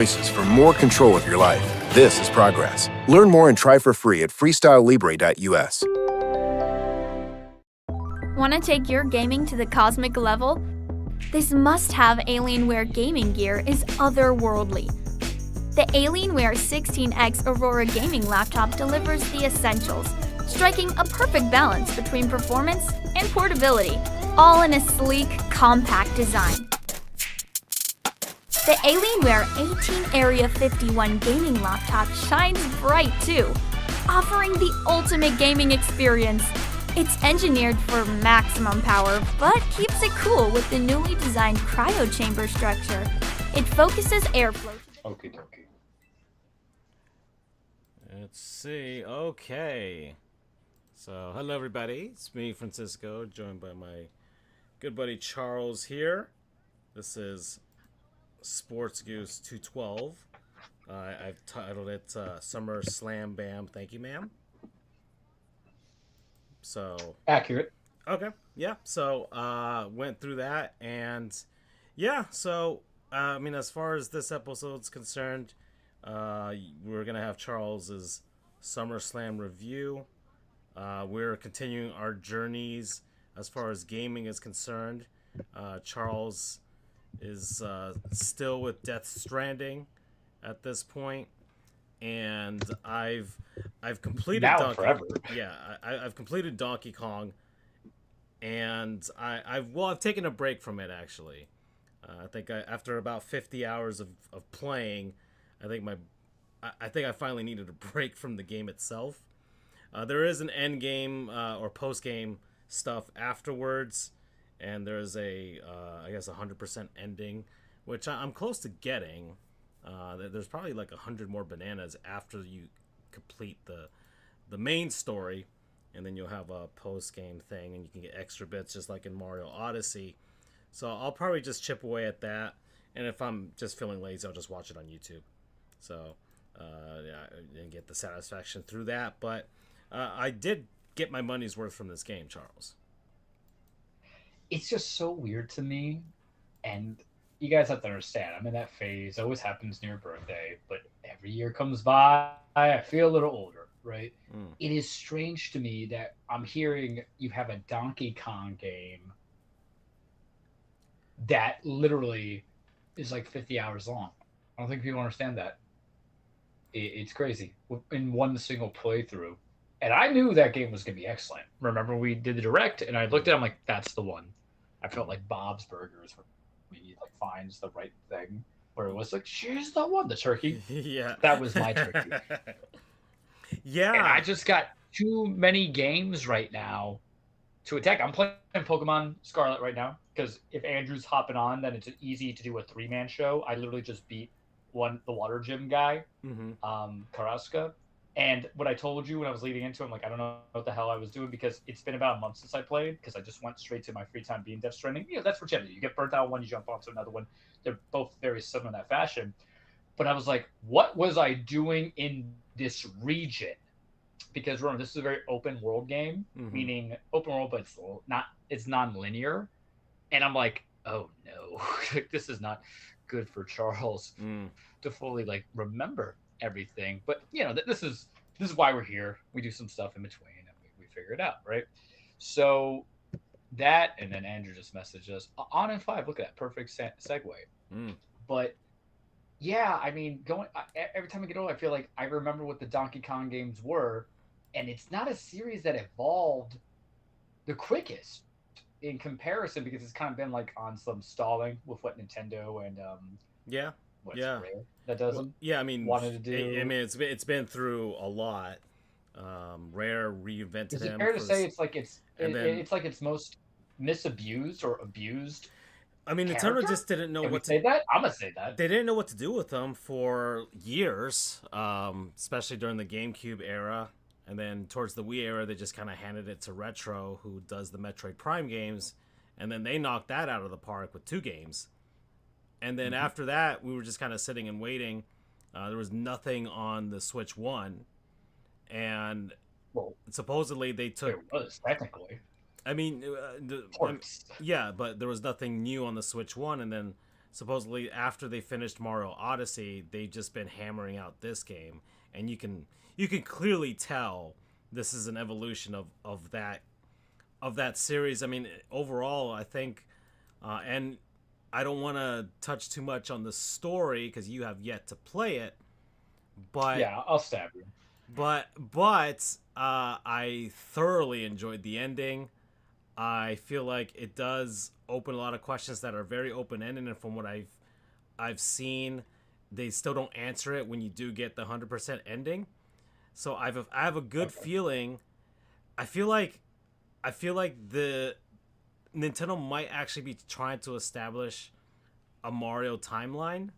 choices for more control of your life. This is progress. Learn more and try for free at freestylelibre.us. Want to take your gaming to the cosmic level? This must-have Alienware gaming gear is otherworldly. The Alienware 16X Aurora gaming laptop delivers the essentials, striking a perfect balance between performance and portability, all in a sleek, compact design. The Alienware 18 Area 51 gaming laptop shines bright too, offering the ultimate gaming experience. It's engineered for maximum power, but keeps it cool with the newly designed cryo chamber structure. It focuses airflow. Okie dokie. Let's see. Okay. So, hello everybody. It's me, Francisco, joined by my good buddy Charles here. This is Sports Goose 212. I've titled it SummerSlam Bam. Thank you, ma'am. So accurate. Okay. Yeah. So went through that, and yeah. So I mean, as far as this episode's concerned, we're gonna have Charles's SummerSlam review. We're continuing our journeys as far as gaming is concerned. Charles is still with Death Stranding at this point, and I've completed now forever. Yeah, I've completed Donkey Kong, and I've taken a break from it actually. I think after about 50 hours of playing, I think I finally needed a break from the game itself. There is an end game or post game stuff afterwards, and there's I guess 100% ending, which I'm close to getting. There's probably like 100 more bananas after you complete the main story, and then you'll have a post game thing, and you can get extra bits just like in Mario Odyssey. So I'll probably just chip away at that, and if I'm just feeling lazy, I'll just watch it on YouTube. So yeah, and get the satisfaction through that. But I did get my money's worth from this game, Charles. It's just so weird to me, and you guys have to understand, I'm in that phase. It always happens near birthday, but every year comes by, I feel a little older, right? It is strange to me that I'm hearing you have a Donkey Kong game that literally is like 50 hours long. I don't think people understand that. It's crazy in one single playthrough. And I knew that game was going to be excellent. Remember, we did the direct, and I looked at it, I'm like, that's the one. I felt like Bob's Burgers when he like finds the right thing, where it was like, she's the one, the turkey. Yeah, that was my turkey. Yeah, and I just got too many games right now to attack. I'm playing Pokemon Scarlet right now because if Andrew's hopping on, then it's easy to do a 3-man show. I literally just beat the water gym guy, Karaska. And what I told you when I was leading into it, I'm like, I don't know what the hell I was doing because it's been about a month since I played because I just went straight to my free time being Death Stranding. You know, that's what you have to do. You get burnt out one, you jump onto another one. They're both very similar in that fashion. But I was like, what was I doing in this region? Because remember, this is a very open world game, meaning open world, but it's non-linear. And I'm like, oh no, this is not good for Charles to fully like remember everything. But you know, this is why we're here. We do some stuff in between and we figure it out, right? So that, and then Andrew just messaged us on in 5. Look at that perfect segue. But yeah, I mean, every time I get older, I feel like I remember what the Donkey Kong games were, and it's not a series that evolved the quickest in comparison because it's kind of been like on some stalling with what Nintendo and Rare that doesn't. Yeah, I mean, wanted to do. I mean, it's been through a lot. Rare reinvented Is him. it fair to say it's like it's most misabused or abused? I mean, Nintendo just didn't know what to say that. I'm gonna say that they didn't know what to do with them for years, especially during the GameCube era, and then towards the Wii era, they just kind of handed it to Retro, who does the Metroid Prime games, and then they knocked that out of the park with 2 games. And then after that, we were just kind of sitting and waiting. There was nothing on the Switch 1. And supposedly they took... There was, technically. I mean, yeah, but there was nothing new on the Switch 1. And then supposedly after they finished Mario Odyssey, they've just been hammering out this game, and you can clearly tell this is an evolution of that series. I mean, overall, I think, and I don't want to touch too much on the story because you have yet to play it, but Yeah, I'll stab you. but I thoroughly enjoyed the ending. I feel like it does open a lot of questions that are very open ended, and from what I've seen, they still don't answer it when you do get the 100% ending. So I have a good feeling. I feel like the Nintendo might actually be trying to establish a Mario timeline,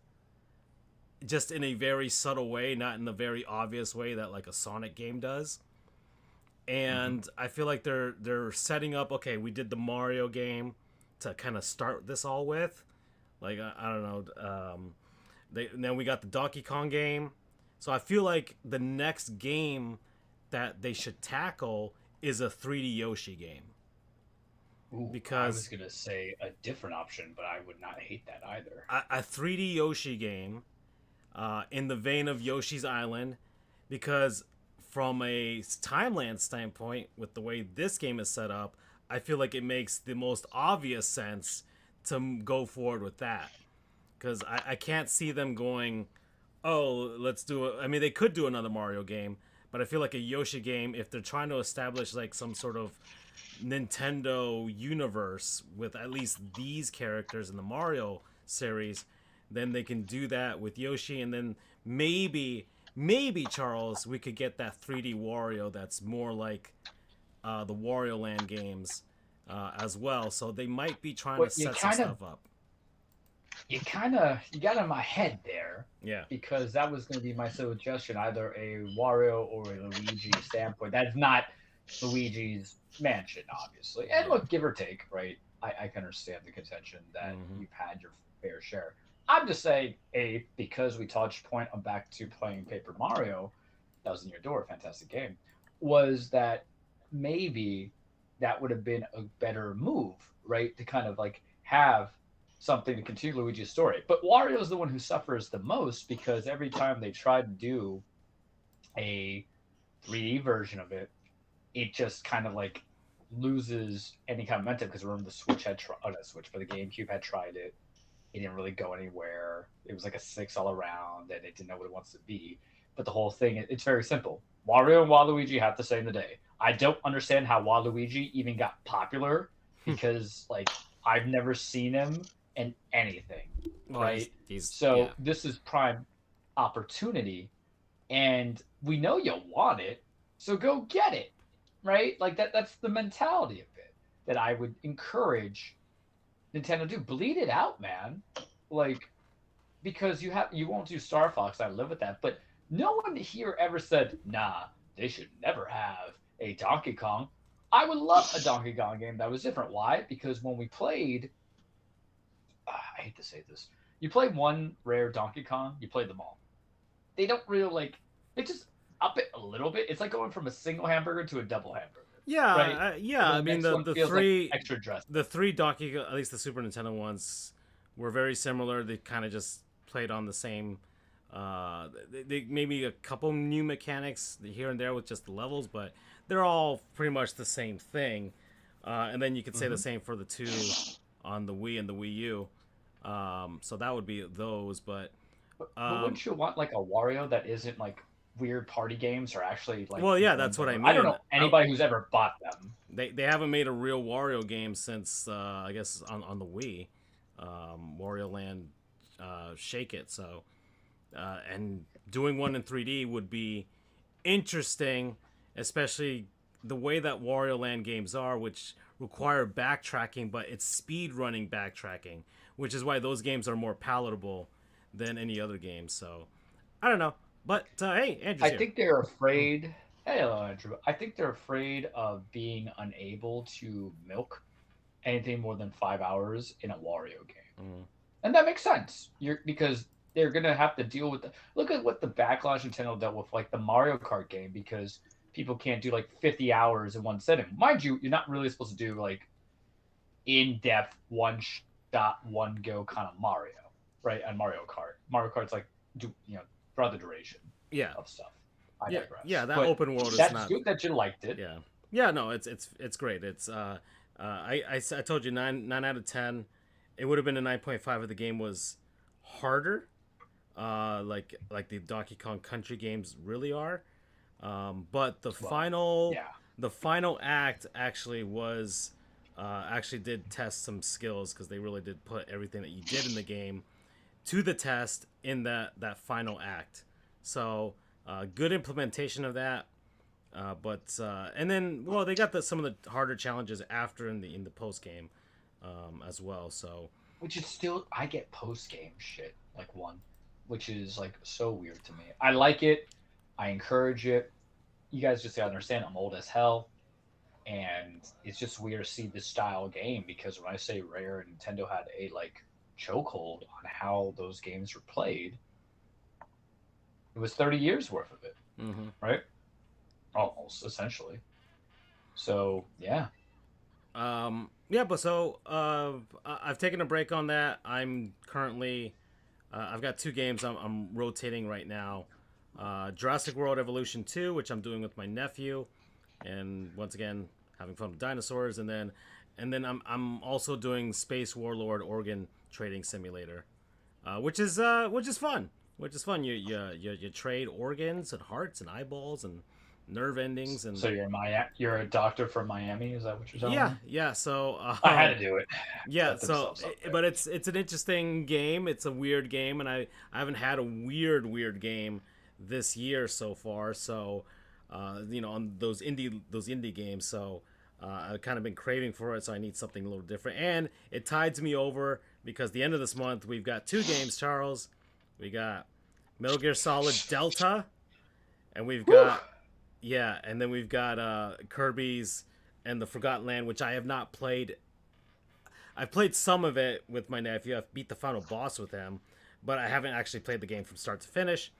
just in a very subtle way, not in the very obvious way that like a Sonic game does. And I feel like they're setting up. Okay, we did the Mario game to kind of start this all with. Like I don't know. Then we got the Donkey Kong game. So I feel like the next game that they should tackle is a 3D Yoshi game. Ooh, Because I was gonna say a different option, but I would not hate that either. a 3D Yoshi game, in the vein of Yoshi's Island, because from a timeline standpoint, with the way this game is set up, I feel like it makes the most obvious sense to go forward with that. Because I can't see them going, oh, let's do it. I mean, they could do another Mario game, but I feel like a Yoshi game, if they're trying to establish like some sort of Nintendo universe with at least these characters in the Mario series, then they can do that with Yoshi, and then maybe Charles, we could get that 3D Wario that's more like the Wario Land games as well. So they might be trying to set some stuff up. You got in my head there. Yeah. Because that was going to be my suggestion, either a Wario or a Luigi standpoint. That's not Luigi's Mansion, obviously. And look, give or take, right? I can understand the contention that you've had your fair share. I'm just saying, because we touched point on back to playing Paper Mario, that was in your door, fantastic game, was that maybe that would have been a better move, right? To kind of like have something to continue Luigi's story. But Wario is the one who suffers the most because every time they try to do a 3D version of it, it just kind of like loses any kind of momentum because remember the Switch had but the GameCube had tried it. It didn't really go anywhere. It was like a 6 all around, and it didn't know what it wants to be. But the whole thing, it's very simple. Wario and Waluigi have to save the day. I don't understand how Waluigi even got popular because, like, I've never seen him in anything, right? This is prime opportunity, and we know you want it, so go get it, right? Like that's the mentality of it that I would encourage Nintendo do. Bleed it out, man. Like, because you won't do Star Fox, I live with that, but no one here ever said, nah, they should never have a Donkey Kong. I would love a Donkey Kong game that was different. Why? Because when we played, I hate to say this, you play one rare Donkey Kong, you play them all. They don't really they just up it a little bit. It's like going from a single hamburger to a double hamburger. Yeah, right? I mean the three like extra dress. The three Donkey, at least the Super Nintendo ones, were very similar. They kind of just played on the same. They maybe a couple new mechanics here and there with just the levels, but they're all pretty much the same thing. And then you could say the same for the two on the Wii and the Wii U. So that would be those, but wouldn't you want like a Wario that isn't like weird party games or actually like? Well, yeah, that's what I mean. I don't know anybody who's ever bought them. They haven't made a real Wario game since I guess on the Wii, Wario Land, Shake It. So, and doing one in 3D would be interesting, especially the way that Wario Land games are, which require backtracking, but it's speed running backtracking, which is why those games are more palatable than any other game. So, I don't know. But hey, Andrew. I think they're afraid. Hello, Andrew. I think they're afraid of being unable to milk anything more than 5 hours in a Wario game, and that makes sense. Because they're gonna have to deal with look at what the backlash Nintendo dealt with, like the Mario Kart game, because people can't do like 50 hours in one sitting. Mind you, you're not really supposed to do like in-depth one shot, one go kind of Mario. right? And Mario Kart. Mario Kart's like throughout the duration Yeah, of stuff. I yeah, digress. yeah. That But open world is that's not. good that you liked it. Yeah, yeah. No, it's great. It's I told you 9 out of 10. It would have been a 9.5 if the game was harder, like the Donkey Kong Country games really are. But Yeah. the final act actually was actually did test some skills because they really did put everything that you did in the game to the test in that final act. So good implementation of that. But and then they got some of the harder challenges after in the post game as well. So Which is still I get post game shit like one, which is like so weird to me. I like it. I encourage it. You guys just gotta understand I'm old as hell, and it's just weird to see this style game because when I say Rare and Nintendo had a like chokehold on how those games were played, it was 30 years worth of it, mm-hmm. right? Almost essentially. So yeah, Yeah, but so I've taken a break on that. I'm currently I've got 2 games I'm rotating right now. Jurassic World Evolution 2, which I'm doing with my nephew, and once again having fun with dinosaurs, and then I'm also doing Space Warlord Organ Trading Simulator, which is fun. Which is fun. You trade organs and hearts and eyeballs and nerve endings and so you're a doctor from Miami. Is that what you're telling me? yeah. So I had to do it. yeah. Set So themselves up there. but it's an interesting game. It's a weird game, and I haven't had a weird game this year so far. So on those indie games. So I've kind of been craving for it. So I need something a little different, and it tides me over because the end of this month we've got 2 games, Charles. We got Metal Gear Solid Delta, and we've got yeah, and then we've got Kirby's and the Forgotten Land, which I have not played. I've played some of it with my nephew. I've beat the final boss with him, but I haven't actually played the game from start to finish.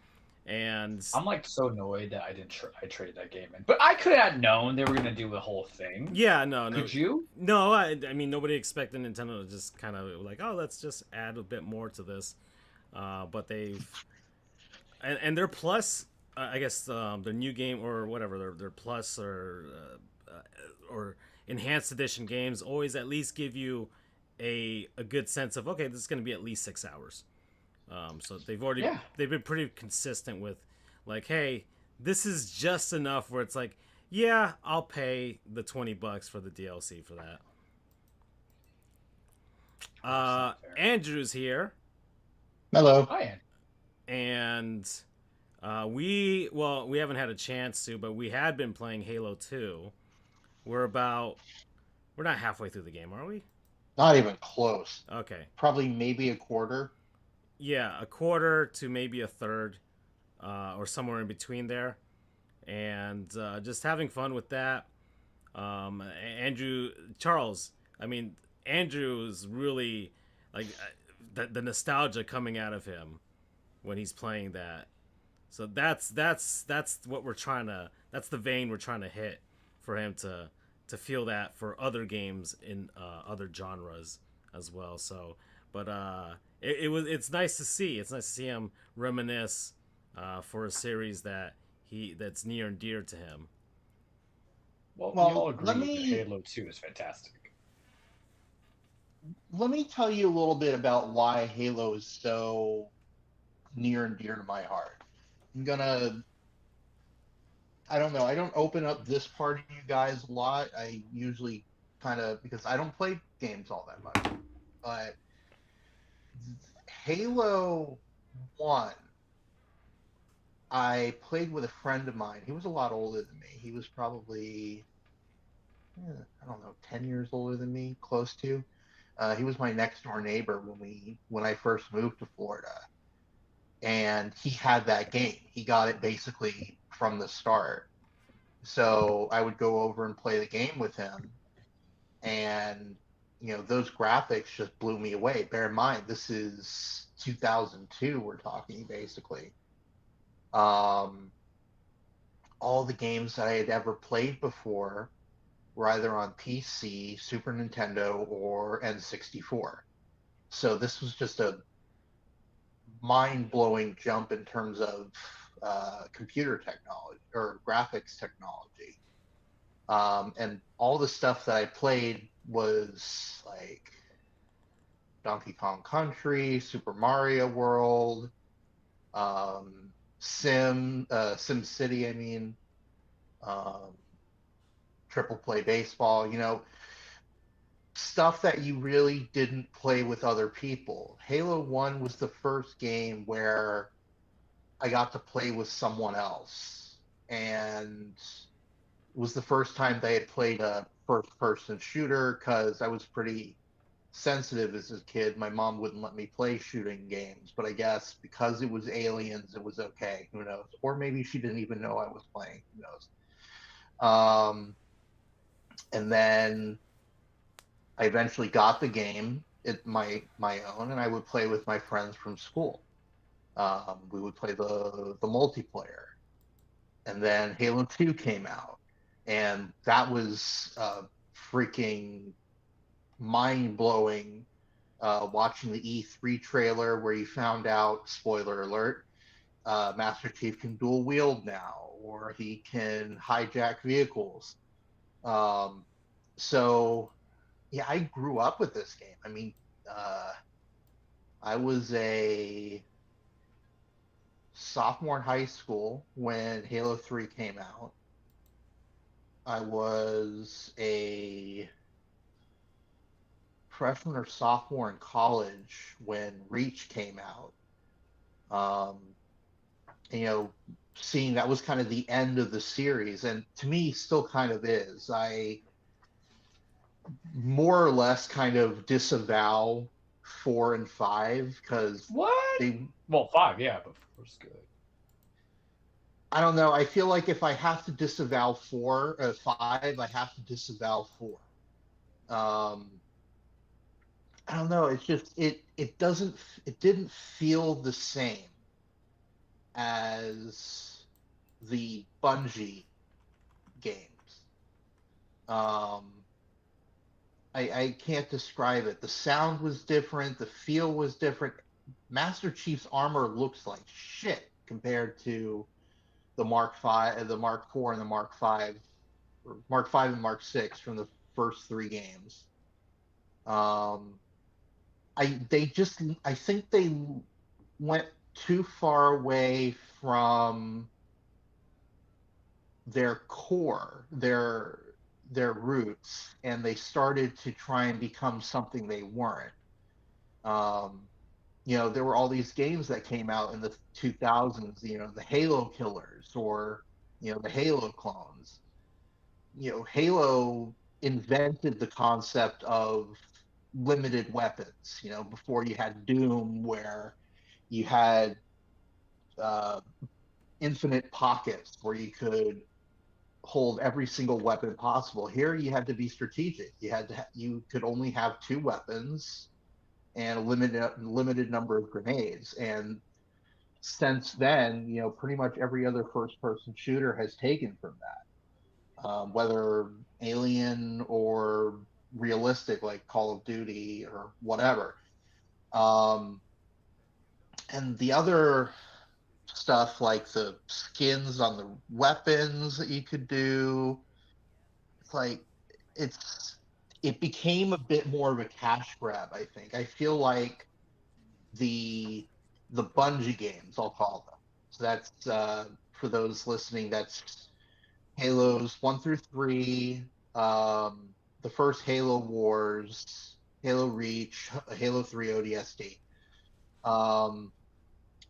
And I'm like so annoyed that I didn't. I traded that game in, but I could have known they were gonna do the whole thing. yeah, no, Could you? no. I mean, nobody expected Nintendo to just kind of like, oh, let's just add a bit more to this. But they've and their plus, I guess their new game or whatever their plus or enhanced edition games always at least give you a good sense of, okay, this is going to be at least 6 hours. So they've been pretty consistent with like, hey, this is just enough where it's like, yeah, I'll pay the $20 for the DLC for that. Andrew's here. Hello. Hi, And we haven't had a chance to, but we had been playing Halo 2. We're not halfway through the game, are we? Not even close. Okay. Probably maybe a quarter. Yeah, a quarter to maybe a third, or somewhere in between there, and just having fun with that. Charles, I mean, Andrew's really like the nostalgia coming out of him when he's playing that. So that's what we're trying to. That's the vein we're trying to hit for him to feel that for other games in other genres as well. So, but it's nice to see. It's nice to see him reminisce for a series that's near and dear to him. Well, Well, we all agree let that me- Halo 2 is fantastic. Let me tell you a little bit about why Halo is so near and dear to my heart. I don't know, I don't open up this part of you guys a lot. I usually kind of, because I don't play games all that much. But Halo 1, I played with a friend of mine. He was a lot older than me. He was probably, I don't know, 10 years older than me, close to. He was my next door neighbor when I first moved to Florida, and he had that game. He got it basically from the start. So I would go over and play the game with him, and those graphics just blew me away. Bear in mind, this is 2002. We're talking basically. All the games that I had ever played before were either on PC, Super Nintendo, or N64. So this was just a mind-blowing jump in terms of computer technology or graphics technology. And all the stuff that I played was like Donkey Kong Country, Super Mario World, Sim City, I mean, um, Triple Play Baseball, stuff that you really didn't play with other people. Halo 1 was the first game where I got to play with someone else. And it was the first time they had played a first person shooter because I was pretty sensitive as a kid. My mom wouldn't let me play shooting games, but I guess because it was aliens, it was okay. Who knows? Or maybe she didn't even know I was playing. Who knows? And then I eventually got the game, my own, and I would play with my friends from school. We would play the multiplayer, and then Halo 2 came out, and that was freaking mind blowing. Watching the E3 trailer where you found out, spoiler alert, Master Chief can dual wield now, or he can hijack vehicles. So yeah, I grew up with this game. I mean, I was a sophomore in high school when Halo 3 came out. I was a freshman or sophomore in college when Reach came out. Seeing that was kind of the end of the series, and to me, still kind of is. I more or less kind of disavow 4 and 5 because What? they. Well, 5, yeah, but 4's good. I don't know. I feel like if I have to disavow 5, I have to disavow 4. I don't know. It's just it didn't feel the same as the Bungie games. I can't describe it. The sound was different. The feel was different. Master Chief's armor looks like shit compared to the Mark V, the Mark IV, and the Mark V, or Mark V and Mark VI from the first 3 games. I think they went too far away from their core, their roots, and they started to try and become something they weren't. There were all these games that came out in the 2000s, the Halo killers or, the Halo clones. Halo invented the concept of limited weapons, before you had Doom where you had infinite pockets where you could hold every single weapon possible. Here you had to be strategic. You could only have 2 weapons and a limited number of grenades. And since then, pretty much every other first-person shooter has taken from that, whether alien or realistic, like Call of Duty or whatever. And the other stuff, like the skins on the weapons that you could do, it's like it became a bit more of a cash grab, I think. I feel like the Bungie games, I'll call them. So that's for those listening, that's Halos 1 through 3, the first Halo Wars, Halo Reach, Halo 3 ODST.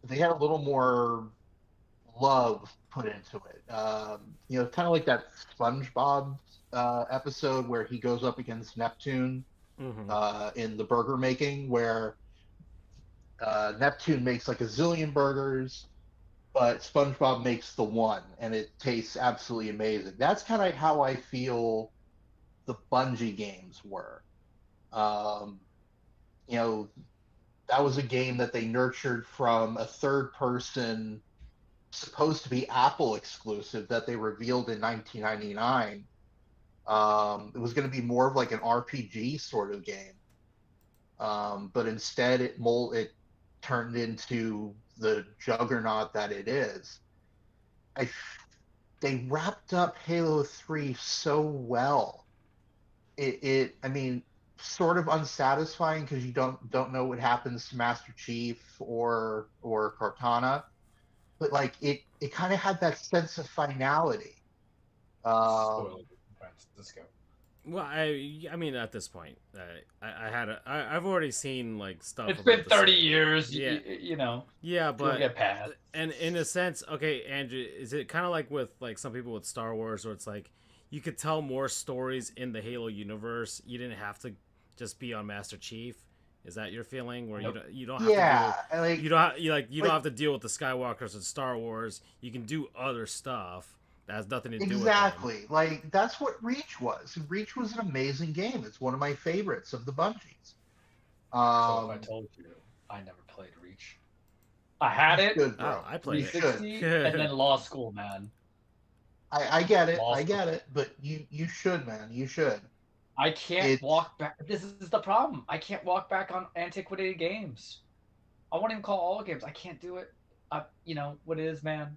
They had a little more love put into it. Kind of like that SpongeBob episode where he goes up against Neptune in the burger making, where Neptune makes like a zillion burgers, but SpongeBob makes the one, and it tastes absolutely amazing. That's kind of how I feel the Bungie games were. That was a game that they nurtured from a third person, supposed to be Apple exclusive, that they revealed in 1999. It was going to be more of like an RPG sort of game, but instead it turned into the juggernaut that it is. I They wrapped up Halo 3 so well. I mean, sort of unsatisfying because you don't know what happens to Master Chief or Cortana, but like it kind of had that sense of finality. Spoiler Francisco. Well, I mean, at this point, I've already seen like stuff. It's about been the 30 series. years. Yeah, You know. yeah, You'll but get past. and in a sense, okay, Andrew, is it kind of like with like some people with Star Wars, where it's like you could tell more stories in the Halo universe. You didn't have to just be on Master Chief. Is that your feeling? Where you don't have Yeah, to like do, you don't have to deal with the Skywalkers in Star Wars. You can do other stuff that has nothing to do with them. exactly. Like that's what Reach was. Reach was an amazing game. It's one of my favorites of the Bungies. So if I told you, I never played Reach. I had it. Good, bro. Oh, I played it. 360, and then Law School, man. I get it. Law I get school. it. But you should, man. You should. I can't walk back. This is the problem. I can't walk back on antiquated games. I won't even call all games. I can't do it. You know what it is, man.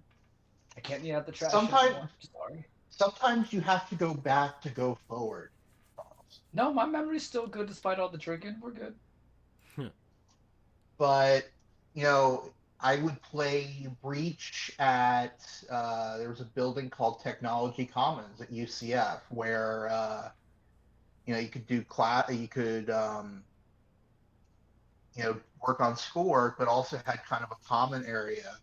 I can't get out the trash anymore. Sorry. Sometimes you have to go back to go forward. No, my memory's still good despite all the drinking. We're good. But you know, I would play Breach at there was a building called Technology Commons at UCF where you know you could do you know, work on schoolwork, but also had kind of a common area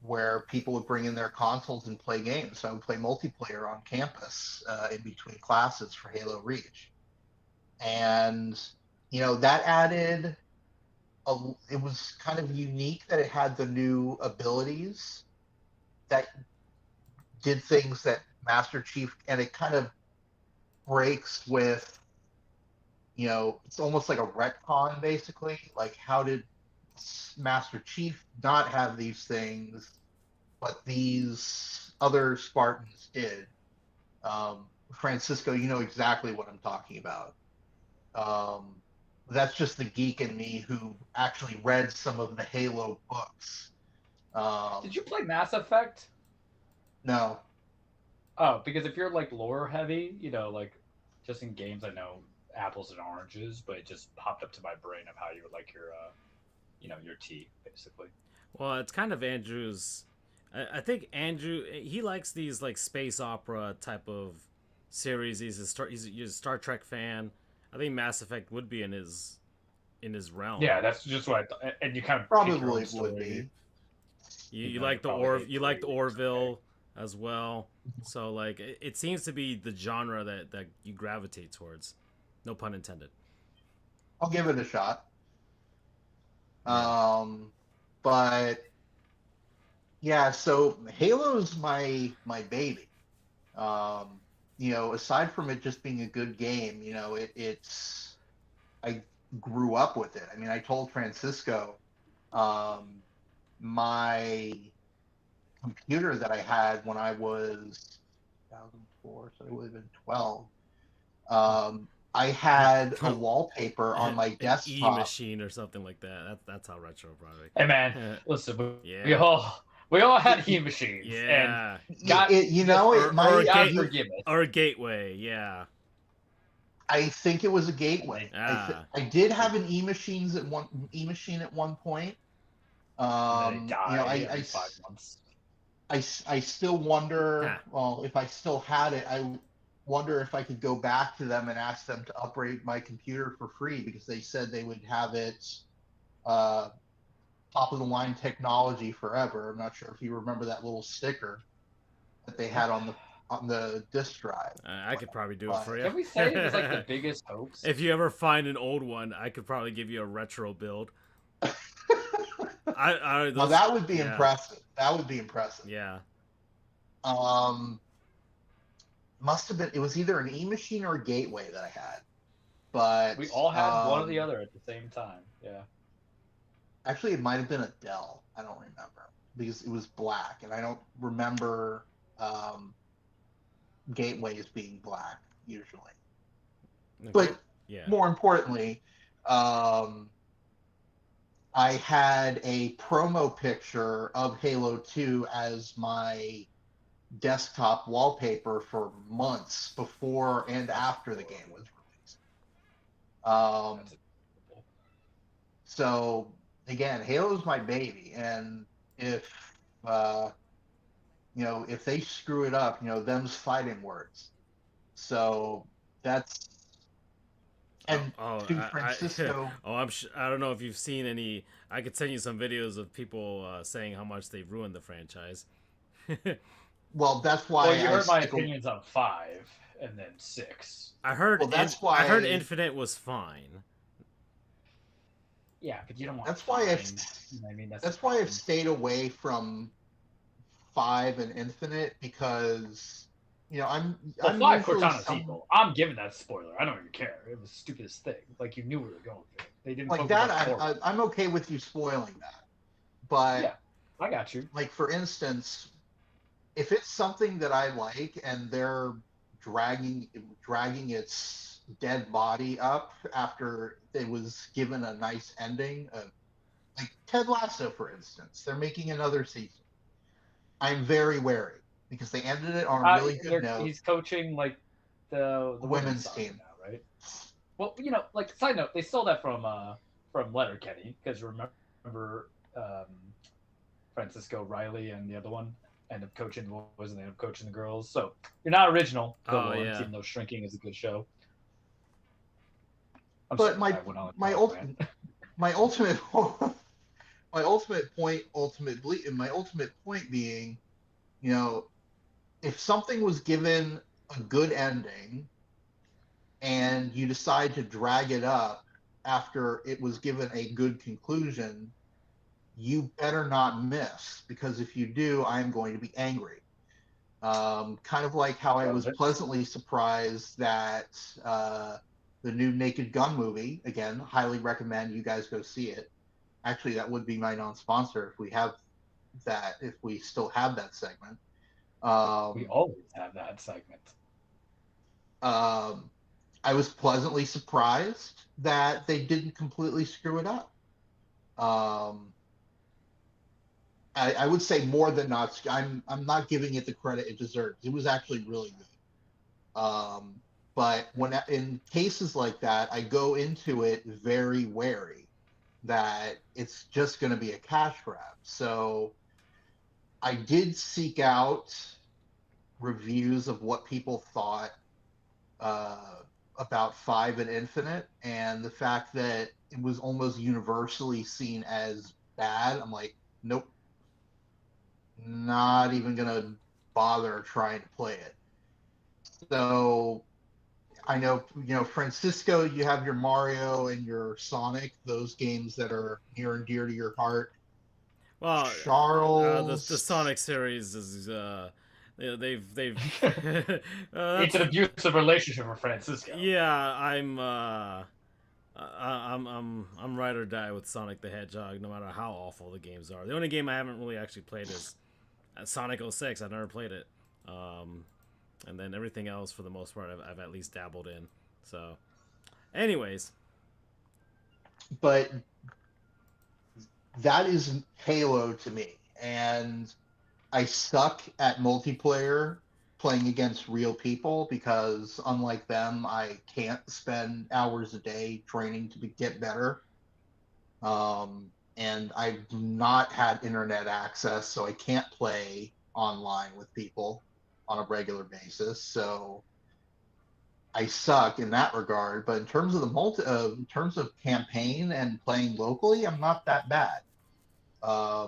where people would bring in their consoles and play games. So I would play multiplayer on campus in between classes for Halo Reach, and you know that added. It was kind of unique that it had the new abilities that did things that Master Chief, and it kind of breaks with, you know, it's almost like a retcon basically. Like, how did Master Chief not have these things, but these other Spartans did? Francisco, you know exactly what I'm talking about. That's just the geek in me who actually read some of the Halo books. Did you play Mass Effect? No. Oh, because if you're like lore heavy, you know, like just in games, I know apples and oranges, but it just popped up to my brain of how you would like your, you know, your tea, basically. Well, it's kind of Andrew's. I think Andrew, he likes these like space opera type of series. He's a Star Trek fan. I think Mass Effect would be in his realm. Yeah, that's just what I thought. And you kind of Probably would be. You like the Orville as well. So like it seems to be the genre that you gravitate towards. No pun intended. I'll give it a shot. Yeah. But yeah, so Halo's my baby. You know, aside from it just being a good game, you know, it's I grew up with it. I mean, I told Francisco, my computer that I had when I was 2004, so it would have been 12. I had a wallpaper on my desktop. E-machine or something like that. That's how retro, probably. Hey man, listen, Yeah. we all had e-machines. Yeah. And got, You know, it might or a gateway. Yeah. I think it was a gateway. Ah. I did have an e-machine at one point. You know, every 5 months. I still wonder. Well, if I still had it, I wonder if I could go back to them and ask them to upgrade my computer for free, because they said they would have it top of the line technology forever. I'm not sure if you remember that little sticker that they had on the disk drive. I could probably do it for you. Can we say it was like the biggest hoax? If you ever find an old one, I could probably give you a retro build. Well, that would be impressive. That would be impressive. Yeah. Must have been. It was either an e-machine or a gateway that I had, but we all had one or the other at the same time. Yeah. Actually, it might have been a Dell. I don't remember because it was black, and I don't remember gateways being black usually. Okay. But more importantly, I I had a promo picture of Halo 2 as my desktop wallpaper for months before and after the game was released. That's So again, Halo's my baby, and if if they screw it up, them's fighting words. So that's and to Francisco. I don't know if you've seen any. I could send you some videos of people saying how much they've ruined the franchise. Well, that's why Well, you I heard my stick. opinions on 5 and then 6. I heard. Well, that's I heard why- Infinite was fine. Yeah, but you don't want. That's why I've. fine. You know what I mean, That's why I've stayed away from 5 and Infinite because I'm. Well, I'm 5 usually Cortana some- sequel. I'm giving that spoiler. I don't even care. It was the stupidest thing. Like you knew we were going for it. They didn't like focus that. on forward. I'm okay with you spoiling that, but Yeah, I got you. like for instance, if it's something that I like and they're dragging its dead body up after it was given a nice ending, like Ted Lasso, for instance, they're making another season. I'm very wary because they ended it on a really good note. He's coaching like the Women's soccer team now, right? Well, like side note, they stole that from Letterkenny because remember Francisco Riley and the other one end up coaching the boys and they end up coaching the girls. So you're not original, Yeah. even though Shrinking is a good show. But my ultimate point being, if something was given a good ending and you decide to drag it up after it was given a good conclusion, you better not miss, because if you do, I'm going to be angry. Kind of like how I was pleasantly surprised that the new Naked Gun movie, again, highly recommend you guys go see it. Actually, that would be my non-sponsor if we still have that segment. We always have that segment. I was pleasantly surprised that they didn't completely screw it up. I would say more than not. I'm not giving it the credit it deserves. It was actually really good. But in cases like that, I go into it very wary that it's just going to be a cash grab. So I did seek out reviews of what people thought about 5 and Infinite, and the fact that it was almost universally seen as bad. I'm like, nope, not even gonna bother trying to play it. So I know, Francisco, you have your Mario and your Sonic, those games that are near and dear to your heart. Well, Charles, the Sonic series is they've It's an abusive relationship with Francisco. Yeah, I'm ride or die with Sonic the Hedgehog, no matter how awful the games are. The only game I haven't really actually played is Sonic 06. I've never played it. And then everything else, for the most part, I've at least dabbled in. So, anyways. But that is Halo to me. And I suck at multiplayer playing against real people because, unlike them, I can't spend hours a day training to get better. And I've not had internet access, so I can't play online with people on a regular basis. So I suck in that regard. But in terms of in terms of campaign and playing locally, I'm not that bad.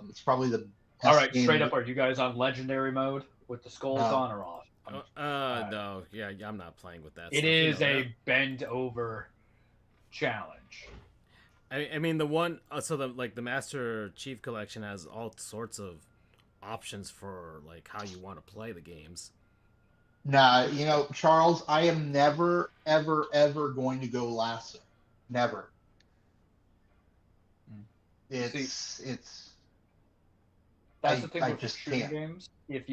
It's probably the best All right, game. straight up, are you guys on legendary mode with the skulls on or off? No, yeah, I'm not playing with that. It is a bend over challenge. I mean, the one, so the Master Chief Collection has all sorts of options for like how you want to play the games. Nah, Charles, I am never, ever, ever going to go lasso. Never. It's That's the thing I with just shooting can't. games. If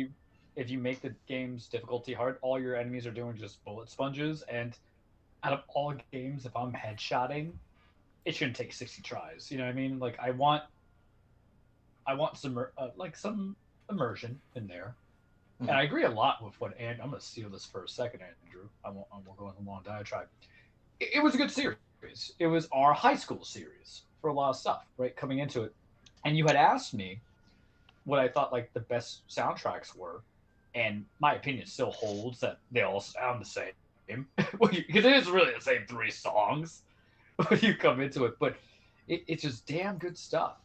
you make the game's difficulty hard, all your enemies are doing just bullet sponges. And out of all games, if I'm headshotting, it shouldn't take 60 tries. You know what I mean? Like I want some like some immersion in there. And I agree a lot with what, and I'm going to steal this for a second, Andrew. I won't go on a long diatribe. It was a good series. It was our high school series for a lot of stuff, right? Coming into it. And you had asked me what I thought like the best soundtracks were. And my opinion still holds that they all sound the same. Because it is really the same 3 songs when you come into it. But it's just damn good stuff.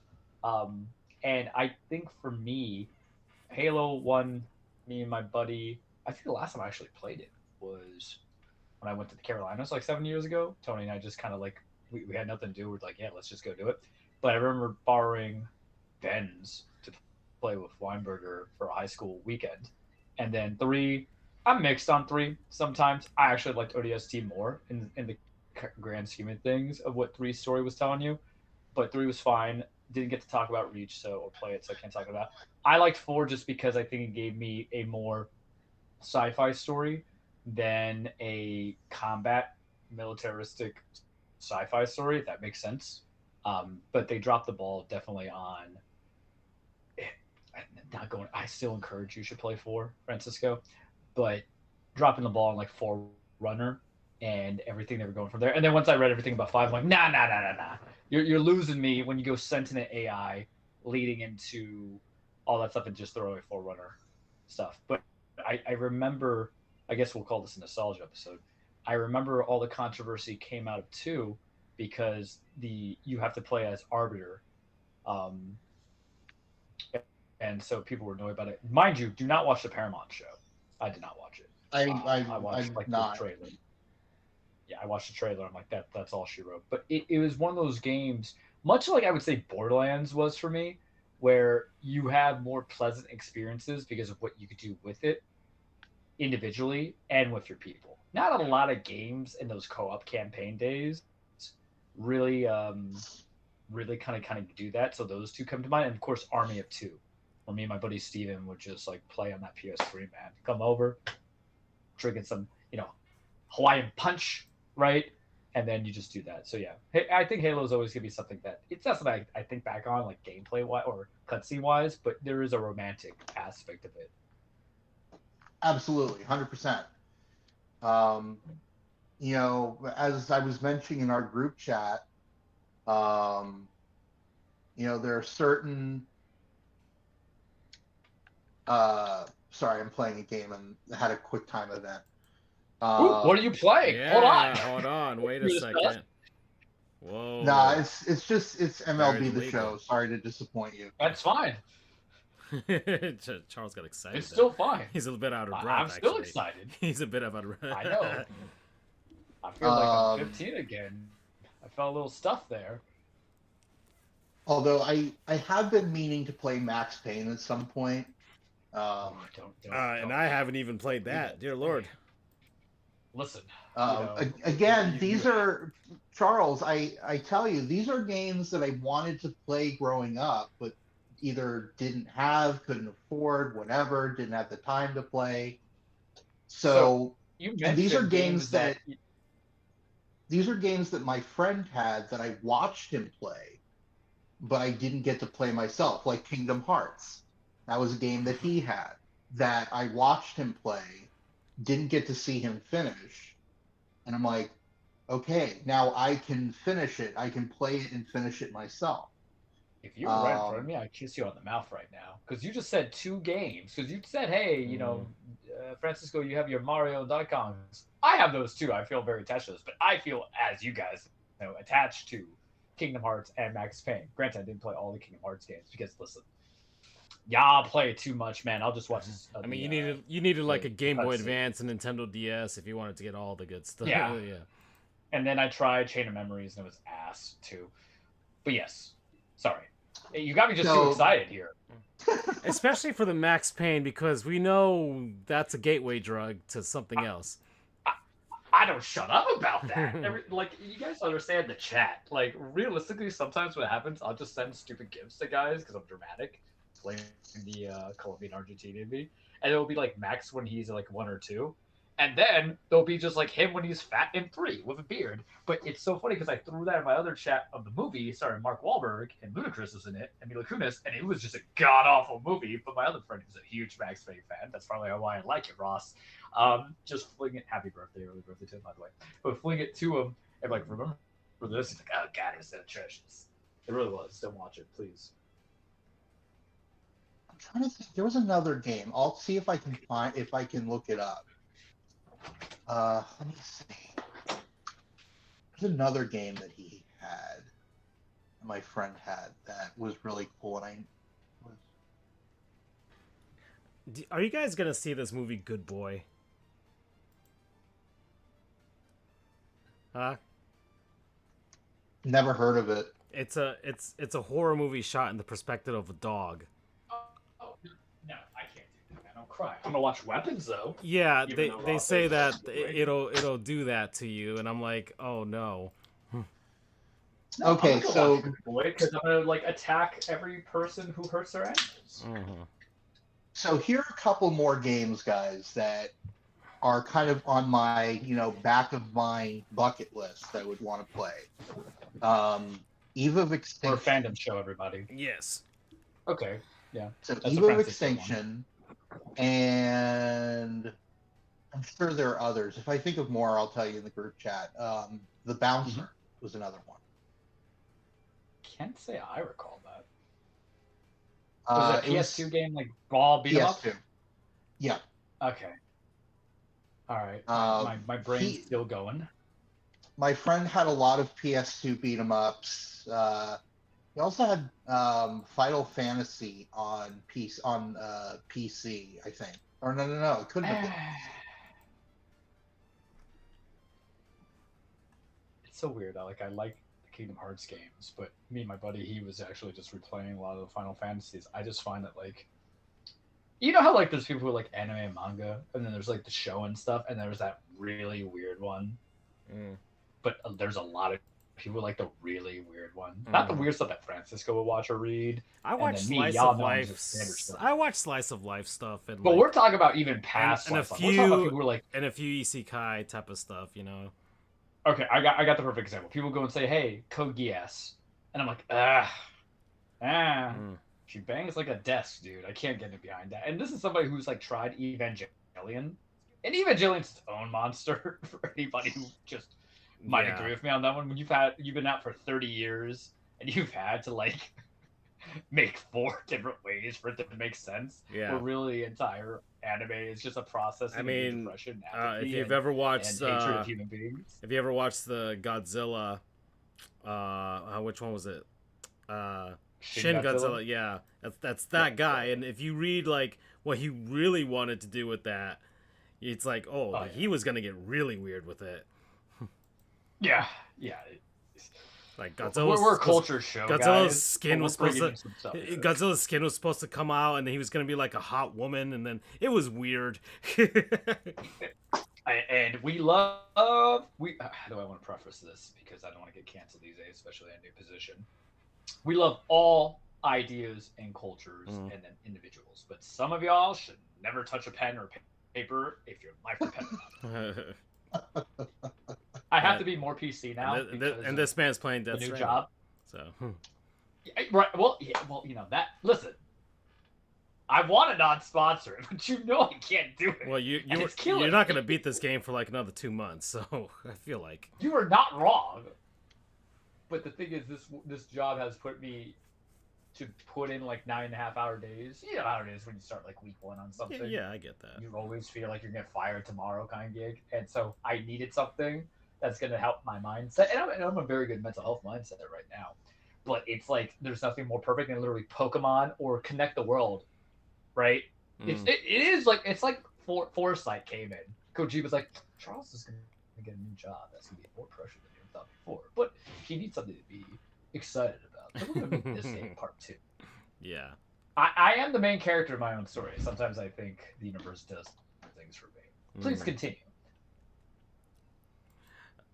And I think for me, Halo 1, me and my buddy, I think the last time I actually played it was when I went to the Carolinas like 7 years ago. Tony and I just kind of like, we had nothing to do. We're like, yeah, let's just go do it. But I remember borrowing Ben's to play with Weinberger for a high school weekend. And then 3, I'm mixed on 3 sometimes. I actually liked ODST more in the grand scheme of things of what 3's story was telling you. But 3 was fine. Didn't get to talk about Reach or play it, so I can't talk about it. I liked 4 just because I think it gave me a more sci-fi story than a combat militaristic sci-fi story, if that makes sense. But they dropped the ball definitely on not going. I still encourage you should play 4, Francisco, but dropping the ball on like 4 runner and everything they were going from there. And then once I read everything about 5, I'm like, nah. You're losing me when you go sentient AI leading into all that stuff and just throw away 4 runner stuff. But I remember, I guess we'll call this a nostalgia episode. I remember all the controversy came out of 2 because you have to play as Arbiter. And so people were annoyed about it. Mind you, do not watch the Paramount show. I did not watch it. I watched like the trailer. Yeah, I watched the trailer. I'm like, that's all she wrote. But it was one of those games, much like I would say Borderlands was for me, where you have more pleasant experiences because of what you could do with it individually and with your people. Not a lot of games in those co-op campaign days really kind of do that. So those 2 come to mind. And of course, Army of 2, where me and my buddy Steven would just like play on that PS3, man. Come over, drinking some, Hawaiian punch, right? And then you just do that. So yeah, I think Halo is always gonna be something that it's not something I think back on like gameplay wise or cutscene wise, but there is a romantic aspect of it. Absolutely, 100%. As I was mentioning in our group chat, there are certain. Sorry, I'm playing a game and had a quick time event. What are you playing? Yeah, hold on. Wait a second. Whoa. Nah, it's MLB The Show. Sorry to disappoint you. That's fine. Charles got excited. It's still fine. He's a little bit out of breath. I'm still excited. He's a bit out of breath. I know. I feel like I'm 15 again. I felt a little stuff there. Although I have been meaning to play Max Payne at some point. Don't. And I haven't even played that. Dear Lord. Listen. Again, these are Charles. I tell you, these are games that I wanted to play growing up, but either couldn't afford, whatever, didn't have the time to play. So these are games that my friend had that I watched him play, but I didn't get to play myself, like Kingdom Hearts. That was a game that he had that I watched him play, didn't get to see him finish. And I'm like, okay, now I can finish it. I can play it and finish it myself. If you were right in front of me, I'd kiss you on the mouth right now. Because you just said 2 games. Because you said, hey, Francisco, you have your Mario and Donkey Kongs. I have those too. I feel very attached to those. But I feel, as you guys know, attached to Kingdom Hearts and Max Payne. Granted, I didn't play all the Kingdom Hearts games because, listen, y'all play it too much, man. I'll just watch this. You needed like a Game Boy Advance and Nintendo DS if you wanted to get all the good stuff. Yeah. And then I tried Chain of Memories and it was ass too. But yes, sorry. You got me just too excited here. Especially for the Max Payne, because we know that's a gateway drug to something else. I don't shut up about that. You guys understand the chat. Like, realistically, sometimes what happens, I'll just send stupid gifts to guys because I'm dramatic. Playing the Colombian Argentinian me. And it'll be like Max when he's like 1 or 2. And then there'll be just like him when he's fat in 3 with a beard. But it's so funny because I threw that in my other chat of the movie starring Mark Wahlberg and Ludacris was in it and Mila Kunis, and it was just a god awful movie. But my other friend was a huge Max Payne fan. That's probably why I like it, Ross. Just fling it. Happy birthday, early birthday to him, by the way. But fling it to him and like, remember this? He's like, oh god, it was so atrocious. It really was. Don't watch it, please. I'm trying to think. There was another game. I'll see if I can look it up. Let me see. There's another game that he had, my friend had, that was really cool, and Are you guys gonna see this movie, Good Boy? Huh? never heard of it. It's a horror movie shot in the perspective of a dog. Oh, no, I can't do that, man. I'll cry. I'm gonna watch Weapons though. Yeah, Even they though they Ross say is that great. it'll do that to you, and I'm like, oh no. No, Okay, I'm gonna so- watch Good Boy, because I'm gonna like attack every person who hurts their animals. Mhm. So here are a couple more games, guys, that are kind of on my, back of my bucket list that I would want to play. Eve of Or Extinction. fandom show, everybody. Yes. Okay, yeah. So That's a Eve of Francisco one. Extinction, and I'm sure there are others. If I think of more, I'll tell you in the group chat. The Bouncer was another one. Can't say I recall that. Was it a it PS2 game like ball beat 'em up? PS2. Yeah. Okay. All right. My brain's he- still going. My friend had a lot of PS2 beat 'em ups. He also had Final Fantasy on PC, I think. Or no, it couldn't have been. It's so weird. I like the Kingdom Hearts games, but me and my buddy, he was actually just replaying a lot of the Final Fantasies. I just find that like, you know how like there's people who like anime and manga, and then there's like the show and stuff, and there's that really weird one. Mm. But there's a lot of people who like the really weird one, not the weird stuff that Francisco would watch or read. I And watch then me, slice y'all of know I'm life. just standard stuff. I watch slice of life stuff, and But like, we're talking about even past and a slice of life. We're talking about few- people who are like, and a few isekai type of stuff, you know. okay, I got the perfect example. People go and say, "Hey, Code Geass," and I'm like, Mm. she bangs like a desk, dude. I can't get it behind that. And this is somebody who's like tried Evangelion, and Evangelion's its own monster for anybody who just might Yeah. agree with me on that one. When you've been out for 30 years and you've had to like make 4 different ways for it to make sense. Yeah. Where really the entire anime is just a process. I mean, depression, if apathy, you've and- ever watched, and hatred of human beings. if you ever watched the Godzilla, which one was it? Shin Godzilla. Yeah, that's that guy. And if you read like what he really wanted to do with that, it's like, yeah. he was gonna get really weird with it. Yeah. Like We're Godzilla's a culture show. Godzilla's guys, skin but was we're supposed bringing to some stuff here. Godzilla's skin was supposed to come out, and then he was gonna be like a hot woman, and then it was weird. And we love how do I want to preface this, because I don't want to get canceled these days, especially in a new position. We love all ideas and cultures and then individuals, but some of y'all should never touch a pen or paper if your life depends on it. I have to be more PC now. and this man's playing Death the new Stranding, job. so Right. Well, that. Listen, I want a non-sponsor, but you know I can't do it. well, it's killing you're not me. gonna beat this game for like another 2 months, so I feel like You are not wrong. But the thing is, this job has put me to put in like 9.5-hour days. You know how it is when you start like week 1 on something. yeah, I get that. You always feel like you're gonna get fired tomorrow kind of gig, and so I needed something that's gonna help my mindset. And I'm a very good mental health mindset right now. But it's like there's nothing more perfect than literally Pokemon or Connect the World, right? It is like it's like Foresight came in. Koji was like, Charles is gonna get a new job. That's gonna be more pressure than you thought before, but he needs something to be excited about. So we're gonna make this game part 2. Yeah. I am the main character of my own story. Sometimes I think the universe does things for me. Please continue.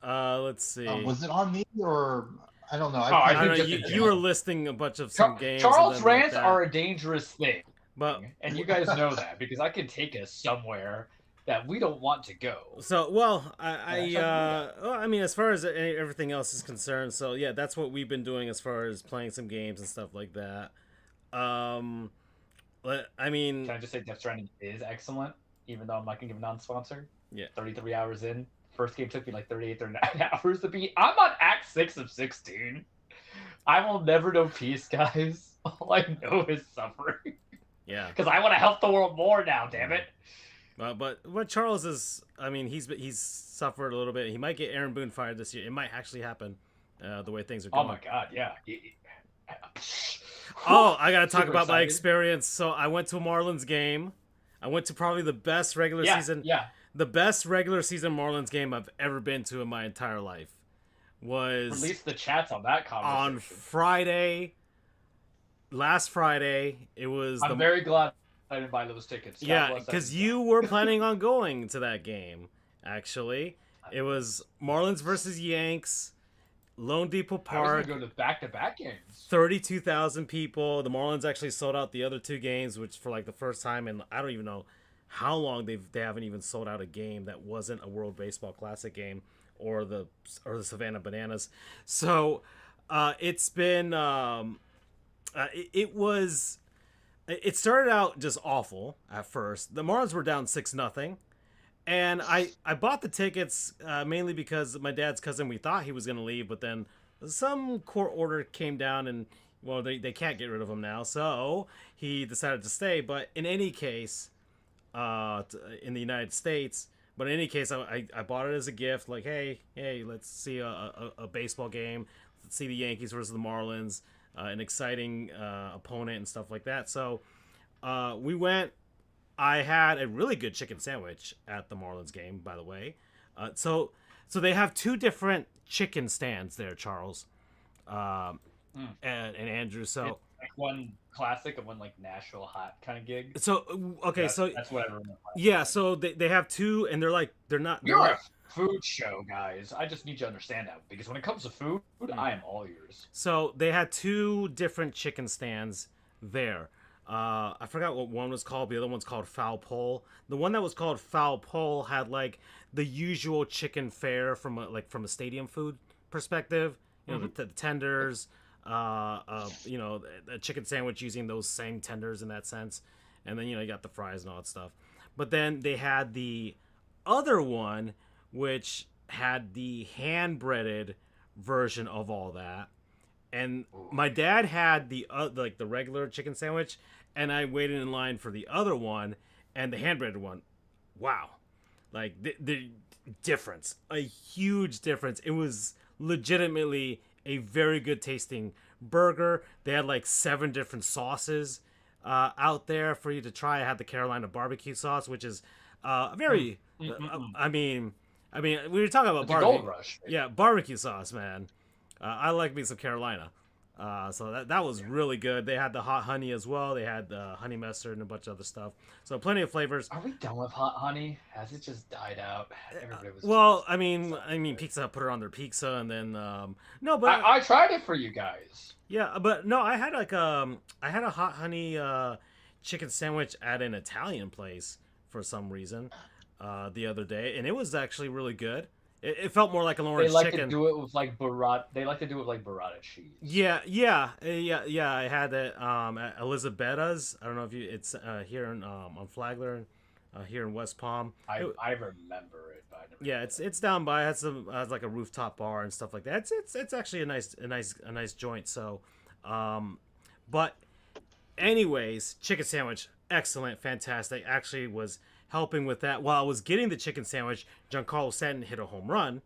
Let's see. Was it on me or I don't know. I I don't know, think you, just- you were listing a bunch of some games. Charles and then rants are a dangerous thing, but and you guys know that because I can take us somewhere that we don't want to go. So, well, I mean, as far as everything else is concerned, so yeah, that's what we've been doing as far as playing some games and stuff like that. I mean, Can I just say Death Stranding is excellent, even though I'm not gonna give a non-sponsor. Yeah. 33 hours in. First game took me like 38, 39 hours to beat. I'm on Act 6 of 16. I will never know peace, guys. All I know is suffering. Yeah. Because I want to help the world more now, damn it. But what Charles is, I mean, he's suffered a little bit. He might get Aaron Boone fired this year. It might actually happen, the way things are going. Oh my god, yeah. Oh, I gotta talk Super about my excited. experience. So I went to a Marlins game. I went to probably the best regular season. Yeah. The best regular season Marlins game I've ever been to in my entire life was Release the chats on that conversation. on Friday. Last Friday, it was. I'm very glad I didn't buy those tickets. God Yeah, bless because that. you were planning on going to that game. Actually, it was Marlins versus Yanks, Lone Depot I was Park. gonna go to back-to-back games. 32,000 people. The Marlins actually sold out the other two games, which for like the first time in I don't even know how long they haven't even sold out a game that wasn't a World Baseball Classic game or the Savannah Bananas. So it's been it started out just awful at first. The Marlins were down 6-0. And I bought the tickets mainly because my dad's cousin, we thought he was going to leave, but then some court order came down and, well, they can't get rid of him now. So he decided to stay. But in any case, in the United States, but in any case, I bought it as a gift. Like, hey, let's see a baseball game. Let's see the Yankees versus the Marlins, an exciting opponent and stuff like that. So we went. I had a really good chicken sandwich at the Marlins game, by the way. So they have two different chicken stands there, Charles, and Andrew. So It's like one classic and one like Nashville hot kind of gig. so okay, That's what I remember. Yeah, so they have two, and they're not. You're a food show, guys. I just need you to understand that because when it comes to food, I am all yours. So they had two different chicken stands there. I forgot what one was called. The other one's called Foul Pole. The one that was called Foul Pole had like the usual chicken fare from a stadium food perspective. You know, the tenders. You know, a chicken sandwich using those same tenders in that sense, and then you got the fries and all that stuff. But then they had the other one, which had the hand breaded version of all that. And my dad had the regular chicken sandwich, and I waited in line for the other one and the hand breaded one. Wow, like the difference, a huge difference. It was legitimately a very good tasting burger. They had like 7 different sauces out there for you to try. I had the Carolina barbecue sauce, which is very. I mean, we were talking about barbecue. Gold Rush. Yeah, barbecue sauce, man. I like me some Carolina. So that was really good. They had the hot honey as well. They had the honey mustard and a bunch of other stuff. So plenty of flavors. Are we done with hot honey? Has it just died out? Everybody was. Well, I mean, Pizza Hut put it on their pizza, and then no, but I tried it for you guys. yeah, but no, I had I had a hot honey chicken sandwich at an Italian place for some reason the other day, and it was actually really good. It felt more like an orange They like chicken. to do it with like burrata. They like to do it with like burrata cheese. Yeah. I had it at Elisabetta's. I don't know if it's here on Flagler, here in West Palm. I remember it, but I never Yeah, it's down by. It has like a rooftop bar and stuff like that. It's actually a nice joint. So, but anyways, chicken sandwich, excellent, fantastic. Actually, was helping with that while I was getting the chicken sandwich. Giancarlo Stanton hit a home run,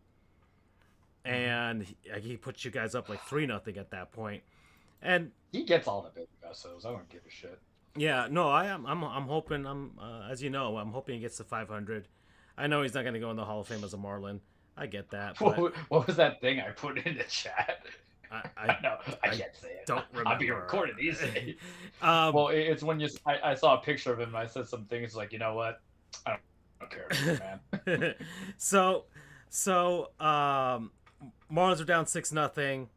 and he put you guys up like 3-0 at that point. And he gets all the big vessels. I don't give a shit. yeah, no, I'm hoping as you know, I'm hoping he gets to 500. I know he's not going to go in the Hall of Fame as a Marlin. I get that. But What was that thing I put in the chat? I no, I can't say it. don't I'll be remember. recorded easy. Well, It's when I saw a picture of him and I said some things like, you know what? I don't care, man. so Marlins were down 6-0,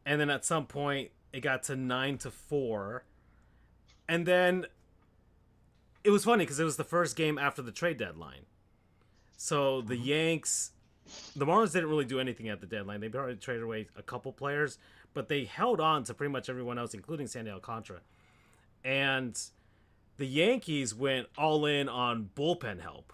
and then at some point it got to 9-4, and then it was funny because it was the first game after the trade deadline, So the Yanks, the Marlins didn't really do anything at the deadline. They already traded away a couple players, but they held on to pretty much everyone else, including Sandy Alcantara. And the Yankees went all in on bullpen help.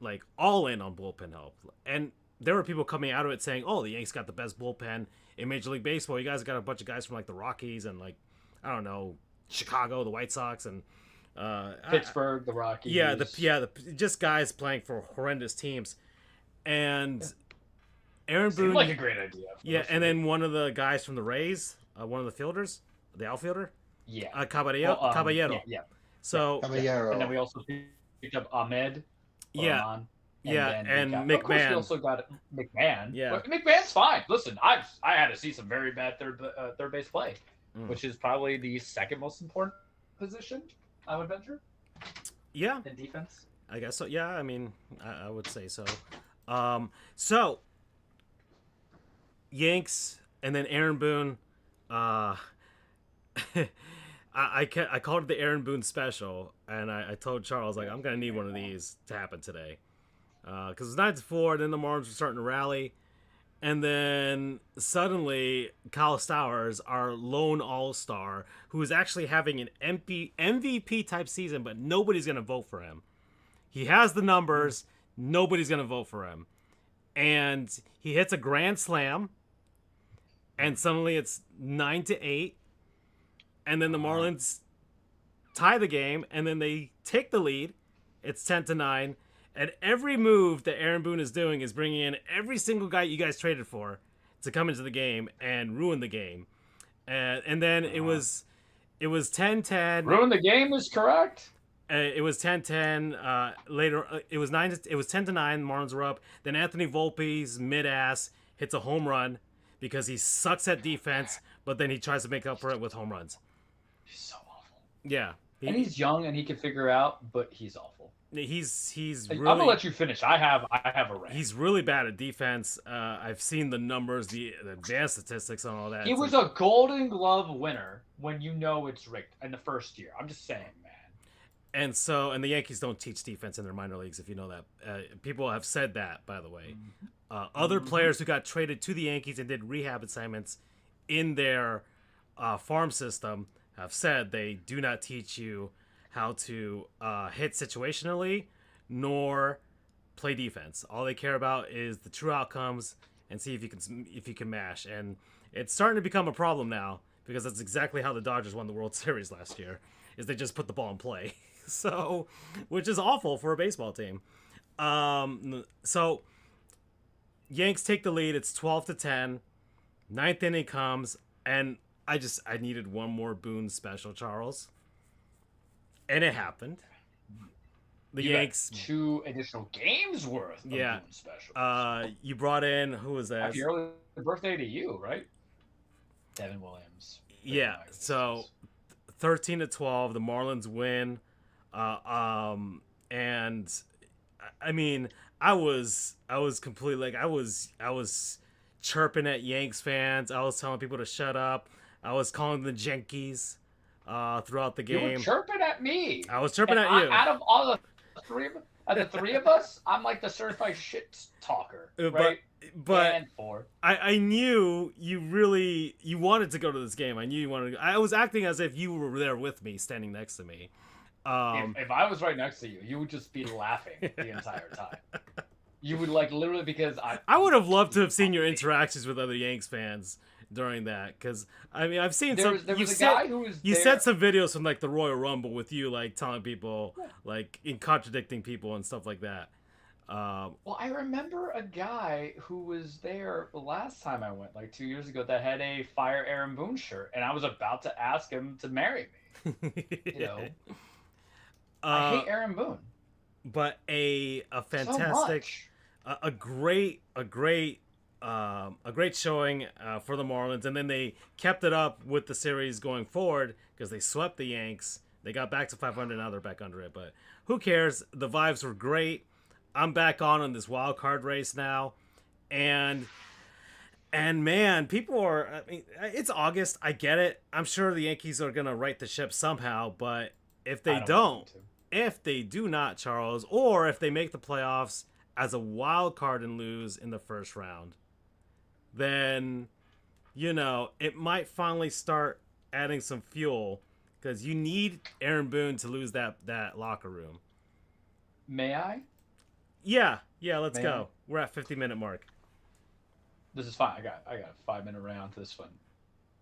Like, all in on bullpen help. And there were people coming out of it saying, oh, the Yanks got the best bullpen in Major League Baseball. You guys got a bunch of guys from, like, the Rockies and, like, I don't know, Chicago, the White Sox, and Pittsburgh, the Rockies. Yeah, just guys playing for horrendous teams. And Aaron Boone... Seemed like a great idea. Yeah, and then one of the guys from the Rays, one of the fielders, the outfielder, Yeah. Caballero. Yeah. So Caballero. And then we also picked up Ahmed. Yeah. Ahman, And Of course, McMahon. we also got McMahon. Yeah. But McMahon's fine. Listen, I had to see some very bad third base play, which is probably the second most important position, I would venture. Yeah. In defense. I guess so. Yeah, I mean, I would say so. So Yanks and then Aaron Boone. I called it the Aaron Boone special, and I told Charles, like, I'm gonna need one of these to happen today, because it's 9-4, then the Marlins were starting to rally, and then suddenly Kyle Stowers, our lone all-star, who is actually having an MVP type season, but nobody's gonna vote for him. He has the numbers, nobody's gonna vote for him, and he hits a grand slam, and suddenly it's 9-8. And then the Marlins tie the game, and then they take the lead. It's 10-9, and every move that Aaron Boone is doing is bringing in every single guy you guys traded for to come into the game and ruin the game. And then it was 10-10. Ruin the game is correct. It was 10-10. Later, it was 10-9. Marlins were up. Then Anthony Volpe's mid-ass hits a home run because he sucks at defense, but then he tries to make up for it with home runs. He's so awful. Yeah. And he's young and he can figure out, but he's awful. He's I'm really... gonna let you finish. I have a rant. He's really bad at defense. I've seen the numbers, the advanced statistics and all that. He was a Golden Glove winner when you know it's rigged in the first year. I'm just saying, man. And the Yankees don't teach defense in their minor leagues, if you know that. People have said that, by the way. Other players who got traded to the Yankees and did rehab assignments in their farm system have said they do not teach you how to hit situationally nor play defense. All they care about is the true outcomes and see if you can mash. And it's starting to become a problem now because that's exactly how the Dodgers won the World Series last year, is they just put the ball in play. So, which is awful for a baseball team. So Yanks take the lead. It's 12-10. Ninth inning comes, and I needed one more Boone special, Charles. And it happened. The Yanks got 2 additional games worth of Boone specials. You brought in, who was that? Happy early birthday to you, right? Devin Williams. Yeah. So 13-12, the Marlins win. And I mean, I was completely, like, I was chirping at Yanks fans. I was telling people to shut up. I was calling them the Yankees throughout the game. You were chirping at me. I was chirping at you. Out of all the three of us, I'm like the certified shit talker, right? But and 4. I knew you wanted to go to this game. I knew you wanted to go. I was acting as if you were there with me, standing next to me. If I was right next to you, you would just be laughing the entire time. You would, like, literally, because I would have loved to have seen your interactions with other Yanks fans during that, because I mean, I've seen some. There was a guy who was. You said some videos from, like, the Royal Rumble with you, like, telling people, like, in contradicting people and stuff like that. Well, I remember a guy who was there the last time I went, like 2 years ago, that had a Fire Aaron Boone shirt, and I was about to ask him to marry me. You know. I hate Aaron Boone. But a fantastic, a great showing for the Marlins, and then they kept it up with the series going forward because they swept the Yanks. They got back to 500. Now they're back under it, but who cares? The vibes were great. I'm back on this wild card race now, and man, people are. I mean, it's August. I get it. I'm sure the Yankees are gonna right the ship somehow, but if they don't if they do not, Charles, or if they make the playoffs as a wild card and lose in the first round, then, it might finally start adding some fuel, because you need Aaron Boone to lose that locker room. May I? Yeah, let's go. We're at 50-minute mark. This is fine. I got a 5-minute round to this one.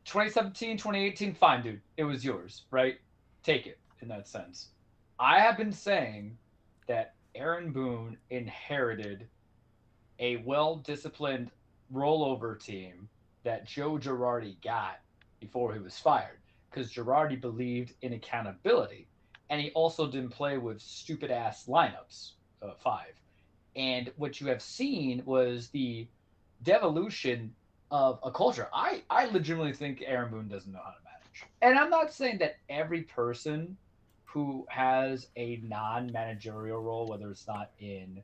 2017, 2018, fine, dude. It was yours, right? Take it in that sense. I have been saying that Aaron Boone inherited a well-disciplined rollover team that Joe Girardi got before he was fired, because Girardi believed in accountability, and he also didn't play with stupid-ass lineups, 5. And what you have seen was the devolution of a culture. I legitimately think Aaron Boone doesn't know how to manage. And I'm not saying that every person who has a non-managerial role, whether it's not in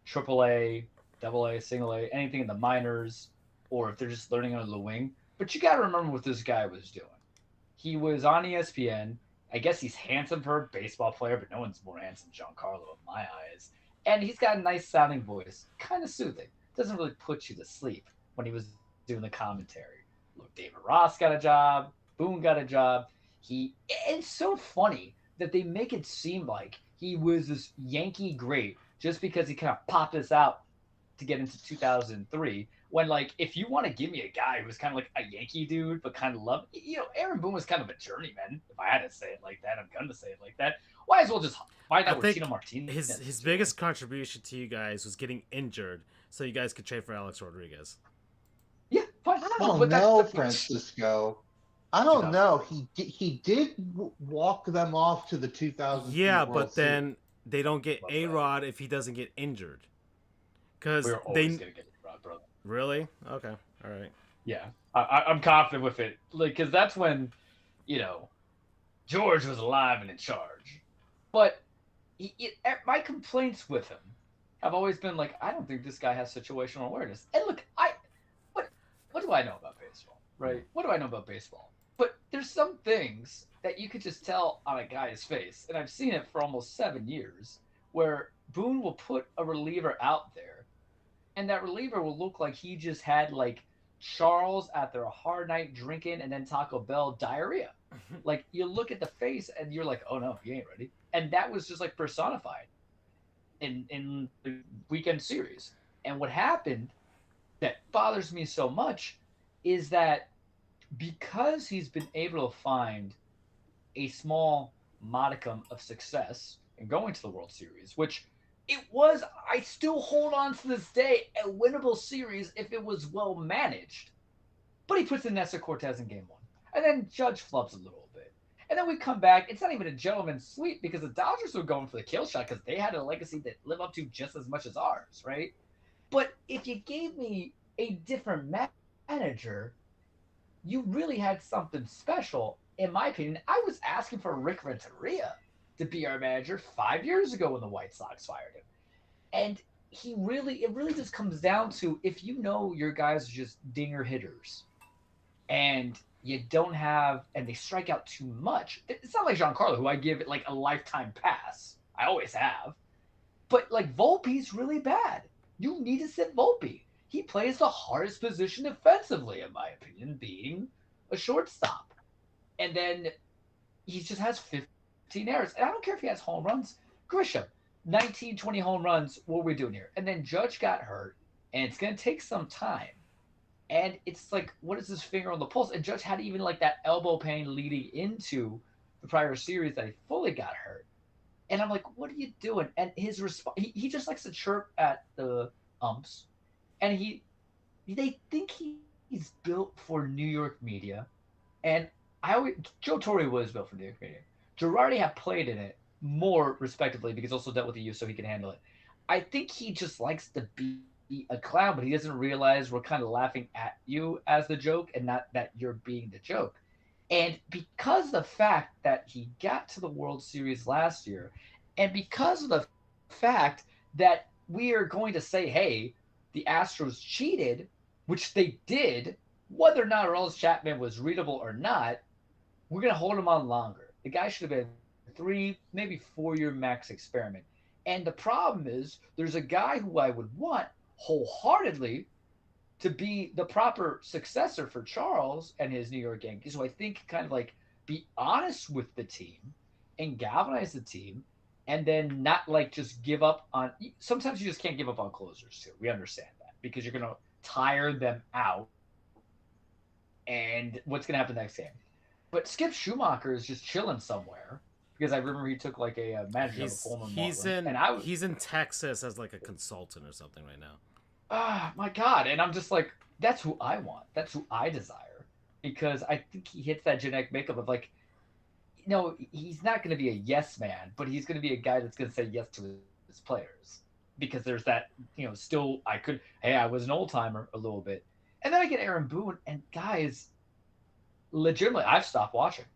AAA, AA, single A, anything in the minors, or if they're just learning under the wing. But you got to remember what this guy was doing. He was on ESPN. I guess he's handsome for a baseball player, but no one's more handsome than Giancarlo in my eyes. And he's got a nice sounding voice, kind of soothing. Doesn't really put you to sleep when he was doing the commentary. Look, David Ross got a job. Boone got a job. It's so funny that they make it seem like he was this Yankee great just because he kind of popped this out to get into 2003. When, like, if you want to give me a guy who was kind of like a Yankee dude, but kind of loved, Aaron Boone was kind of a journeyman. If I had to say it like that, I'm going to say it like that. Why as well just find out where Tino Martinez. His biggest contribution to you guys was getting injured, so you guys could trade for Alex Rodriguez. Yeah, fine. I don't know, Francisco. I don't know. He did walk them off to the 2000. Yeah, but then they don't get A-Rod if he doesn't get injured. Because we're always going to get A-Rod, brother. Really? Okay. All right. Yeah. I'm confident with it. Because that's when, George was alive and in charge. But my complaints with him have always been like, I don't think this guy has situational awareness. And look, what do I know about baseball, right? What do I know about baseball? But there's some things that you could just tell on a guy's face, and I've seen it for almost 7 years, where Boone will put a reliever out there, and that reliever will look like he just had, like, Charles after a hard night drinking and then Taco Bell diarrhea. Like, you look at the face, and you're like, oh, no, he ain't ready. And that was just, like, personified in the weekend series. And what happened that bothers me so much is that because he's been able to find a small modicum of success in going to the World Series, which it was, I still hold on to this day, a winnable series if it was well managed. But he puts in Nestor Cortez in game 1. And then Judge flubs a little bit. And then we come back. It's not even a gentleman's sweep because the Dodgers were going for the kill shot because they had a legacy that lived up to just as much as ours, right? But if you gave me a different manager, you really had something special, in my opinion. I was asking for Rick Renteria to be our manager 5 years ago when the White Sox fired him. And it really just comes down to, if you know your guys are just dinger hitters and you don't have, and they strike out too much. It's not like Giancarlo, who I give it like a lifetime pass. I always have. But like Volpe's really bad. You need to sit Volpe. He plays the hardest position defensively, in my opinion, being a shortstop. And then he just has 15 errors. And I don't care if he has home runs. Grisham, 19, 20 home runs. What are we doing here? And then Judge got hurt, and it's going to take some time. And it's like, what is his finger on the pulse? And Judge had even like that elbow pain leading into the prior series that he fully got hurt. And I'm like, what are you doing? And his response, he just likes to chirp at the umps. And they think he's built for New York media. And Joe Torre was built for New York media. Girardi had played in it more respectively because also dealt with the youth so he can handle it. I think he just likes to be a clown, but he doesn't realize we're kind of laughing at you as the joke and not that you're being the joke. And because of the fact that he got to the World Series last year, and because of the fact that we are going to say, hey, the Astros cheated, which they did, whether or not Aroldis Chapman was readable or not, we're going to hold him on longer. The guy should have been 3, maybe 4-year max experiment. And the problem is, there's a guy who I would want wholeheartedly to be the proper successor for Charles and his New York Yankees. So I think kind of like be honest with the team and galvanize the team, and then not like just give up on. Sometimes you just can't give up on closers too. We understand that because you're going to tire them out. And what's going to happen next game? But Skip Schumacher is just chilling somewhere because I remember he took like a manager of a former Marlin. He's in Texas as like a consultant or something right now. Ah, my God. And I'm just like, that's who I want. That's who I desire. Because I think he hits that genetic makeup of like, he's not going to be a yes man, but he's going to be a guy that's going to say yes to his players. Because there's that, still I was an old timer a little bit. And then I get Aaron Boone, and guys, legitimately, I've stopped watching.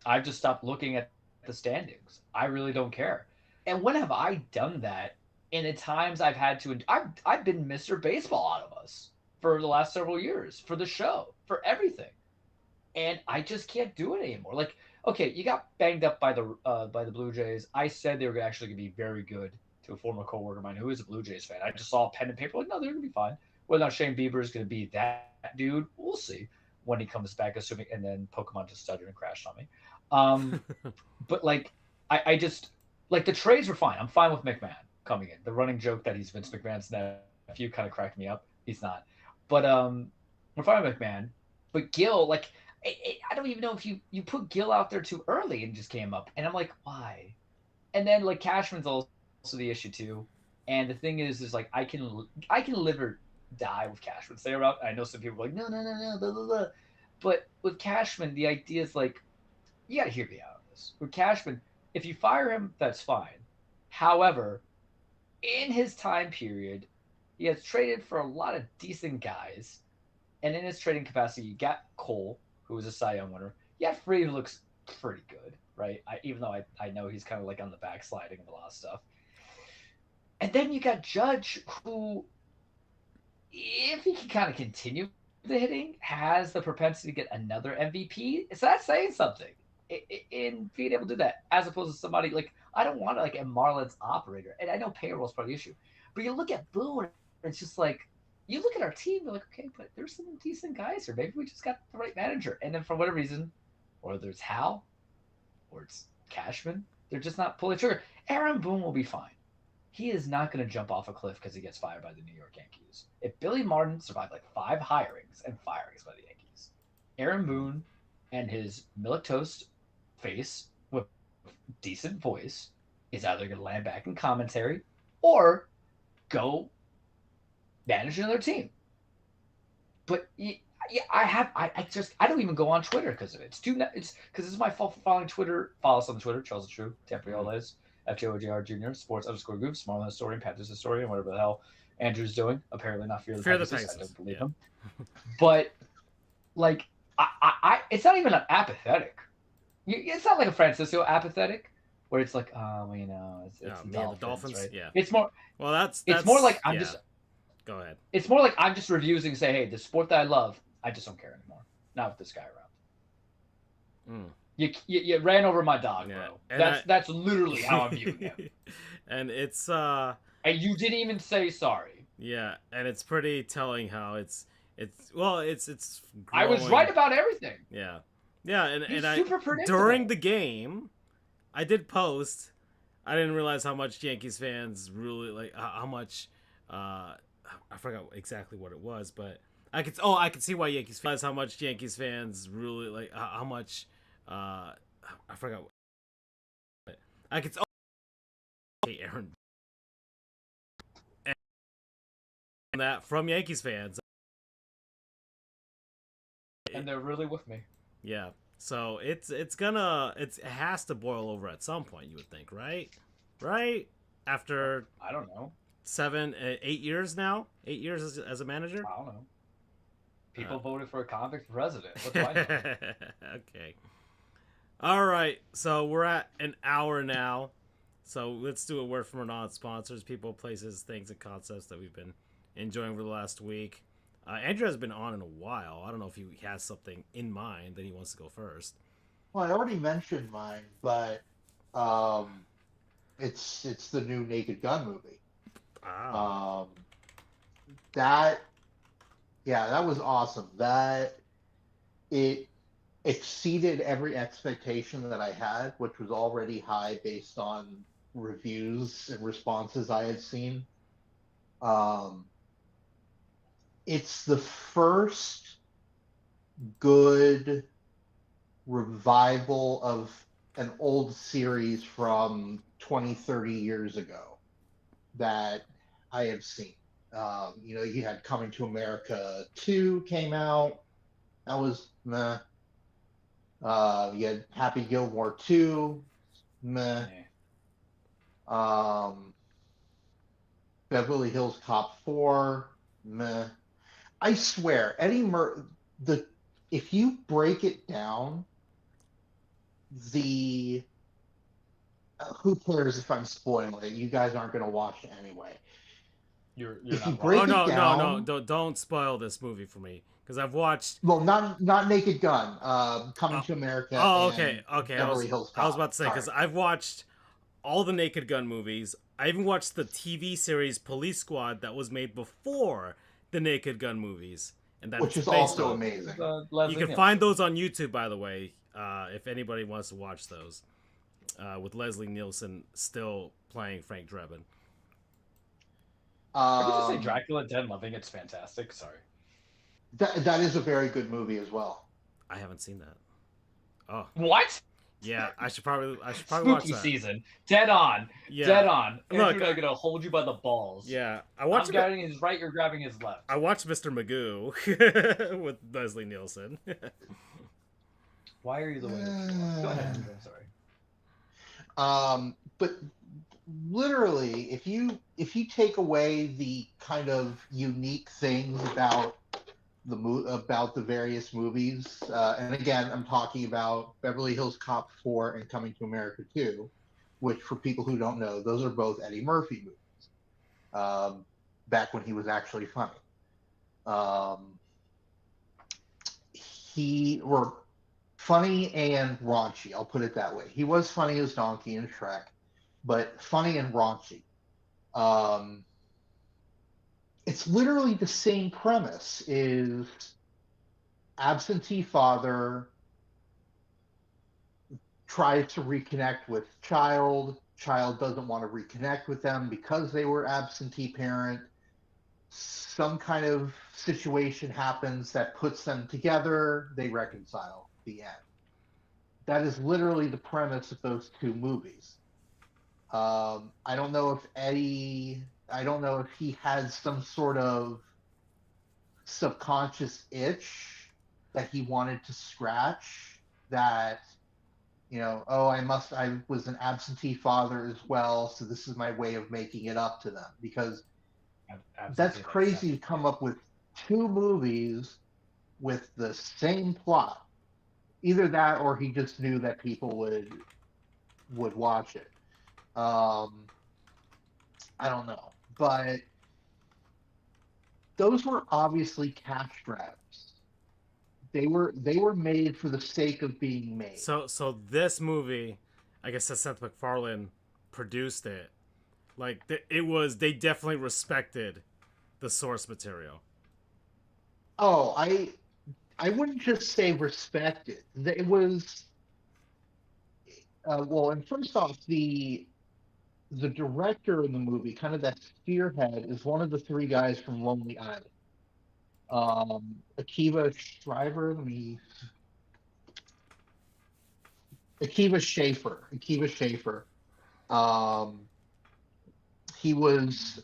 I've just stopped looking at the standings. I really don't care. And when have I done that? In the times I've had to, I've been Mr. Baseball out of us for the last several years, for the show, for everything, and I just can't do it anymore. Like, okay, you got banged up by the Blue Jays. I said they were actually going to be very good to a former coworker of mine who is a Blue Jays fan. I just saw a pen and paper, like, no, they're going to be fine. Whether or not Shane Bieber is going to be that dude, we'll see when he comes back, assuming. And then Pokemon just stuttered and crashed on me. But like, I just like the trades were fine. I'm fine with McMahon coming in. The running joke that he's Vince McMahon's nephew kind of cracked me up. He's not. But we're fine with McMahon. But Gil, like, I don't even know if you put Gil out there too early and just came up. And I'm like, why? And then, like, Cashman's also the issue, too. And the thing is like, I can live or die with Cashman. Stay around. I know some people are like, no, blah, blah, blah. But with Cashman, the idea is, like, you got to hear me out on this. With Cashman, if you fire him, that's fine. However, in his time period, he has traded for a lot of decent guys. And in his trading capacity, you got Cole, who was a Cy Young winner. You got Freed, who looks pretty good, right? Even though I know he's kind of like on the backsliding of a lot of stuff. And then you got Judge, who, if he can kind of continue the hitting, has the propensity to get another MVP. So that's saying something in being able to do that, as opposed to somebody like, I don't want to like a Marlins operator. And I know payroll is part of the issue, but you look at Boone, and it's just like, you look at our team, you're like, okay, but there's some decent guys here. Maybe we just got the right manager. And then for whatever reason, whether it's Hal or it's Cashman, they're just not pulling trigger. Aaron Boone will be fine. He is not going to jump off a cliff because he gets fired by the New York Yankees. If Billy Martin survived like 5 hirings and firings by the Yankees, Aaron Boone and his milquetoast face with decent voice is either going to land back in commentary or go manage another team. But I don't even go on Twitter because of it. It's because it's my fault for following Twitter. Follow us on Twitter, Charles the True, Tamperioles, FJOJR Jr., Sports_Goofs, Marlin historian, Panthers historian, whatever the hell Andrew's doing. Apparently not Fear the Pegasus. I don't believe him. But like, I it's not even an apathetic. It's not like a Francisco apathetic where it's like, it's the Dolphins, right? Yeah. It's more. Well, that's it's more like I'm just. Go ahead. It's more like I'm just reviewing and say, hey, the sport that I love, I just don't care anymore. Not with this guy around. You ran over my dog, bro. That's literally how I'm viewing him. And it's and you didn't even say sorry. Yeah, and it's pretty telling how it's growing. I was right about everything. Yeah. Yeah, and super predictable. During the game, I did post. I didn't realize how much Yankees fans really like how much. I forgot exactly what it was, but I could see why Yankees fans how much Yankees fans really like how much. I forgot. I could. Aaron. And that from Yankees fans. And they're really with me. Yeah. So it has to boil over at some point, you would think, right? Right? After I don't know. 8 years now? 8 years as a manager? I don't know. People voted for a convict president. What do I know? Okay. All right. So we're at an hour now. So let's do a word from our non-sponsors, people, places, things, and concepts that we've been enjoying over the last week. Andrew has been on in a while. I don't know if he has something in mind that he wants to go first. Well, I already mentioned mine, but Um, it's the new Naked Gun movie. Ah. Um, that yeah, that was awesome. That it exceeded every expectation that I had, which was already high based on reviews and responses I had seen. Um, it's the first good revival of an old series from 20, 30 years ago that I have seen. You had Coming to America 2 came out. That was meh. You had Happy Gilmore 2, meh. Yeah. Um, Beverly Hills Cop 4, meh. I swear, the if you break it down, the who cares if I'm spoiling it? You guys aren't going to watch it anyway. You're If you not Oh break wrong. it no, no, no! down, Don't spoil this movie for me because I've watched. well, not Naked Gun, Coming Uh, to America, oh, okay, and okay. Beverly Hills I was Cop. about to say Sorry. because I've watched all the Naked Gun movies. I even watched the TV series Police Squad that was made before the Naked Gun movies, and that Which it's is based also on. amazing. You Leslie can Nielsen. find those on YouTube, by the way, if anybody wants to watch those. With Leslie Nielsen still playing Frank Drebin. Or did you say Um, Dracula Dead Loving? It's fantastic. Sorry. that is a very good movie as well. I haven't seen that. Oh, What? yeah. I should probably watch Spooky that. season. Dead on. Yeah. Dead on. Look, Andrew and I are gonna hold you by the balls. Yeah, I'm grabbing his right, you're grabbing his left. I watched Mr. Magoo with Leslie Nielsen. Why are you the way that you are? Go ahead, Andrew. I'm sorry. But literally, if you take away the kind of unique things about about the various movies, and again, I'm talking about Beverly Hills Cop 4 and Coming to America 2, which for people who don't know, those are both Eddie Murphy movies. Back when he was actually funny. He were funny and raunchy. I'll put it that way. He was funny as Donkey in Shrek, but funny and raunchy. Um, it's literally the same premise: is absentee father tries to reconnect with child doesn't want to reconnect with them because they were absentee parent. Some kind of situation happens that puts them together, they reconcile. The end. That is literally the premise of those two movies. I don't know if I don't know if he had some sort of subconscious itch that he wanted to scratch, that, oh, I was an absentee father as well, so this is my way of making it up to them. Because that's crazy to come up with two movies with the same plot. Either that, or he just knew that people would watch it. I don't know, but those were obviously cash grabs. They were made for the sake of being made. So this movie, I guess that Seth MacFarlane produced it. Like they definitely respected the source material. Oh, I wouldn't just say respected. It was well, and first off, the director in the movie, kind of that spearhead, is one of the three guys from Lonely Island. Akiva Shriver, Akiva Schaffer. Akiva Schaffer. He was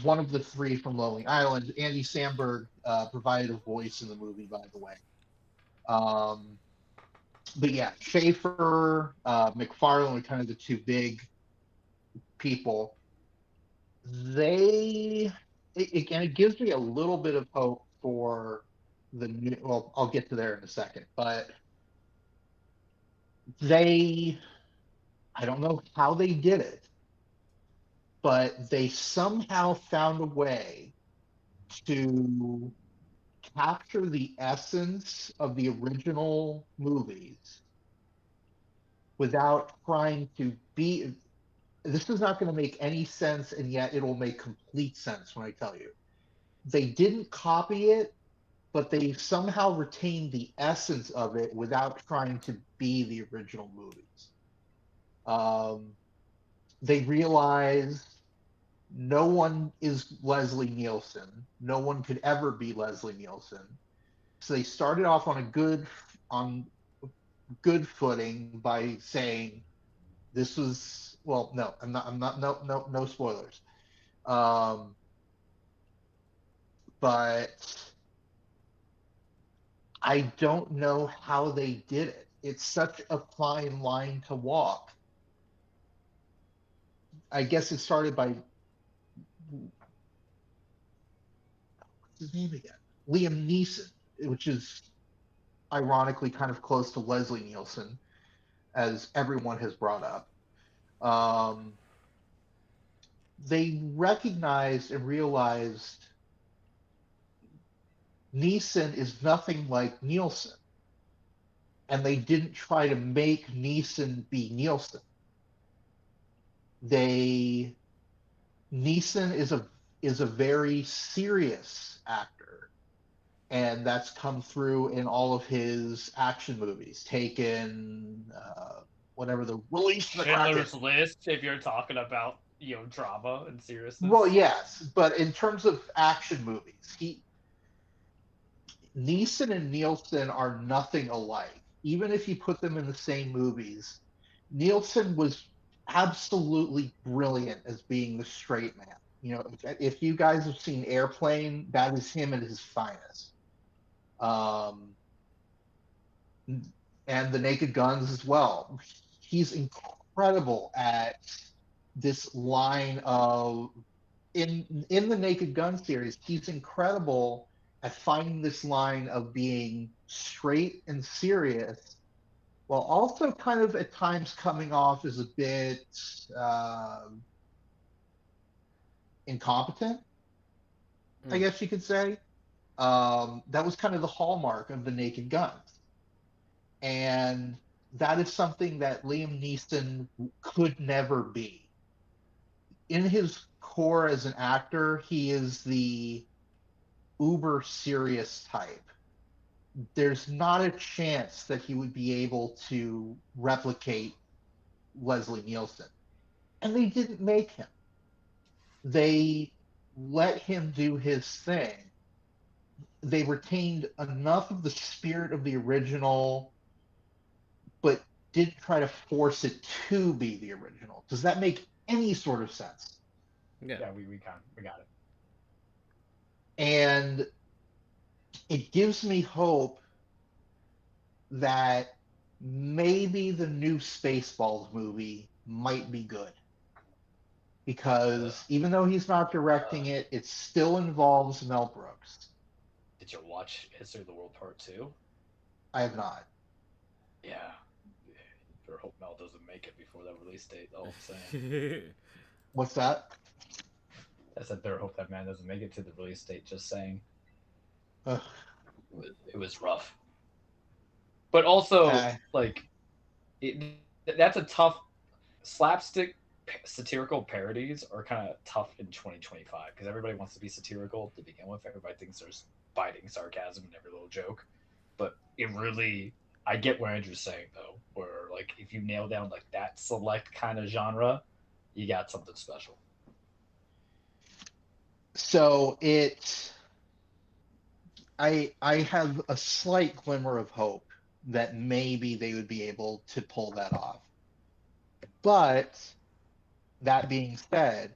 one of the three from Lonely Island. Andy Samberg provided a voice in the movie, by the way. But yeah, Schaefer, McFarlane were kind of the two big people. Again, it gives me a little bit of hope for the new. Well, I'll get to there in a second, but I don't know how they did it, but they somehow found a way to capture the essence of the original movies without trying to be. This is not going to make any sense, and yet it'll make complete sense when I tell you. They didn't copy it, but they somehow retained the essence of it without trying to be the original movies. They realized no one is Leslie Nielsen. No one could ever be Leslie Nielsen. So they started off on good footing by saying this was, well, no, I'm not no spoilers. But I don't know how they did it. It's such a fine line to walk. I guess it started by, what's his name again? Liam Neeson, which is ironically kind of close to Leslie Nielsen, as everyone has brought up. They recognized and realized Neeson is nothing like Nielsen, and they didn't try to make Neeson be Nielsen. Neeson is a very serious actor, and that's come through in all of his action movies. Taken, whatever the release of the Schindler's Kraken. List, if you're talking about drama and seriousness. Well, yes, but in terms of action movies, Neeson and Nielsen are nothing alike. Even if you put them in the same movies, Nielsen was absolutely brilliant as being the straight man. If you guys have seen Airplane, that is him at his finest. And The Naked Guns as well. He's incredible at this line of in the Naked Gun series. He's incredible at finding this line of being straight and serious, while also kind of at times coming off as a bit incompetent, I guess you could say. That was kind of the hallmark of The Naked Guns. And that is something that Liam Neeson could never be. In his core as an actor, he is the uber serious type. There's not a chance that he would be able to replicate Leslie Nielsen. And they didn't make him. They let him do his thing. They retained enough of the spirit of the original, but didn't try to force it to be the original. Does that make any sort of sense? Yeah, we got it. And it gives me hope that maybe the new Spaceballs movie might be good. Because even though he's not directing it, it still involves Mel Brooks. Did you watch History of the World Part 2? I have not. Yeah. Better hope Mel doesn't make it before that release date, all I'm saying. What's that? I said better hope that man doesn't make it to the release date, just saying. Ugh. It was rough. But also, that's a tough slapstick satirical parodies are kind of tough in 2025 because everybody wants to be satirical to begin with. Everybody thinks there's biting sarcasm in every little joke, but it really, I get what Andrew's saying though, where like if you nail down like that select kind of genre, you got something special. So I have a slight glimmer of hope that maybe they would be able to pull that off. But that being said,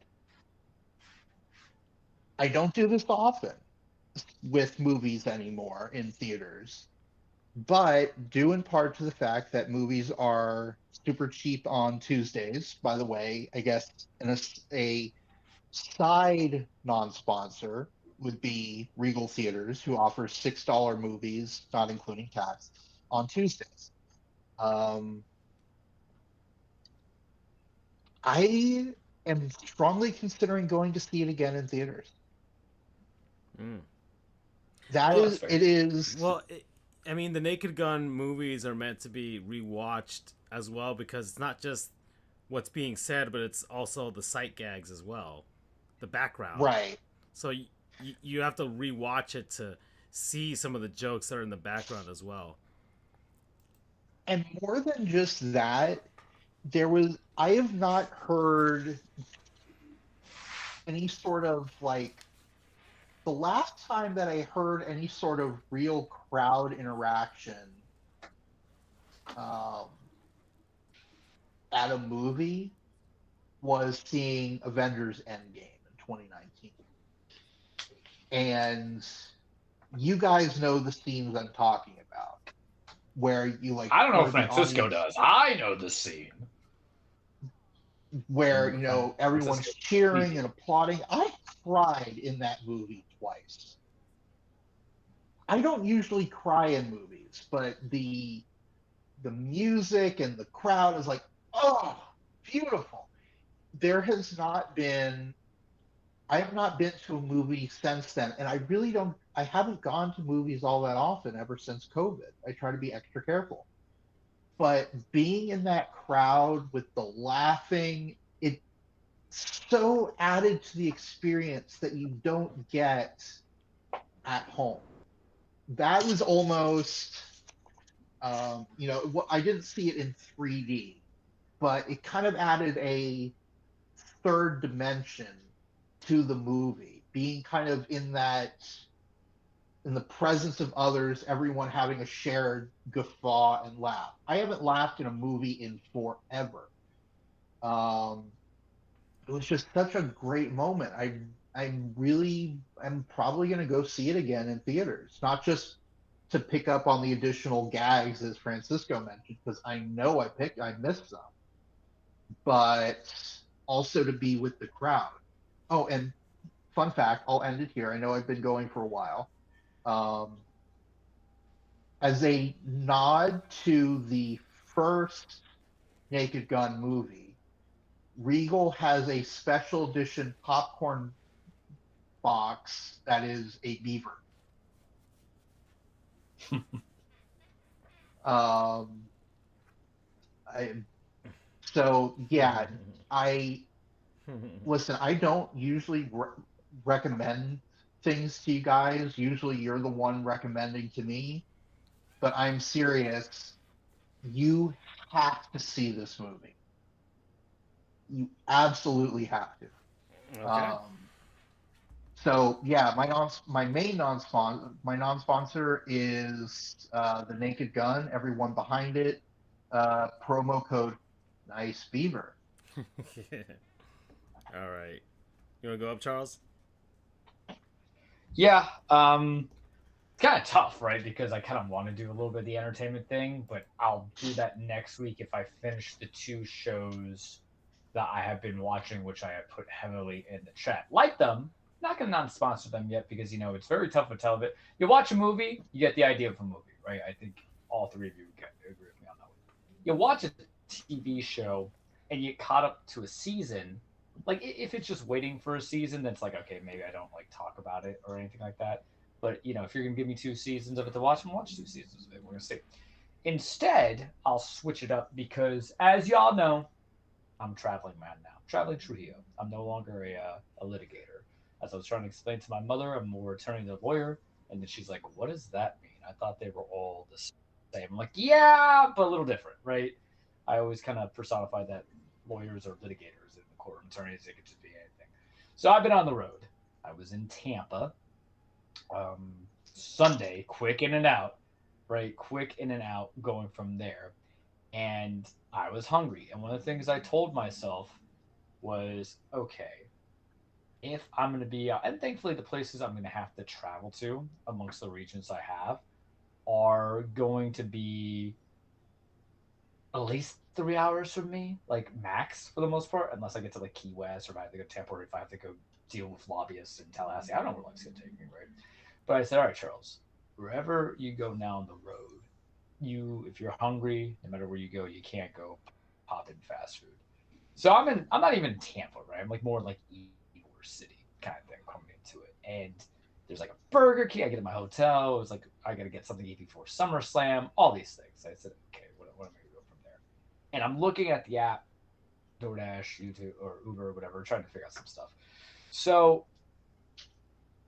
I don't do this often with movies anymore in theaters, but due in part to the fact that movies are super cheap on Tuesdays. By the way, I guess a side non-sponsor would be Regal Theaters, who offers $6 movies, not including tax, on Tuesdays. I am strongly considering going to see it again in theaters. It is. Well, I mean, the Naked Gun movies are meant to be rewatched as well, because it's not just what's being said, but it's also the sight gags as well, the background. Right. So you have to rewatch it to see some of the jokes that are in the background as well. And more than just that, I have not heard any sort of like, the last time that I heard any sort of real crowd interaction um, at a movie was seeing Avengers Endgame in 2019. And you guys know the scenes I'm talking about, where you like, I don't know where if the Francisco audience, does. I know the scene. where everyone's Francisco, cheering please. and applauding. I cried in that movie twice. I don't usually cry in movies, but the music and the crowd is like, oh, beautiful. There has not been, I have not been to a movie since then, and I haven't gone to movies all that often ever since COVID. I try to be extra careful. But being in that crowd with the laughing, it so added to the experience that you don't get at home. That was almost, I didn't see it in 3D, but it kind of added a third dimension to the movie, being kind of in the presence of others, everyone having a shared guffaw and laugh. I haven't laughed in a movie in forever. Um, it was just such a great moment. I'm probably going to go see it again in theaters, not just to pick up on the additional gags as Francisco mentioned, because I know I missed some, but also to be with the crowd. Oh, and fun fact, I'll end it here. I know I've been going for a while. Um, as a nod to the first Naked Gun movie, Regal has a special edition popcorn box that is a beaver. um, I, so yeah, I listen. I don't usually recommend things to you guys. Usually, you're the one recommending to me, but I'm serious. You have to see this movie. You absolutely have to. Okay. So yeah, my non-sponsor is the Naked Gun. Everyone behind it. Promo code Nice Beaver. All right. You want to go up, Charles? Yeah, it's kind of tough, right? Because I kind of want to do a little bit of the entertainment thing, but I'll do that next week if I finish the two shows that I have been watching, which I have put heavily in the chat. Like them, not going to non-sponsor them yet because it's very tough with television. You watch a movie, you get the idea of a movie, right? I think all three of you agree with me on that one. You watch a TV show and you get caught up to a season. Like if it's just waiting for a season, then it's like, okay, maybe I don't like talk about it or anything like that. But if you're gonna give me 2 seasons of it to watch, I'm gonna watch 2 seasons of it. We're gonna see. Instead, I'll switch it up because, as y'all know, I'm a traveling man now. Traveling Trujillo. I'm no longer a litigator. As I was trying to explain to my mother, I'm more attorney than lawyer, and then she's like, "What does that mean? I thought they were all the same." I'm like, "Yeah, but a little different, right?" I always kind of personify that lawyers are litigators in the court, attorneys they could just be anything. So I've been on the road. I was in Tampa Sunday, quick in and out, right? Quick in and out, going from there. And I was hungry. And one of the things I told myself was, okay, if I'm going to be out, and thankfully the places I'm going to have to travel to amongst the regions I have are going to be at least 3 hours from me, like max for the most part, unless I get to like Key West or if I have to go to Tampa or if I have to go deal with lobbyists in Tallahassee. I don't know where life's going to take me, right? But I said, all right, Charles, wherever you go now on the road, if you're hungry, no matter where you go, you can't go pop in fast food. So I'm not even in Tampa, right? I'm like more like Ybor City kind of thing coming into it. And there's like a Burger King. I get in my hotel. It was like I got to get something to eat before SummerSlam. All these things. I said, okay, what am I going to go from there? And I'm looking at the app, DoorDash, YouTube, or Uber, or whatever, trying to figure out some stuff. So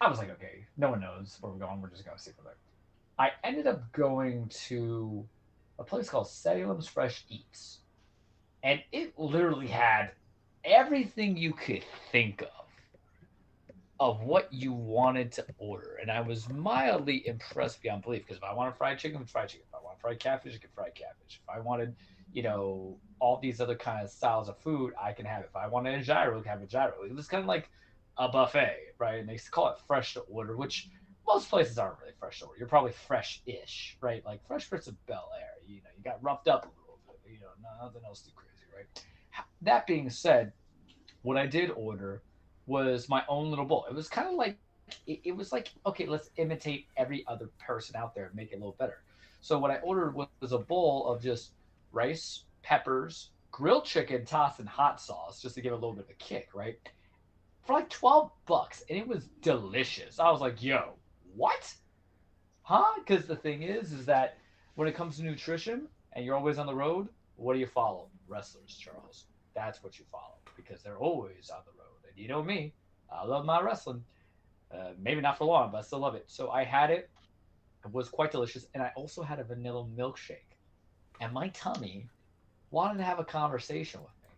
I was like, okay, no one knows where we're going. We're just going to see from there. I ended up going to a place called Salem's Fresh Eats. And it literally had everything you could think of what you wanted to order. And I was mildly impressed beyond belief because if I wanted fried chicken, fried chicken. If I wanted fried catfish, I could fried catfish. If I wanted, all these other kind of styles of food, I can have it. If I wanted a gyro, I can have a gyro. It was kind of like a buffet, right? And they call it fresh to order, which most places aren't really fresh to order. You're probably fresh-ish, right? Like Fresh Prince of Bel Air. You got roughed up a little bit. Nothing else too crazy, right? That being said, what I did order was my own little bowl. It was kind of like it was like, okay, let's imitate every other person out there and make it a little better. So what I ordered was a bowl of just rice, peppers, grilled chicken tossed in hot sauce, just to give it a little bit of a kick, right? For like $12, and it was delicious. I was like, yo, what? Huh? Because the thing is that when it comes to nutrition and you're always on the road, what do you follow? Wrestlers, Charles. That's what you follow because they're always on the road. And you know me, I love my wrestling. Maybe not for long, but I still love it. So I had it. It was quite delicious. And I also had a vanilla milkshake. And my tummy wanted to have a conversation with me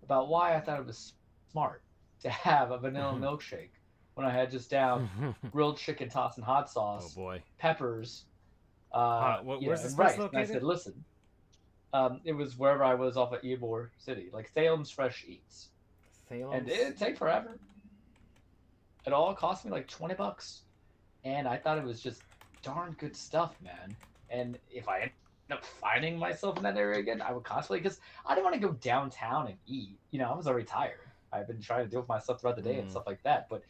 about why I thought it was smart to have a vanilla milkshake when I had just down grilled chicken tossed in hot sauce, peppers, where's this rice. located? And I said, listen, it was wherever I was off of Ybor City, like Salem's Fresh Eats. And it didn't take forever. It all cost me like $20. And I thought it was just darn good stuff, man. And if I end up finding myself in that area again, I would constantly, because I didn't want to go downtown and eat. I was already tired. I've been trying to deal with my stuff throughout the day and stuff like that. But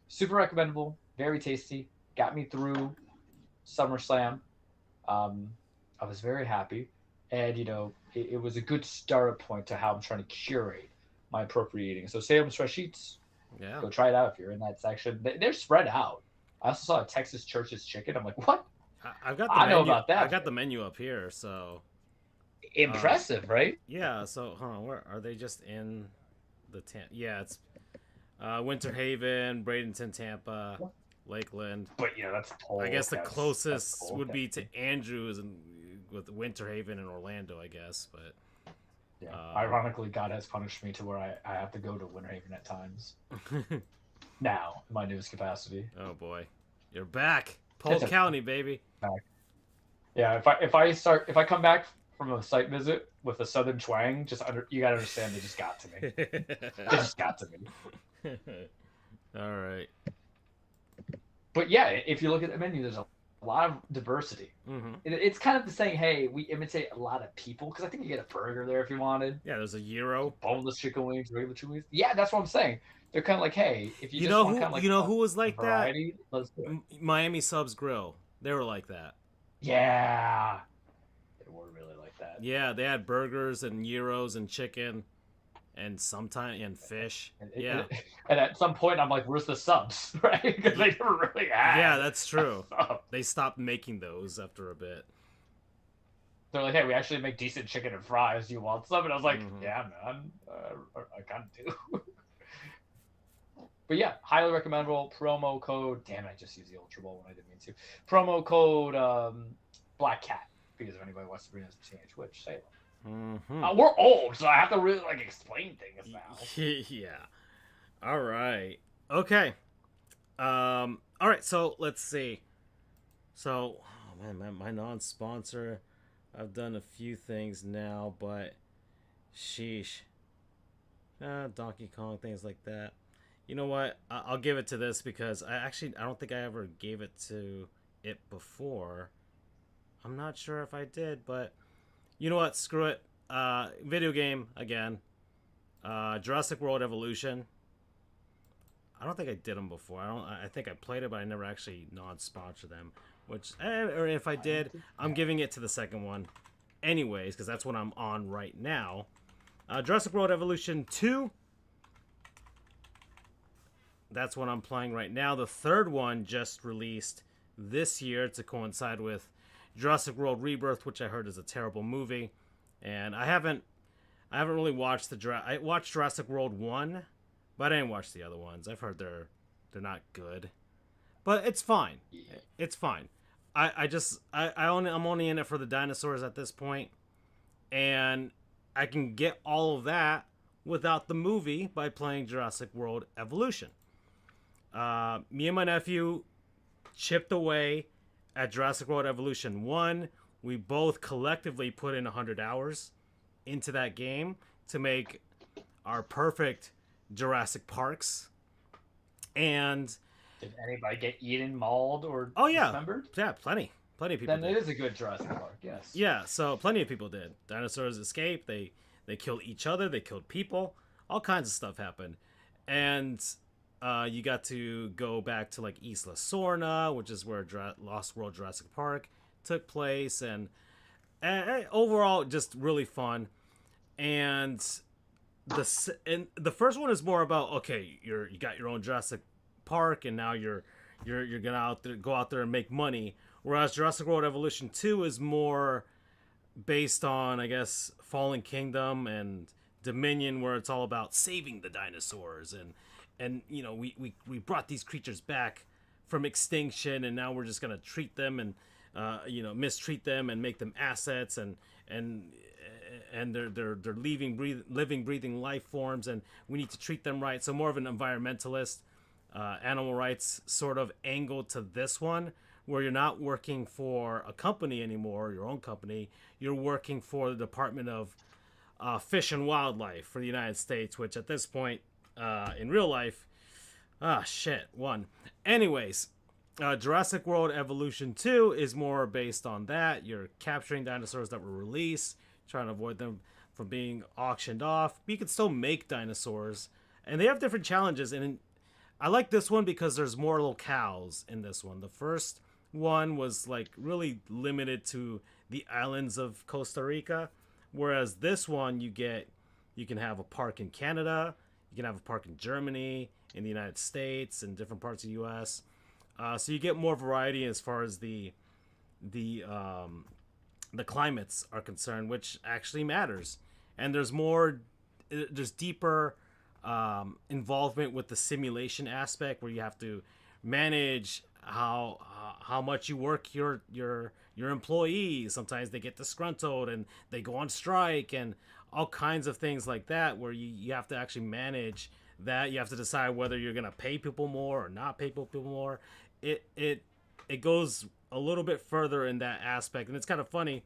super recommendable, very tasty. Got me through SummerSlam. I was very happy. And, it was a good start point to how I'm trying to curate my appropriate eating. So Salem's Fresh Eats, go try it out if you're in that section. They're spread out. I also saw a Texas Church's Chicken. I'm like, what? I've got the I menu, know about that. I've got the menu up here, so impressive, right? Yeah. So, where are they? Just in the Yeah, it's Winter Haven, Bradenton, Tampa, Lakeland. But that's I guess the closest would be to Andrews and with Winter Haven and Orlando, I guess. But ironically, God has punished me to where I have to go to Winter Haven at times. Now, in my newest capacity. Oh boy, you're back, Polk County, baby. Back. Yeah, if I come back from a site visit with a southern twang, you gotta understand, they just got to me. They just got to me. All right. But yeah, if you look at the menu, there's a lot of diversity. Mm-hmm. It's kind of the saying, hey, we imitate a lot of people, because I think you get a burger there if you wanted. Yeah, there's a gyro, boneless chicken wings, regular chicken wings. Yeah, that's what I'm saying. They're kind of like, hey, if you who was like variety, that? Let's do it. Miami Subs Grill. They were like that. Yeah, they were really like that. Yeah, they had burgers and gyros and chicken, and fish. And at some point, I'm like, "Where's the subs?" Right? Because they never really had. Yeah, that's true. They stopped making those after a bit. They're like, "Hey, we actually make decent chicken and fries. Do you want some?" And I was like, "Yeah, man, I kind of do." But yeah, highly recommendable. Promo code. Damn it, I just used the Ultra Bowl when I didn't mean to. Promo code Black Cat, because if anybody wants to bring us to which Salem. Mm-hmm. We're old, so I have to really explain things now. Yeah. All right. Okay. All right. So let's see. So, my non-sponsor. I've done a few things now, but sheesh. Donkey Kong, things like that. You know what? I'll give it to this because I don't think I ever gave it to it before. I'm not sure if I did, but you know what? Screw it. Video game again. Jurassic World Evolution. I don't think I did them before. I think I played it, but I never actually non-sponsored them. Or if I did, I'm giving it to the second one, anyways, because that's what I'm on right now. Jurassic World Evolution 2. That's what I'm playing right now. The third one just released this year to coincide with Jurassic World Rebirth, which I heard is a terrible movie. And I haven't I haven't really watched I watched Jurassic World 1, but I didn't watch the other ones. I've heard they're not good. But it's fine. It's fine. I'm only in it for the dinosaurs at this point, and I can get all of that without the movie by playing Jurassic World Evolution. Me and my nephew chipped away at Jurassic World Evolution 1. We both collectively put in 100 hours into that game to make our perfect Jurassic Parks. And did anybody get eaten, mauled, or dismembered? Yeah, plenty of people then did. It is a good Jurassic Park, yes. Yeah, so plenty of people did. Dinosaurs escaped. They killed each other. They killed people. All kinds of stuff happened. And you got to go back to like Isla Sorna, which is where Lost World Jurassic Park took place, and overall just really fun. And the first one is more about, okay, you got your own Jurassic Park, and now you're gonna go out there and make money. Whereas Jurassic World Evolution 2 is more based on, I guess, Fallen Kingdom and Dominion, where it's all about saving the dinosaurs, and you know, we brought these creatures back from extinction, and now we're just gonna treat them and mistreat them and make them assets, and they're living breathing life forms, and we need to treat them right. So more of an environmentalist, animal rights sort of angle to this one, where you're not working for a company anymore, your own company. You're working for the Department of Fish and Wildlife for the United States, which at this point in real life, won. Anyways, Jurassic World Evolution 2 is more based on that. You're capturing dinosaurs that were released, trying to avoid them from being auctioned off. But you can still make dinosaurs, and they have different challenges. And I like this one because there's more locales in this one. The first one was like really limited to the islands of Costa Rica, whereas this one you can have a park in Canada, you can have a park in Germany, in the United States, and different parts of the U.S. So you get more variety as far as the climates are concerned, which actually matters. And there's deeper involvement with the simulation aspect, where you have to manage how much you work your employees. Sometimes they get disgruntled and they go on strike, and all kinds of things like that, where you have to actually manage that. You have to decide whether you're gonna pay people more or not pay people more. It goes a little bit further in that aspect, and it's kind of funny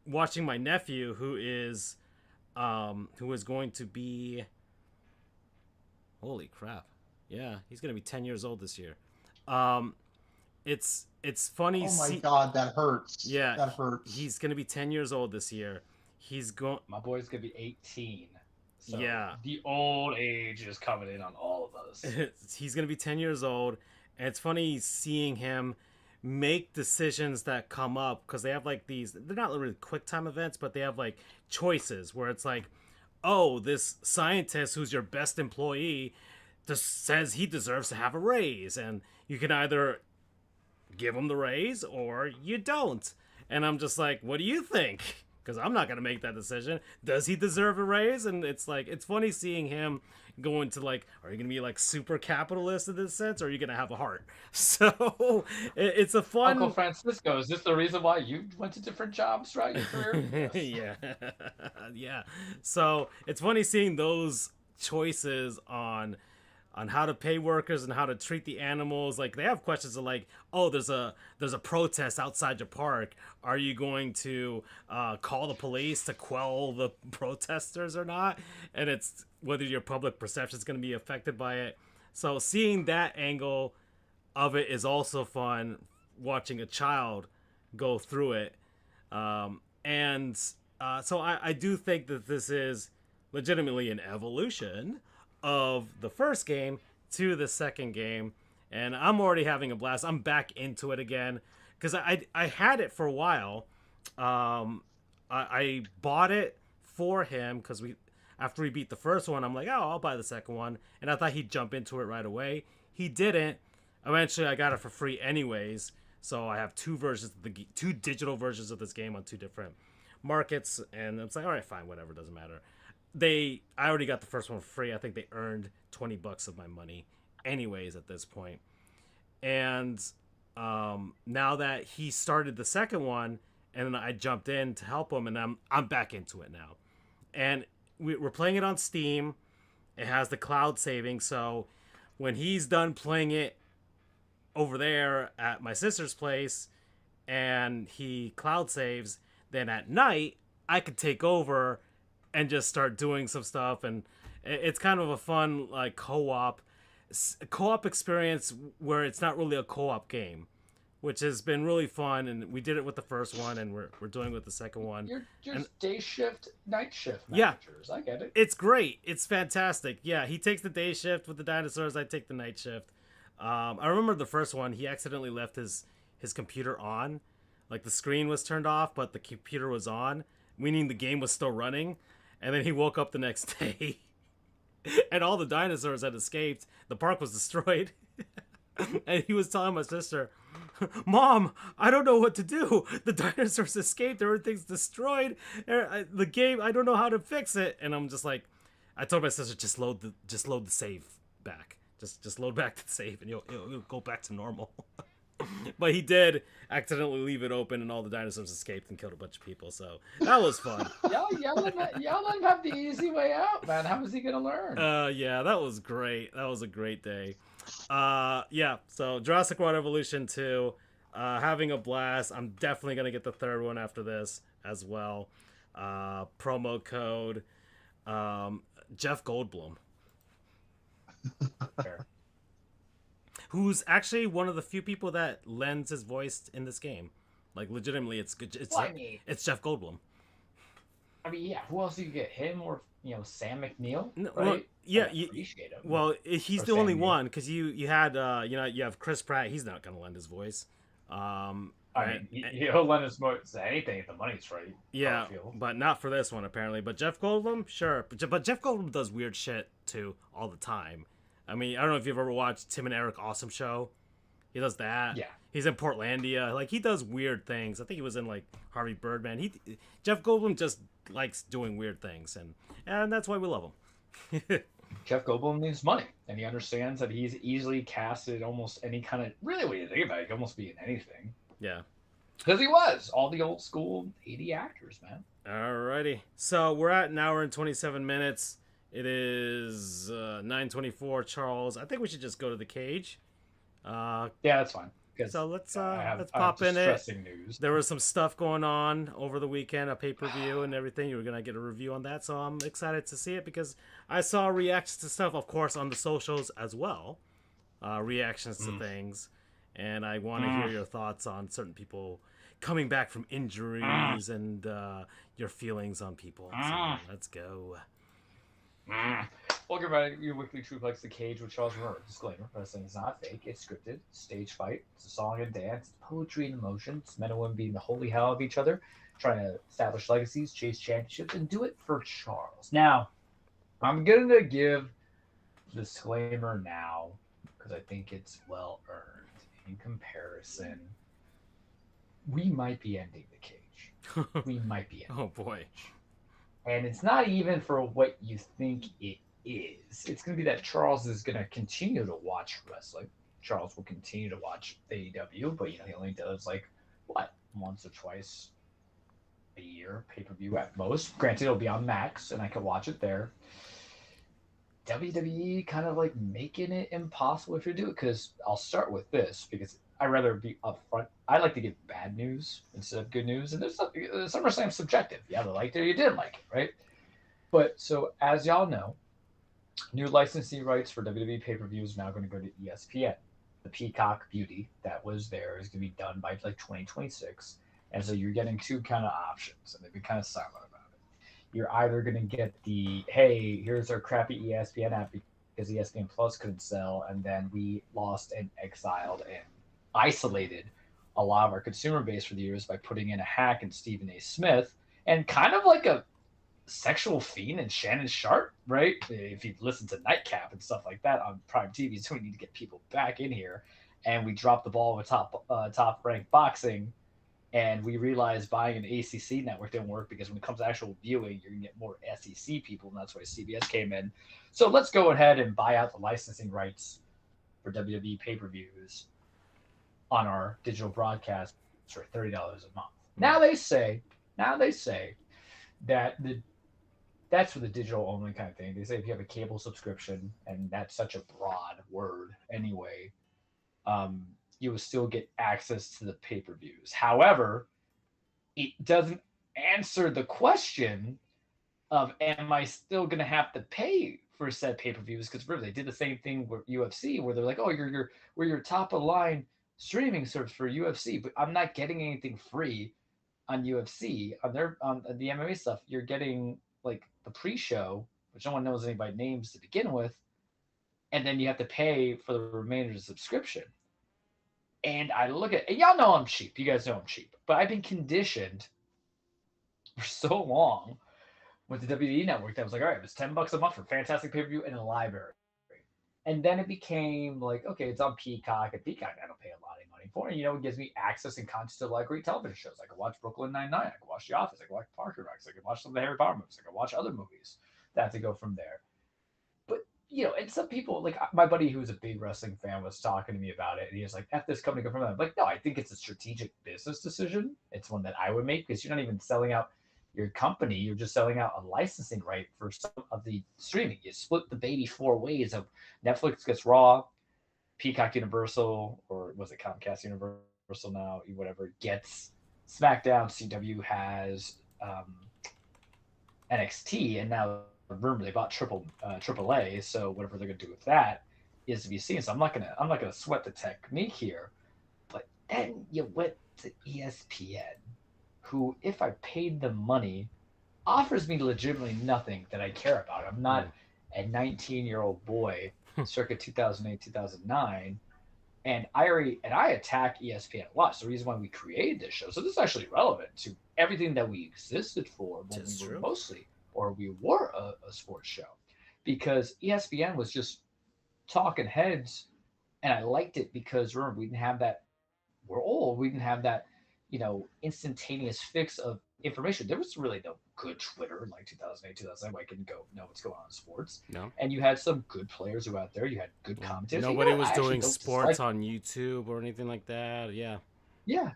watching my nephew, who is going to be, holy crap, yeah, he's gonna be 10 years old this year. It's funny. Oh my god, that hurts. Yeah, that hurts. He's gonna be 10 years old this year. My boy's gonna be 18. So yeah, the old age is coming in on all of us. He's gonna be 10 years old, and it's funny seeing him make decisions that come up, because they have like these, they're not really quick time events, but they have like choices where it's like, oh, this scientist who's your best employee just says he deserves to have a raise, and you can either give him the raise or you don't. And I'm just like, what do you think? Because I'm not going to make that decision. Does he deserve a raise? And it's like, it's funny seeing him go into like, are you going to be like super capitalist in this sense, or are you going to have a heart? So it's a fun... Uncle Francisco, is this the reason why you went to different jobs throughout your career? Yes. Yeah. So it's funny seeing those choices on how to pay workers and how to treat the animals. Like, they have questions of like, oh, there's a protest outside your park. Are you going to call the police to quell the protesters or not? And it's whether your public perception is going to be affected by it. So seeing that angle of it is also fun, watching a child go through it. So I do think that this is legitimately an evolution of the first game to the second game, and I'm already having a blast. I'm back into it again because I had it for a while. I bought it for him because after we beat the first one, I'm like, oh, I'll buy the second one, and I thought he'd jump into it right away. He didn't. Eventually, I got it for free anyways, so I have two digital versions of this game on two different markets, and it's like, all right, fine, whatever, doesn't matter. I already got the first one for free. I think they earned $20 of my money, anyways, at this point. And now that he started the second one, and then I jumped in to help him, and I'm back into it now. And we're playing it on Steam. It has the cloud saving, so when he's done playing it over there at my sister's place, and he cloud saves, then at night I could take over and just start doing some stuff, and it's kind of a fun like co-op experience where it's not really a co-op game, which has been really fun. And we did it with the first one, and we're doing it with the second one. You're day shift, night shift Yeah, managers. I get it. It's great. It's fantastic. Yeah, he takes the day shift with the dinosaurs. I take the night shift. I remember the first one. He accidentally left his computer on, like the screen was turned off, but the computer was on, meaning the game was still running. And then he woke up the next day, and all the dinosaurs had escaped. The park was destroyed. And he was telling my sister, Mom, I don't know what to do. The dinosaurs escaped. Everything's destroyed. The game, I don't know how to fix it. And I'm just like, I told my sister, just load the save back. Just load back to the save, and it'll go back to normal. But he did accidentally leave it open, and all the dinosaurs escaped and killed a bunch of people. So that was fun. Y'all let him have the easy way out, man. How was he gonna learn? Yeah, that was great. That was a great day. Yeah. So Jurassic World Evolution 2, having a blast. I'm definitely gonna get the third one after this as well. Promo code Jeff Goldblum. Fair. Who's actually one of the few people that lends his voice in this game. Like, legitimately, it's good. It's Jeff Goldblum. I mean, yeah. Who else do you get? Him or Sam McNeil? No, right? well, yeah, I appreciate him. Well, he's Or the only Sam one, because you had you have Chris Pratt. He's not gonna lend his voice. I mean, he'll lend his voice to anything if the money's right. Yeah, but not for this one apparently. But Jeff Goldblum, sure. But Jeff Goldblum does weird shit too all the time. I mean, I don't know if you've ever watched Tim and Eric Awesome Show. He does that. Yeah. He's in Portlandia. Like, he does weird things. I think he was in, like, Harvey Birdman. Jeff Goldblum just likes doing weird things, and that's why we love him. Jeff Goldblum needs money, and he understands that he's easily casted almost any kind of... Really, when you think about it, he can almost be in anything. Yeah. Because he was. All the old school 80 actors, man. Alrighty. So, we're at an hour and 27 minutes. It is 9:24. Charles, I think we should just go to the cage. Yeah, that's fine. So let's pop in it. News. There was some stuff going on over the weekend, a pay-per-view and everything. You were gonna get a review on that, so I'm excited to see it because I saw reactions to stuff, of course, on the socials as well. Reactions to things, and I want to hear your thoughts on certain people coming back from injuries and your feelings on people. So let's go. Welcome back to your weekly Truplex The Cage with Charles Romer. Disclaimer: wrestling is not fake. It's scripted. Stage fight. It's a song and dance. It's poetry and emotion. It's men and women being the holy hell of each other, trying to establish legacies, chase championships, and do it for Charles. Now, I'm going to give a disclaimer now because I think it's well earned. In comparison, we might be ending the cage. We might be ending. Oh boy. And it's not even for what you think it is. It's going to be that Charles is going to continue to watch wrestling. Charles will continue to watch AEW, but he only does once or twice a year, pay-per-view at most. Granted, it'll be on Max, and I can watch it there. WWE kind of making it impossible if you do it, because I'll start with this, because I'd rather be upfront. I like to give bad news instead of good news. And there's SummerSlam's subjective. You either liked it or you didn't like it, right? But so as y'all know, new licensing rights for WWE pay-per-view is now going to go to ESPN. The Peacock Beauty that was there is going to be done by 2026. And so you're getting two kind of options, and they've been kind of silent about it. You're either going to get the, hey, here's our crappy ESPN app because ESPN Plus couldn't sell, and then we lost and exiled and isolated a lot of our consumer base for the years by putting in a hack in Stephen A. Smith and kind of like a sexual fiend in Shannon Sharp, right? If you listen to Nightcap and stuff like that on Prime TV, so we need to get people back in here. And we dropped the ball with top ranked boxing And we realized buying an ACC network didn't work because when it comes to actual viewing, you're going to get more SEC people, and that's why CBS came in. So let's go ahead and buy out the licensing rights for WWE pay-per-views on our digital broadcast for $30 a month. Now they say that that's for the digital only kind of thing. They say if you have a cable subscription, and that's such a broad word anyway, you will still get access to the pay-per-views. However, it doesn't answer the question of am I still going to have to pay for said pay-per-views? Because remember, they did the same thing with UFC, where they're like, oh, we're your top of the line streaming service for UFC, but I'm not getting anything free on UFC on the MMA stuff. You're getting like the pre-show, which no one knows anybody names to begin with, and then you have to pay for the remainder of the subscription. And I look at, and y'all know I'm cheap. You guys know I'm cheap, but I've been conditioned for so long with the WWE network that I was like, all right, it was $10 a month for fantastic pay-per-view and a library. And then it became like, okay, it's on Peacock. And Peacock, I don't pay a lot of money for. And, it gives me access and content to like great television shows. I can watch Brooklyn Nine-Nine. I can watch The Office. I can watch Parker Rex. I can watch some of the Harry Potter movies. I can watch other movies that have to go from there. But, and some people, like my buddy who's a big wrestling fan was talking to me about it. And he was like, F this company, go from there. I'm like, no, I think it's a strategic business decision. It's one that I would make because you're not even selling out your company, you're just selling out a licensing right for some of the streaming. You split the baby 4 ways of Netflix gets Raw, Peacock Universal, or was it Comcast Universal now, whatever, gets SmackDown. CW has NXT, and now remember they bought AAA, so whatever they're gonna do with that is to be seen. So I'm not gonna sweat the technique here, but then you went to ESPN, who, if I paid them money, offers me legitimately nothing that I care about. I'm not a 19-year-old boy circa 2008, 2009. And I attack ESPN a lot. It's the reason why we created this show. So this is actually relevant to everything that we existed for when we were a sports show. Because ESPN was just talking heads, and I liked it because, remember, we didn't have that. We're old. We didn't have that instantaneous fix of information. There was really no good Twitter in like 2008, 2009. I couldn't go know what's going on in sports. No. And you had some good players who out there. You had good commentators. Nobody was doing sports on YouTube or anything like that. Yeah. Yeah.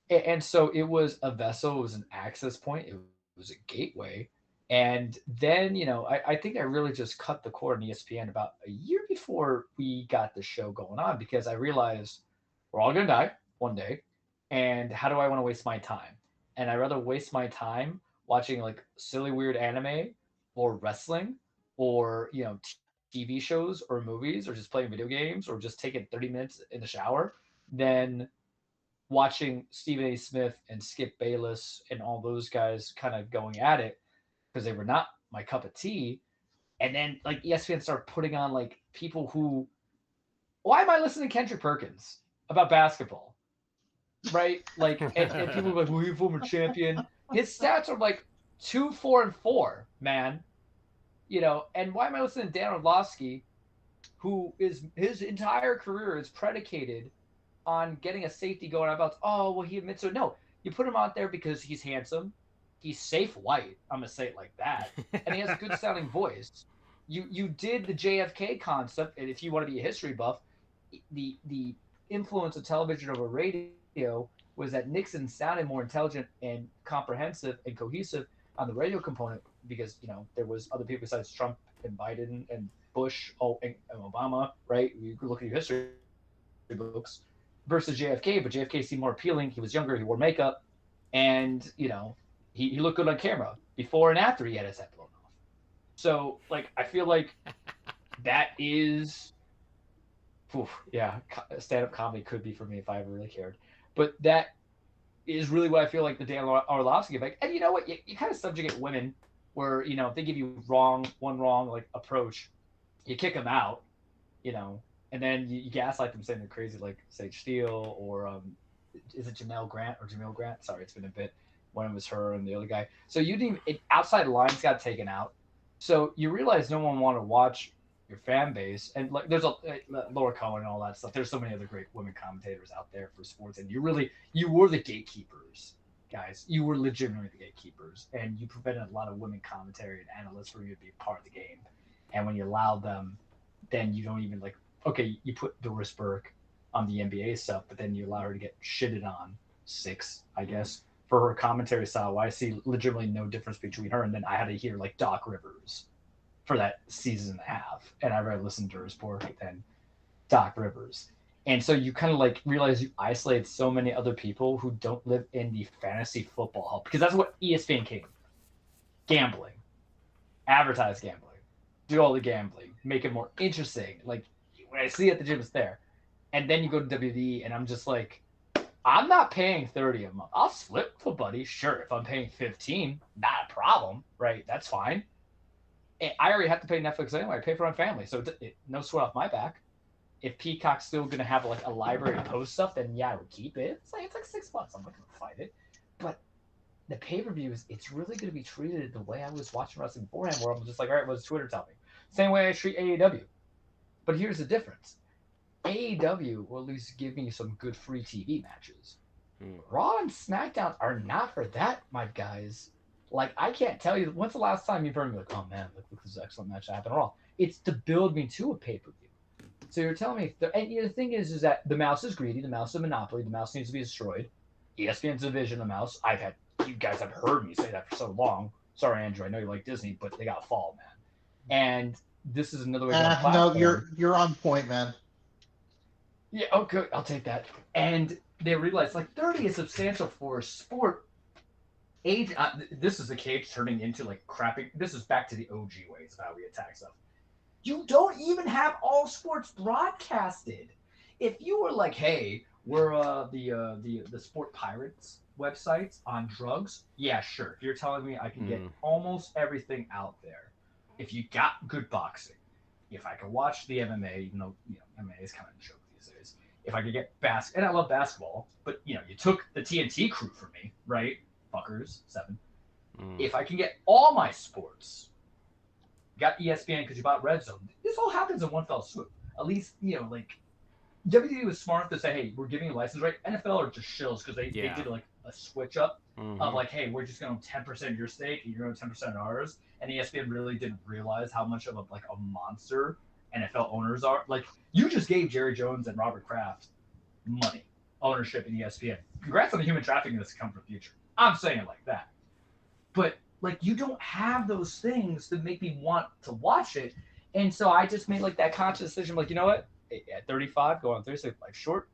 And so it was a vessel. It was an access point. It was a gateway. And then, I think I really just cut the cord on ESPN about a year before we got the show going on, because I realized we're all going to die one day. And how do I want to waste my time? And I'd rather waste my time watching like silly, weird anime or wrestling or, TV shows or movies or just playing video games or just taking 30 minutes in the shower than watching Stephen A. Smith and Skip Bayless and all those guys kind of going at it, because they were not my cup of tea. And then like ESPN started putting on like people who, why am I listening to Kendrick Perkins about basketball? Right? Like, and people are like, well, he's a former champion. His stats are like 2, 4, and 4, man. And why am I listening to Dan Orlovsky, who is his entire career is predicated on getting a safety going about, oh, well, he admits it. No, you put him out there because he's handsome. He's safe white. I'm going to say it like that. And he has a good sounding voice. You did the JFK concept. And if you want to be a history buff, the influence of television over radio was that Nixon sounded more intelligent and comprehensive and cohesive on the radio component because, there was other people besides Trump and Biden and Bush, and Obama, right? You look at your history books versus JFK, but JFK seemed more appealing. He was younger. He wore makeup and, he looked good on camera before and after he had his head blown off. So, like, I feel like that is, stand-up comedy could be for me if I ever really cared. But that is really what I feel like the Dan Orlovsky effect. And you know what? You kind of subjugate women where, if they give you one wrong like approach, you kick them out, and then you gaslight them saying they're crazy, like Sage Steele or is it Jamel Grant? Sorry, it's been a bit. One was her and the other guy. So you didn't even, outside lines got taken out. So you realize no one wanted to watch your fan base, and like there's a Laura Cohen and all that stuff. There's so many other great women commentators out there for sports, and you were the gatekeepers, guys. You were legitimately the gatekeepers, and you prevented a lot of women commentary and analysts for you to be part of the game. And when you allowed them, then you don't even like. Okay, you put Doris Burke on the NBA stuff, but then you allow her to get shitted on 6, I guess, for her commentary style. I see legitimately no difference between her and then I had to hear like Doc Rivers for that season and a half, and I'd rather listen to her sport than Doc Rivers. And so you kind of like realize you isolate so many other people who don't live in the fantasy football hub, because that's what ESPN came. Gambling, advertise gambling, do all the gambling, make it more interesting. Like when I see it at the gym, it's there. And then you go to WWE, and I'm just like, I'm not paying $30 a month. I'll flip with a buddy, sure. If I'm paying $15, not a problem, right? That's fine. I already have to pay Netflix anyway. I pay for my family, so no sweat off my back. If Peacock's still gonna have like a library of post stuff, then yeah, I would keep it. It's like $6. I'm not gonna fight it. But the pay-per-views, it's really gonna be treated the way I was watching wrestling beforehand, where I'm just like, all right, what does Twitter tell me? Same way I treat AEW. But here's the difference. AEW will at least give me some good free TV matches. Raw and SmackDown are not for that, my guys. Like, I can't tell you, when's the last time you've heard me like, oh man, look, this is an excellent match that happened Raw. It's to build me to a pay-per-view. So you're telling me, and the thing is that the mouse is greedy, the mouse is a monopoly, the mouse needs to be destroyed. ESPN's a vision of the mouse. You guys have heard me say that for so long. Sorry, Andrew, I know you like Disney, but they got to fall, man. And this is another way to No, you're on point, man. Yeah, okay, I'll take that. And they realize, like, 30 is substantial for a sport. This is the cage turning into, like, crappy. This is back to the OG ways of how we attack stuff. You don't even have all sports broadcasted. If you were like, hey, we're the Sport Pirates websites on drugs, yeah, sure. If you're telling me I can get almost everything out there, if you got good boxing, if I could watch the MMA, even though MMA is kind of a joke these days. If I could get and I love basketball, but you took the TNT crew from me, right? Fuckers, 7. If I can get all my sports, got ESPN because you bought Red Zone. This all happens in one fell swoop. At least like WWE was smart enough to say, hey, we're giving you a license, right? NFL are just shills because they did like a switch up of like, hey, we're just going to 10% of your stake and you're going to 10% of ours. And ESPN really didn't realize how much of a monster NFL owners are. Like, you just gave Jerry Jones and Robert Kraft money, ownership in ESPN. Congrats on the human trafficking that's come for the future. I'm saying it like that. But like, you don't have those things that make me want to watch it. And so I just made like that conscious decision, like, you know what? At 35, going on 36, like short.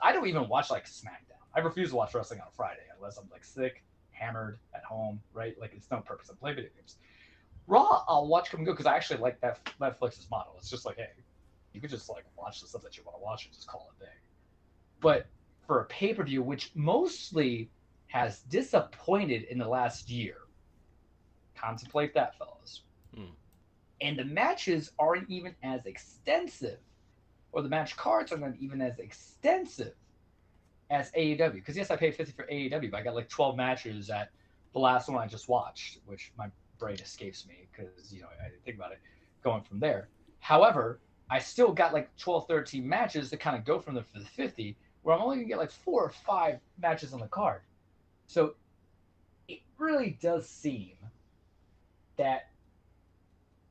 I don't even watch like SmackDown. I refuse to watch wrestling on a Friday unless I'm like sick, hammered, at home, right? Like, it's no purpose. I play video games. Raw, I'll watch come and go because I actually like that Netflix's model. It's just like, hey, you could just like watch the stuff that you want to watch and just call it a day. But for a pay-per-view, which mostly has disappointed in the last year, contemplate that, fellas. And the matches aren't even as extensive, or the match cards are not even as extensive as AEW. Because yes, I paid $50 for AEW, but I got like 12 matches at the last one I just watched, which my brain escapes me because I didn't think about it going from there. However, I still got like 12, 13 matches that kind of go from there for the 50, where I'm only gonna get like 4 or 5 matches on the card. So it really does seem that,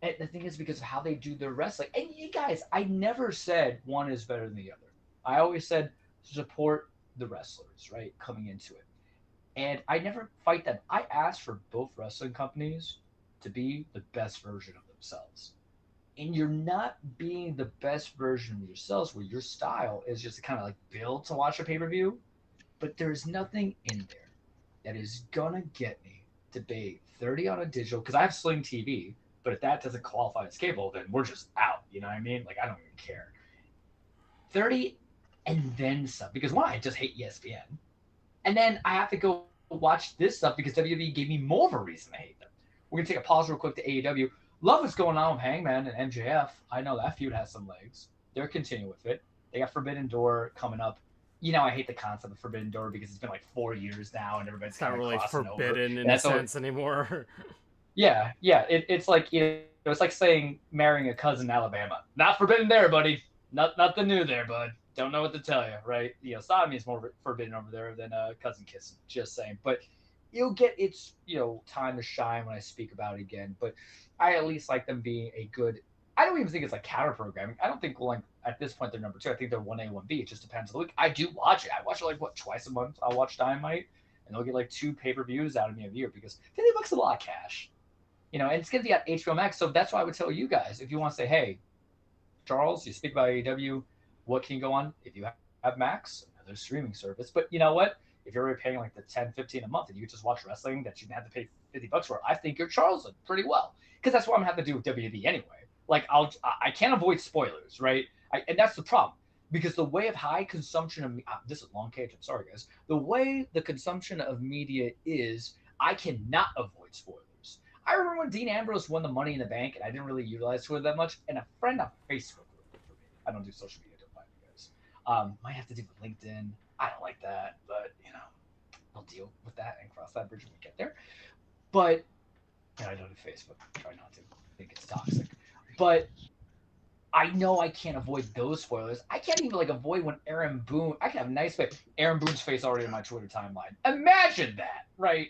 and the thing is because of how they do their wrestling. And you guys, I never said one is better than the other. I always said support the wrestlers, right, coming into it. And I never fight them. I asked for both wrestling companies to be the best version of themselves. And you're not being the best version of yourselves where your style is just to kind of like build to watch a pay-per-view. But there's nothing in there that is going to get me to pay $30 on a digital, because I have Sling TV, but if that doesn't qualify as cable, then we're just out. You know what I mean? Like, I don't even care. 30 and then some, because one, I just hate ESPN. And then I have to go watch this stuff because WWE gave me more of a reason to hate them. We're going to take a pause real quick to AEW. Love what's going on with Hangman and MJF. I know that feud has some legs. They're continuing with it. They got Forbidden Door coming up. I hate the concept of Forbidden Door because it's been like 4 years now and everybody's it's not kind of really crossing forbidden over. in a sense anymore. Yeah, yeah. It's like, it's like saying marrying a cousin in Alabama. Not forbidden there, buddy. Nothing new there, bud. Don't know what to tell you, right? Sodomy is more forbidden over there than cousin kissing. Just saying. But you'll get its time to shine when I speak about it again. But I at least like them being a good. I don't even think it's like counter programming. I don't think like at this point they're number two. I think they're 1A, 1B. It just depends on the week. I do watch it. I watch it like twice a month. I'll watch Dynamite, and they'll get like 2 pay-per-views out of me a year because $50 is a lot of cash. And it's going to be at HBO Max. So that's why I would tell you guys, if you want to say, hey, Charles, you speak about AEW, what can you go on? If you have Max, another streaming service. But you know what? If you're already paying like the 10, 15 a month and you just watch wrestling that you didn't have to pay $50 for, I think you're Charles pretty well. Because that's what I'm going to have to do with WWE anyway. Like, I can't avoid spoilers, right? And that's the problem. Because the way of high consumption of this is long cage, I'm sorry, guys. The way the consumption of media is, I cannot avoid spoilers. I remember when Dean Ambrose won the Money in the Bank, and I didn't really utilize Twitter that much, and a friend on Facebook wrote it for me. I don't do social media, don't mind you guys. Might have to do with LinkedIn. I don't like that, but, I'll deal with that and cross that bridge when we get there. But, I don't do Facebook. Try not to. I think it's toxic. But I know I can't avoid those spoilers. I can't even, avoid when Aaron Boone... I can have a nice face. Aaron Boone's face already in my Twitter timeline. Imagine that, right?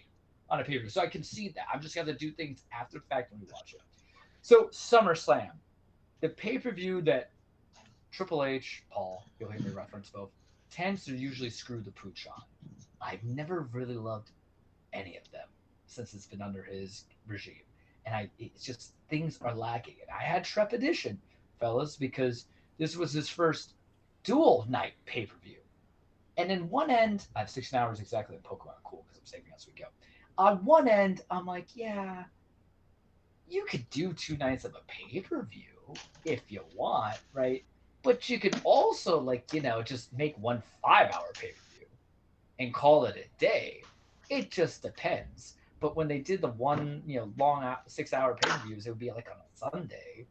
On a pay-per-view. So I can see that. I'm just going to do things after the fact when we watch it. So SummerSlam, the pay-per-view that Triple H, Paul, you'll hear me reference both, tends to usually screw the pooch on. I've never really loved any of them since it's been under his regime. And it's just, things are lacking. And I had trepidation, fellas, because this was his first dual night pay-per-view. And in one end, I have 16 hours exactly in Pokemon. Cool, because I'm saving as we go. On one end, I'm like, yeah, you could do 2 nights of a pay-per-view if you want, right? But you could also, just make 1 5-hour pay-per-view and call it a day. It just depends. But when they did the one, long 6-hour pay-per-views, it would be like on a Sunday.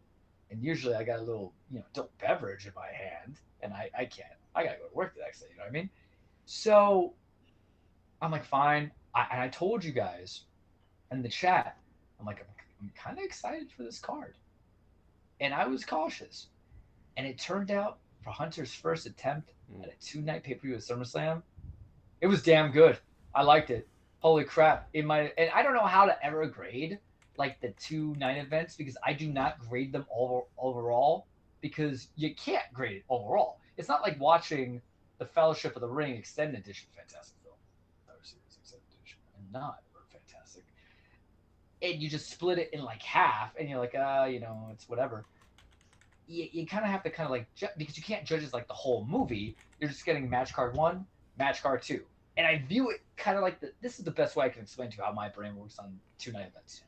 And usually I got a little, adult beverage in my hand, and I can't. I got to go to work the next day, you know what I mean? So I'm like, fine. I told you guys in the chat, I'm like, I'm kind of excited for this card. And I was cautious. And it turned out for Hunter's first attempt at a 2-night pay-per-view at SummerSlam, it was damn good. I liked it. Holy crap. And I don't know how to ever grade the 2-night events because I do not grade them overall because you can't grade it overall. It's not like watching the Fellowship of the Ring Extended Edition. Fantastic film. Series Extended Edition. And not fantastic. And you just split it in half and you're like, it's whatever. You kind of have to because you can't judge it like the whole movie. You're just getting match card 1, match card 2. And I view it kind of like this is the best way I can explain to you how my brain works on 2-night events.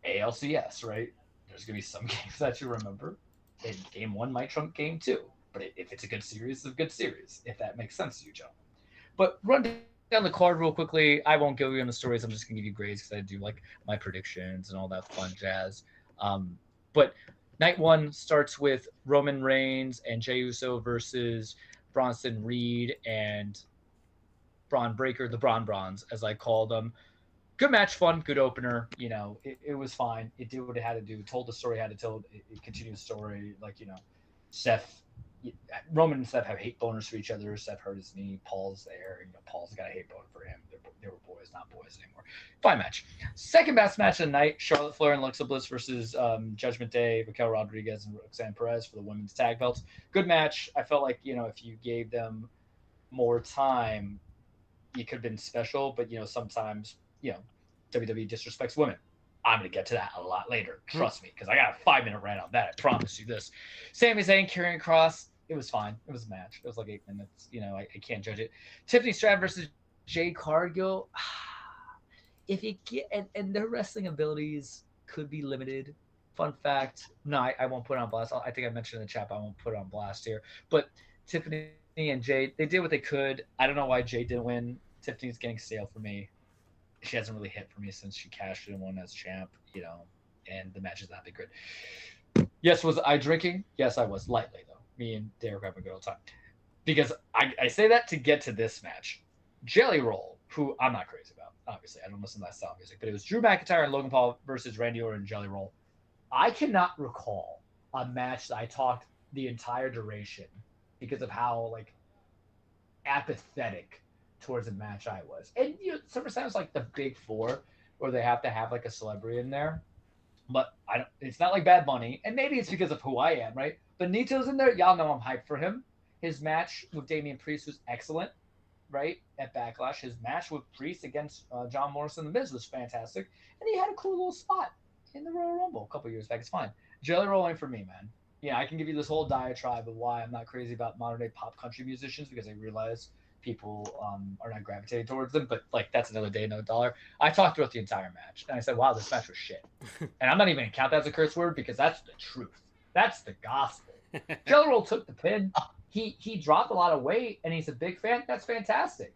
ALCS, right? There's going to be some games that you remember. And game 1 might trump game 2. But if it's a good series, it's a good series, if that makes sense to you, gentlemen. But run down the card real quickly. I won't go you on the stories. I'm just going to give you grades because I do my predictions and all that fun jazz. But night 1 starts with Roman Reigns and Jey Uso versus Bronson Reed and Braun Breaker, the Bronze, as I call them. Good match, fun, good opener. It was fine. It did what it had to do. Told the story it had to tell. It continued the story. Roman and Seth have hate boners for each other. Seth hurt his knee. Paul's there. Paul's got a hate boner for him. They were boys, not boys anymore. Fine match. Second best match of the night: Charlotte Flair and Alexa Bliss versus Judgment Day, Raquel Rodriguez and Roxanne Perez for the women's tag belts. Good match. I felt like if you gave them more time, it could have been special. But sometimes WWE disrespects women. I'm going to get to that a lot later. Trust me, because I got a 5-minute rant on that. I promise you this. Sami Zayn, Karrion Kross, it was fine. It was a match. It was 8 minutes. I can't judge it. Tiffany Stratton versus Jade Cargill. If you get and their wrestling abilities could be limited. Fun fact. No, I won't put it on blast. I think I mentioned in the chat, but I won't put it on blast here. But Tiffany and Jade, they did what they could. I don't know why Jade didn't win. Tiffany's getting stale for me. She hasn't really hit for me since she cashed in and won as champ, and the match has not been good. Yes, was I drinking? Yes, I was. Lightly, though. Me and Derek having a good old time. Because I say that to get to this match. Jelly Roll who I'm not crazy about. Obviously, I don't listen to that style of music, but it was Drew McIntyre and Logan Paul versus Randy Orton and Jelly Roll. I cannot recall a match that I talked the entire duration because of how like apathetic towards a match I was. And SummerSlam is like the big four where they have to have like a celebrity in there. But I don't. It's not like Bad Bunny, and maybe it's because of who I am, right? But Nito's in there. Y'all know I'm hyped for him. His match with Damian Priest was excellent, right? At Backlash, his match with Priest against John Morrison, The Miz was fantastic, and he had a cool little spot in the Royal Rumble a couple years back. It's fine. Jelly rolling for me, man. Yeah, I can give you this whole diatribe of why I'm not crazy about modern day pop country musicians because I realize people are not gravitating towards them. But like that's another day, another dollar. I talked throughout the entire match, and I said, "Wow, this match was shit." And I'm not even gonna count that as a curse word because that's the truth. That's the gospel. Jelly Roll took the pin. He dropped a lot of weight, and he's a big fan. That's fantastic.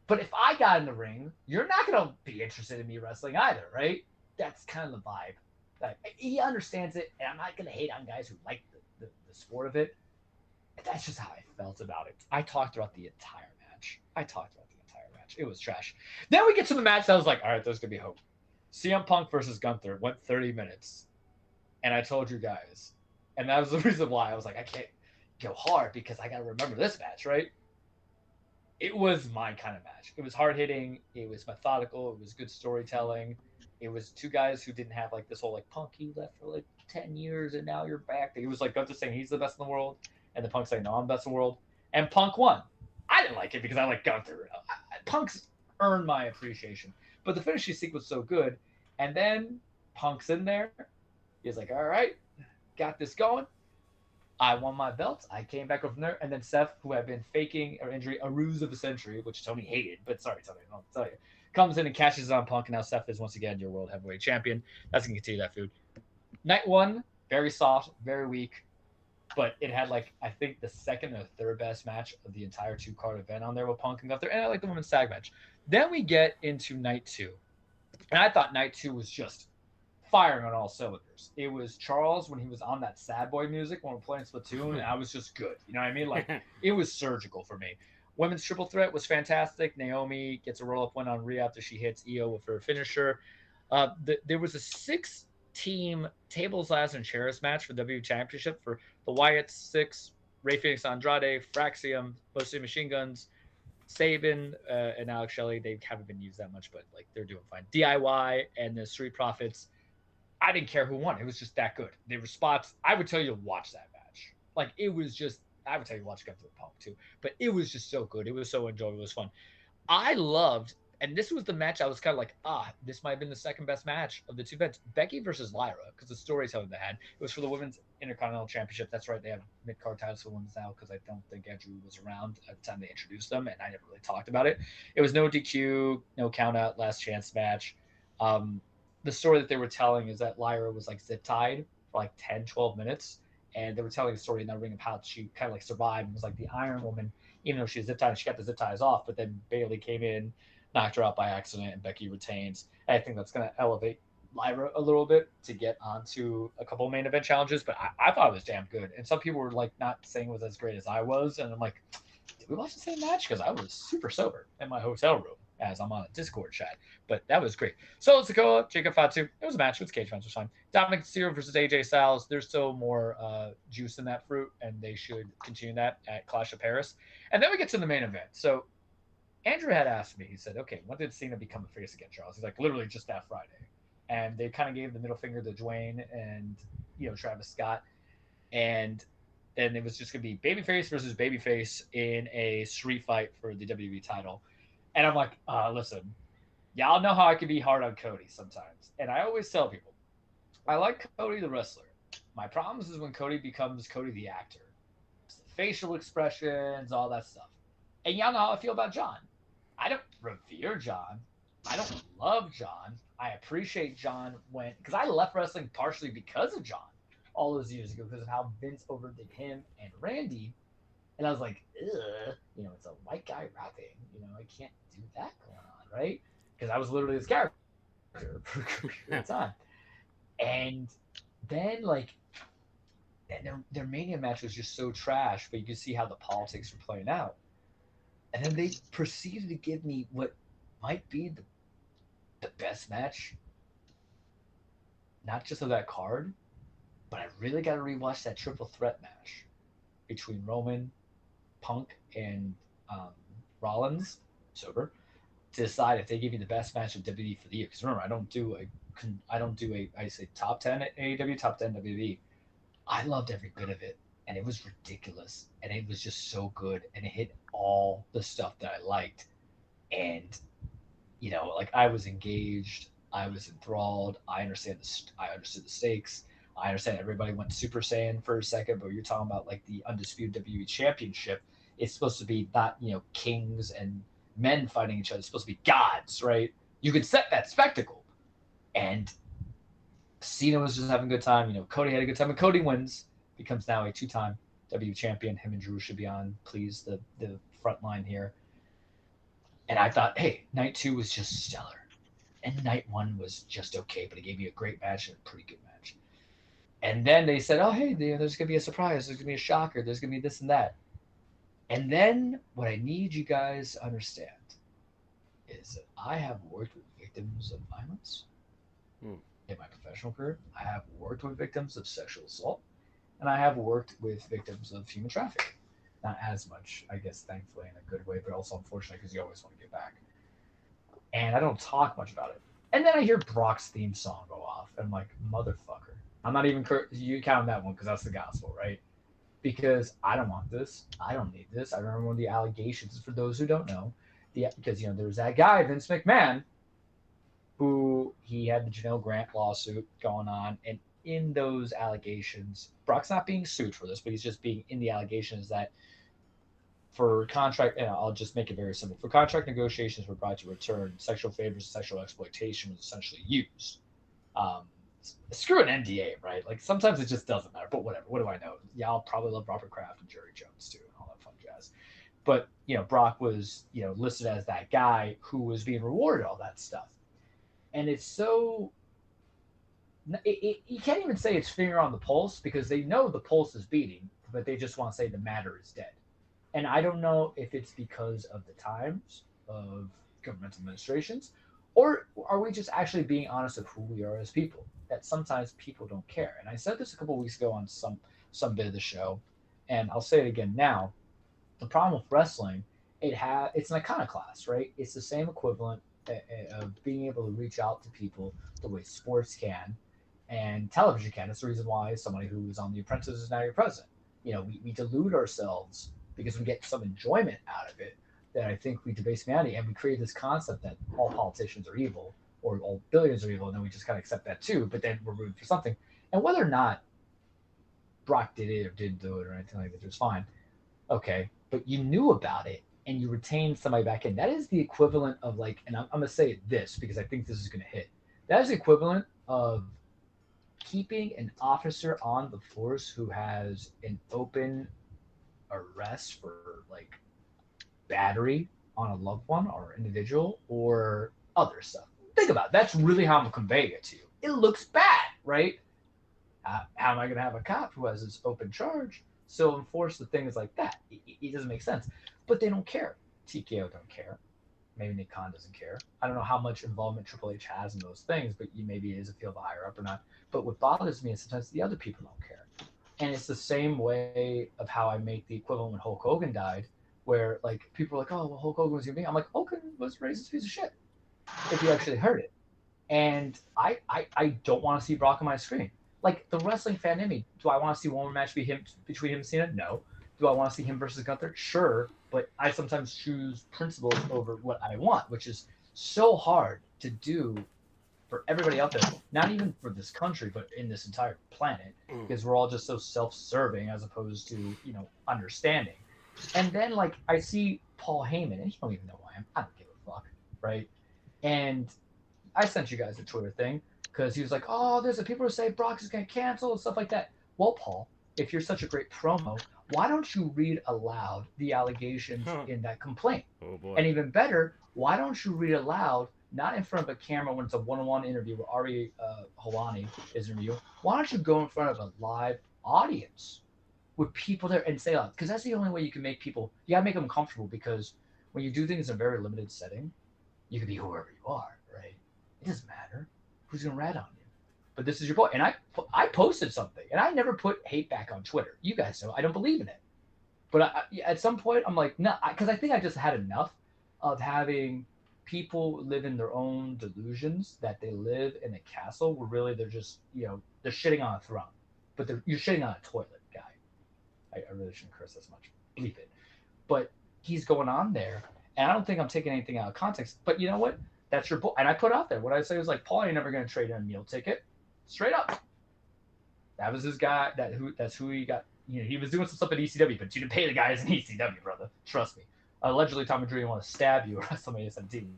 But if I got in the ring, you're not gonna be interested in me wrestling either, right? That's kind of the vibe. Like he understands it, and I'm not gonna hate on guys who like the sport of it. That's just how I felt about it. I talked throughout the entire match. It was trash. Then we get to the match that I was like, all right, there's gonna be hope. CM Punk versus Gunther went 30 minutes, and I told you guys, and that was the reason why I was like, I can't go hard because I gotta remember this match, right? It was my kind of match. It was hard hitting. It was methodical. It was good storytelling. It was two guys who didn't have like this whole like Punk, you left for like 10 years and now you're back. It was like Gunther saying he's the best in the world, and the Punk saying no, I'm the best in the world. And Punk won. I didn't like it because I like Gunther. Punk's earned my appreciation, but the finishing sequence was so good. And then Punk's in there. He's like, all right, got this going. I won my belt. I came back over from there. And then Seth, who had been faking an injury, a ruse of a century, which Tony hated, but sorry, Tony, I don't tell you, comes in and cashes on Punk. And now Seth is once again your world heavyweight champion. That's going to continue that feud. Night one, very soft, very weak. But it had, like, I think the second or third best match of the entire two-card event on there with Punk and Gunther. And I like the women's tag match. Then we get into night two. And I thought night two was just firing on all cylinders. It was Charles when he was on that sad boy music when we're playing Splatoon, and I was just good. You know what I mean? Like, it was surgical for me. Women's triple threat was fantastic. Naomi gets a roll-up win on Rhea after she hits Io with her finisher. There was a 6-team tables, ladders, and chairs match for WWE Championship for the Wyatts 6, Rey Fenix Andrade, Fraxium, mostly Machine Guns, Sabin, and Alex Shelley. They haven't been used that much, but like they're doing fine. DIY and the Street Profits. I didn't care who won. It was just that good. There were spots. I would tell you to watch that match. Like it was just. I would tell you to watch Gunther Punk too, but it was just so good. It was so enjoyable. It was fun. I loved, and this was the match I was kind of like, this might have been the second best match of the two events. Becky versus Lyra, because the storytelling they had. It was for the Women's Intercontinental Championship. That's right. They have mid-card titles for women's now because I don't think Andrew was around at the time they introduced them, and I never really talked about it. It was no DQ, no count-out, last chance match. The story that they were telling is that Lyra was like zip-tied for like 10, 12 minutes. And they were telling a story in that ring of how she kind of like survived and was like the Iron Woman, even though she was zip tied, she got the zip ties off. But then Bayley came in, knocked her out by accident, and Becky retains. And I think that's going to elevate Lyra a little bit to get onto a couple of main event challenges. But I thought it was damn good. And some people were like not saying it was as great as I was. And I'm like, did we watch the same match? Because I was super sober in my hotel room as I'm on a Discord chat. But that was great. Solo Sikoa, Jacob Fatu. It was a match. It was cage match. It was fine. Dominic Mysterio versus AJ Styles. There's still more juice in that fruit, and they should continue that at Clash of Paris. And then we get to the main event. So Andrew had asked me, he said, okay, when did Cena become a face again, Charles? He's like, literally just that Friday. And they kind of gave the middle finger to Dwayne and, Travis Scott. And then it was just going to be babyface versus babyface in a street fight for the WWE title. And I'm like, listen, y'all know how I can be hard on Cody sometimes. And I always tell people, I like Cody the wrestler. My problem is when Cody becomes Cody the actor. It's the facial expressions, all that stuff. And y'all know how I feel about John. I don't revere John. I don't love John. I appreciate John because I left wrestling partially because of John all those years ago because of how Vince overdid him and Randy. And I was like, ugh, it's a white guy rapping. I can't do that going on, right? Because I was literally his character for a time. And then, their Mania match was just so trash, but you could see how the politics were playing out. And then they proceeded to give me what might be the best match, not just of that card, but I really got to rewatch that triple threat match between Roman, Punk, and Rollins, sober, to decide if they give you the best match of WWE for the year. Because remember, I say top 10 at AEW, top 10 WWE. I loved every bit of it, and it was ridiculous, and it was just so good, and it hit all the stuff that I liked, and like I was engaged, I was enthralled. I understood the stakes. I understand everybody went Super Saiyan for a second, but you're talking about like the undisputed WWE Championship. It's supposed to be not kings and men fighting each other. It's supposed to be gods, right? You could set that spectacle, and Cena was just having a good time. Cody had a good time, and Cody wins, becomes now a 2-time WWE champion. Him and Drew should be on, please, the front line here. And I thought, hey, night 2 was just stellar, and night 1 was just okay, but it gave me a great match and a pretty good match. And then they said, oh, hey, there's gonna be a surprise, there's gonna be a shocker, there's gonna be this and that. And then what I need you guys to understand is that I have worked with victims of violence in my professional career. I have worked with victims of sexual assault, and I have worked with victims of human trafficking. Not as much, I guess, thankfully, in a good way, but also unfortunately, because you always want to get back. And I don't talk much about it. And then I hear Brock's theme song go off, and I'm like, motherfucker. I'm not even you count that one because that's the gospel, right? Because I don't want this. I don't need this. I remember one of the allegations, for those who don't know, because there was that guy, Vince McMahon, who he had the Janelle Grant lawsuit going on, and in those allegations, Brock's not being sued for this, but he's just being in the allegations that for contract, and I'll just make it very simple, for contract negotiations were brought to return, sexual favors and sexual exploitation was essentially used. Screw an NDA, right? Like sometimes it just doesn't matter, but whatever. What do I know? Yeah, I'll probably love Robert Kraft and Jerry Jones too, and all that fun jazz. But Brock was listed as that guy who was being rewarded all that stuff, and it's so. You can't even say it's finger on the pulse because they know the pulse is beating, but they just want to say the matter is dead. And I don't know if it's because of the times of government administrations, or are we just actually being honest of who we are as people? That sometimes people don't care. And I said this a couple of weeks ago on some bit of the show, and I'll say it again now. The problem with wrestling, it's an iconoclast, right? It's the same equivalent of being able to reach out to people the way sports can and television can. It's the reason why somebody who was on The Apprentice is now your president. We delude ourselves because we get some enjoyment out of it, that I think we debase humanity, and we create this concept that all politicians are evil or all billionaires are evil, and then we just kind of accept that too, but then we're rooting for something. And whether or not Brock did it or didn't do it or anything like that, it was fine. Okay, but you knew about it and you retained somebody back in. That is the equivalent of and I'm going to say this because I think this is going to hit. That is the equivalent of keeping an officer on the force who has an open arrest for battery on a loved one or individual or other stuff. Think about it. That's really how I'm conveying it to you. It looks bad, right? How am I going to have a cop who has this open charge still enforce the things like that? It doesn't make sense. But they don't care. TKO don't care. Maybe Nick Khan doesn't care. I don't know how much involvement Triple H has in those things, but maybe it is a field higher up or not. But what bothers me is sometimes the other people don't care. And it's the same way of how I make the equivalent when Hulk Hogan died, where people are like, oh, well, Hulk Hogan was human being. I'm like, Hogan was a racist piece of shit, if you actually heard it. And I don't want to see Brock on my screen. The wrestling fan in me, do I want to see one more match between him and Cena? No. Do I want to see him versus Gunther? Sure. But I sometimes choose principles over what I want, which is so hard to do for everybody out there, not even for this country, but in this entire planet, because we're all just so self-serving as opposed to, understanding. And then, I see Paul Heyman, and you don't even know who I am. I don't give a fuck, right? And I sent you guys a Twitter thing because he was like, oh, there's people who say Brock is going to cancel and stuff like that. Well, Paul, if you're such a great promo, why don't you read aloud the allegations in that complaint? Oh, boy. And even better, why don't you read aloud, not in front of a camera when it's a one-on-one interview where Ari Holani is interviewing. Why don't you go in front of a live audience with people there and say, because that's the only way you can make people, you got to make them comfortable, because when you do things in a very limited setting, you can be whoever you are, right? It doesn't matter who's gonna rat on you. But this is your point. And I posted something, and I never put hate back on Twitter. You guys know I don't believe in it. But at some point, I'm like, no, because I think I just had enough of having people live in their own delusions that they live in a castle where really they're just, they're shitting on a throne, but you're shitting on a toilet, guy. I really shouldn't curse this much. Bleep it. But he's going on there, and I don't think I'm taking anything out of context. But you know what? That's your boy. And I put out there what I say was like, Paul, you're never going to trade in a meal ticket. Straight up. That was his guy. That's who he got. He was doing some stuff at ECW, but you didn't pay the guys in ECW, brother. Trust me. Allegedly, Tommy Dreamer want to stab you at WrestleMania 17,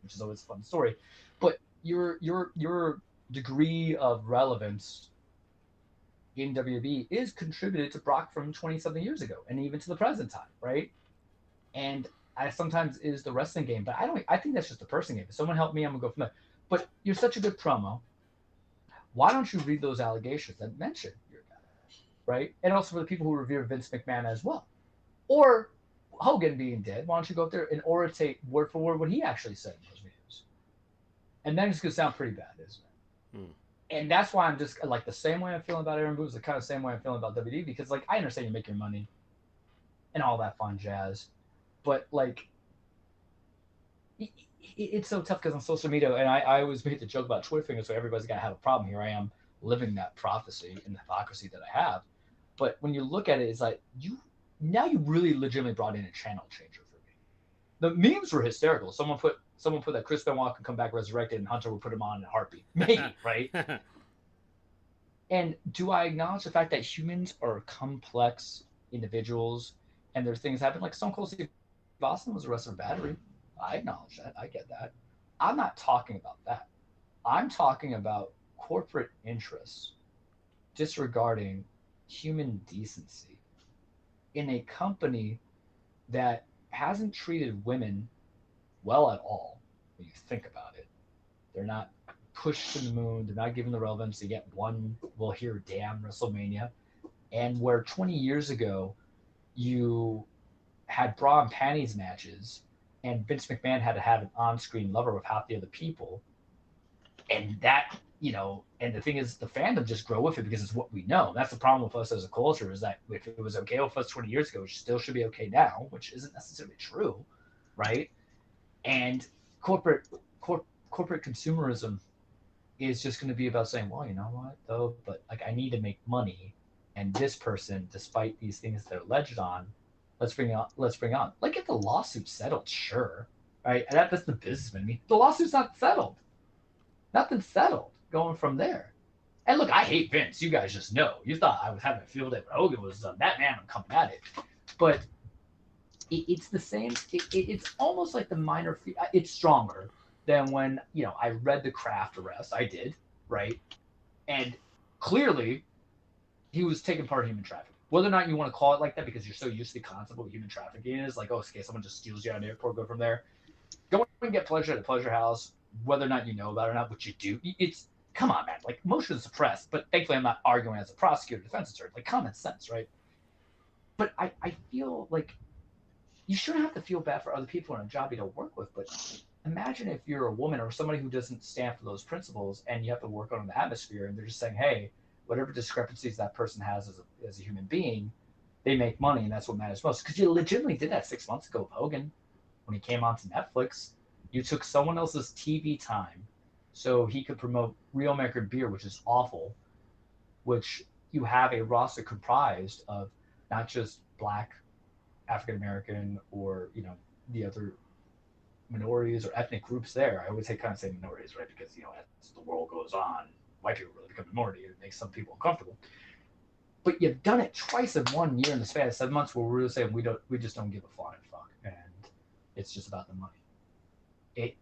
which is always a fun story. But your degree of relevance in WWE is contributed to Brock from 20-something years ago, and even to the present time, right? And I sometimes is the wrestling game, but I think that's just the person game. If someone help me, I'm gonna go from there. But you're such a good promo. Why don't you read those allegations that mention your guy, right? And also for the people who revere Vince McMahon as well, or Hogan being dead, why don't you go up there and orate word for word what he actually said in those videos? And then it's gonna sound pretty bad, isn't it? And that's why I'm just like the same way I'm feeling about Aaron Booth, the kind of same way I'm feeling about WWE, because like I understand you make your money and all that fun jazz, but like it's so tough because on social media, and I always make the joke about Twitter fingers, so everybody's got to have a problem. Here I am living that prophecy and the hypocrisy that I have. But when you look at it, it's like you really legitimately brought in a channel changer for me. The memes were hysterical. Someone put that Chris Benoit could come back resurrected and Hunter would put him on in a heartbeat. Maybe, right? And do I acknowledge the fact that humans are complex individuals and there's things happen? Like Stone Cold Steve Austin was arrested for battery. I acknowledge that. I get that. I'm not talking about that. I'm talking about corporate interests disregarding human decency in a company that hasn't treated women well at all when you think about it. They're not pushed to the moon. They're not given the relevance. They get one, we'll hear damn WrestleMania. And where 20 years ago you had bra and panties matches and Vince McMahon had to have an on-screen lover with half the other people. And that, and the thing is the fandom just grow with it because it's what we know. That's the problem with us as a culture, is that if it was okay with us 20 years ago, it still should be okay now, which isn't necessarily true, right? And corporate consumerism is just going to be about saying, well, you know what, though, but like I need to make money, and this person, despite these things they're alleged on, let's bring on. Like if the lawsuit's settled, sure, right? And that's the businessman. I mean, the lawsuit's not settled. Nothing's settled going from there. And look, I hate Vince. You guys just know. You thought I was having a field day when Hogan was that man. I'm coming at it, but it's the same. It's almost like the minor. It's stronger than when I read the Kraft arrest. I did, right? And clearly, he was taking part in human trafficking. Whether or not you want to call it like that because you're so used to the concept of what human trafficking is, like, oh, okay, someone just steals you out of the airport, go from there. Go and get pleasure at a pleasure house, whether or not you know about it or not, but you do. It's, come on, man. Like, motion is suppressed, but thankfully I'm not arguing as a prosecutor, defense attorney. Like, common sense, right? But I feel like you shouldn't have to feel bad for other people in a job you don't work with, but imagine if you're a woman or somebody who doesn't stand for those principles and you have to work on the atmosphere and they're just saying, hey, whatever discrepancies that person has as a human being, they make money, and that's what matters most. Because you legitimately did that 6 months ago with Hogan when he came onto Netflix. You took someone else's TV time so he could promote Real American Beer, which is awful, which you have a roster comprised of not just Black, African-American, or, the other minorities or ethnic groups there. I always kind of say minorities, right? Because, as the world goes on, white people really become a minority. It makes some people uncomfortable. But you've done it twice in 1 year in the span of 7 months where we're really saying we just don't give a flying fuck. And it's just about the money.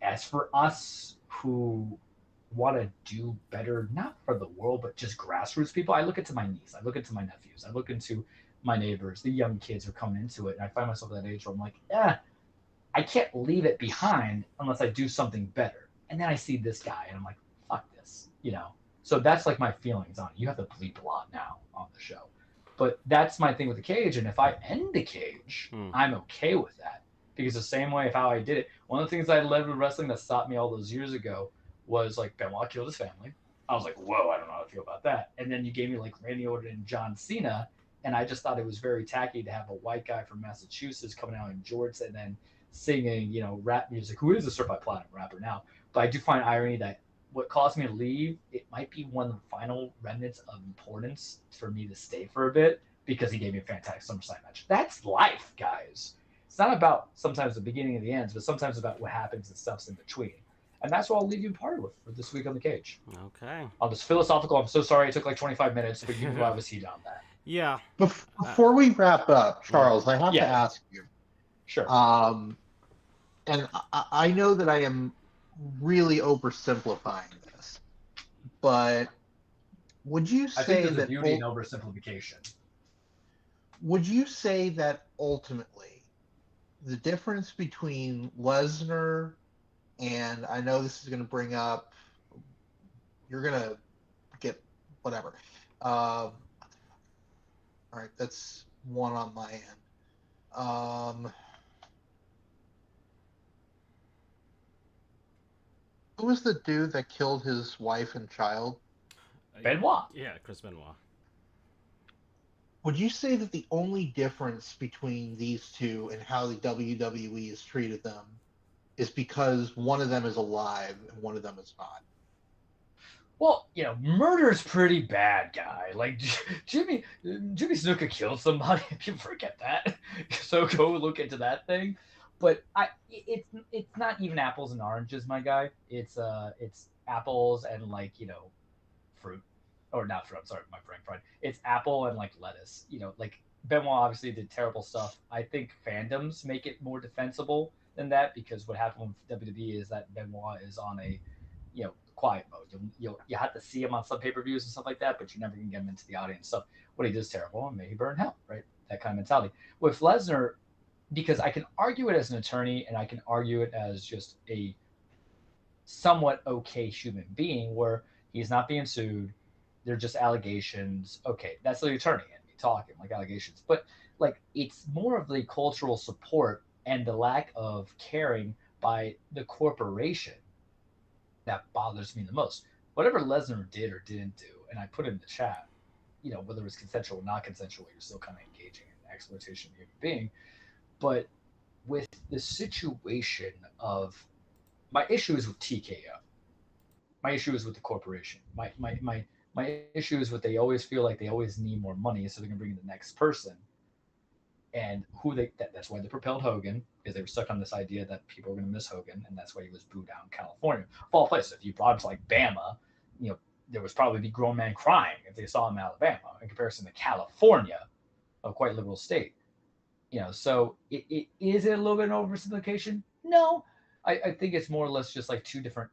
As for us who want to do better, not for the world, but just grassroots people, I look into my niece, I look into my nephews, I look into my neighbors, the young kids who are coming into it. And I find myself at that age where I'm like, I can't leave it behind unless I do something better. And then I see this guy and I'm like, fuck this, So that's like my feelings on it. You have to bleep a lot now on the show. But that's my thing with the cage. And if I end the cage, I'm okay with that. because the same way of how I did it, one of the things I led with wrestling that stopped me all those years ago was like Benoit killed his family. I was like, whoa, I don't know how to feel about that. And then you gave me like Randy Orton and John Cena, and I just thought it was very tacky to have a white guy from Massachusetts coming out in jorts and then singing, rap music. Who is a certified platinum rapper now? But I do find irony that what caused me to leave, it might be one of the final remnants of importance for me to stay for a bit because he gave me a fantastic SummerSlam match. That's life, guys. It's not about sometimes the beginning and the ends, but sometimes about what happens and stuff's in between. And that's what I'll leave you part with for this week on the cage. Okay. I'll just philosophical. I'm so sorry it took like 25 minutes, but you knew I was heat on that. Yeah. Before we wrap up, Charles, I have to ask you. Sure. And I know that I am really oversimplifying this, but would you say I think there's that a beauty in oversimplification? Would you say that ultimately the difference between Lesnar and, I know this is going to bring up, you're going to get whatever. All right, that's one on my end. Who was the dude that killed his wife and child? Benoit. Yeah, Chris Benoit. Would you say that the only difference between these two and how the WWE has treated them is because one of them is alive and one of them is not? Well, murder's pretty bad, guy. Like Jimmy Snuka killed somebody. People forget that. So go look into that thing. But it's not even apples and oranges, my guy. It's apples and fruit, or not fruit. I'm sorry, my brain fried. It's apple and lettuce. Like Benoit obviously did terrible stuff. I think fandoms make it more defensible than that because what happened with WWE is that Benoit is on a quiet mode. You have to see him on some pay-per-views and stuff like that, but you never can get him into the audience. So what he does terrible, and may he burn hell, right? That kind of mentality. With Lesnar, because I can argue it as an attorney and I can argue it as just a somewhat okay human being where he's not being sued. They're just allegations. Okay, that's the attorney and me talking like allegations. But it's more of the cultural support and the lack of caring by the corporation that bothers me the most. Whatever Lesnar did or didn't do, and I put it in the chat, whether it was consensual or not consensual, you're still kind of engaging in exploitation of a human being. But with the situation of my issue is with TKO. My issue is with the corporation. My issue is with they always feel like they always need more money, so they're gonna bring in the next person. And that's why they propelled Hogan, because they were stuck on this idea that people were going to miss Hogan, and that's why he was booed out in California. Of all places, if you brought him to Bama, there was probably be grown men crying if they saw him in Alabama in comparison to California, a quite liberal state. So it is it a little bit of oversimplification? No, I think it's more or less just two different,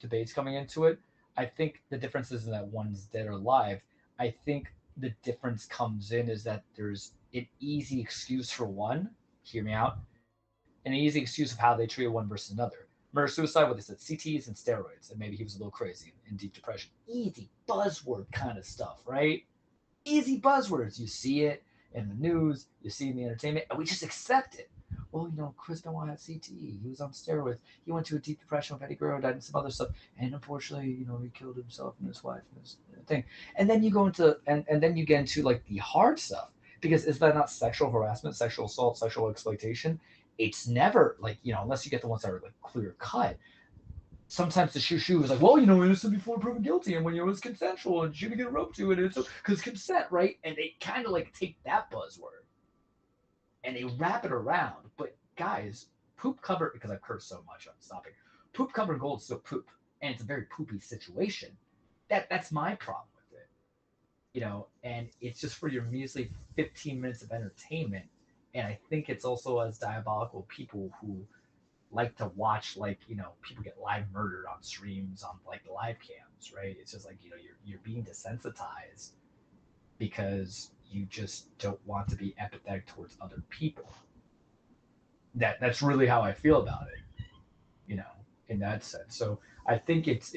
debates coming into it. I think the difference isn't that one's dead or alive. I think the difference comes in is that there's an easy excuse for one, hear me out, an easy excuse of how they treated one versus another. Murder suicide, what they said, CTs and steroids, and maybe he was a little crazy in deep depression. Easy buzzword kind of stuff, right? Easy buzzwords. You see it in the news, you see it in the entertainment, and we just accept it. Well, Chris Benoit had CTE. He was on steroids. He went to a deep depression with Eddie Guerrero, died and some other stuff. And unfortunately, he killed himself and his wife and his thing. And then you go into, and then you get into the hard stuff. Because is that not sexual harassment, sexual assault, sexual exploitation? It's never unless you get the ones that are clear cut. Sometimes the shoo is well, innocent before proven guilty, and when it was consensual and you didn't get roped to it, it's because consent, right? And they kind of take that buzzword and they wrap it around. But guys, poop covered, because I've cursed so much, I'm stopping. Poop covered gold is still poop, and it's a very poopy situation. That's my problem with it, and it's just for your measly 15 minutes of entertainment. And I think it's also as diabolical people who like to watch people get live murdered on streams on the live cams, right? It's just you're being desensitized because you just don't want to be empathetic towards other people. That's really how I feel about it, in that sense. So I think it's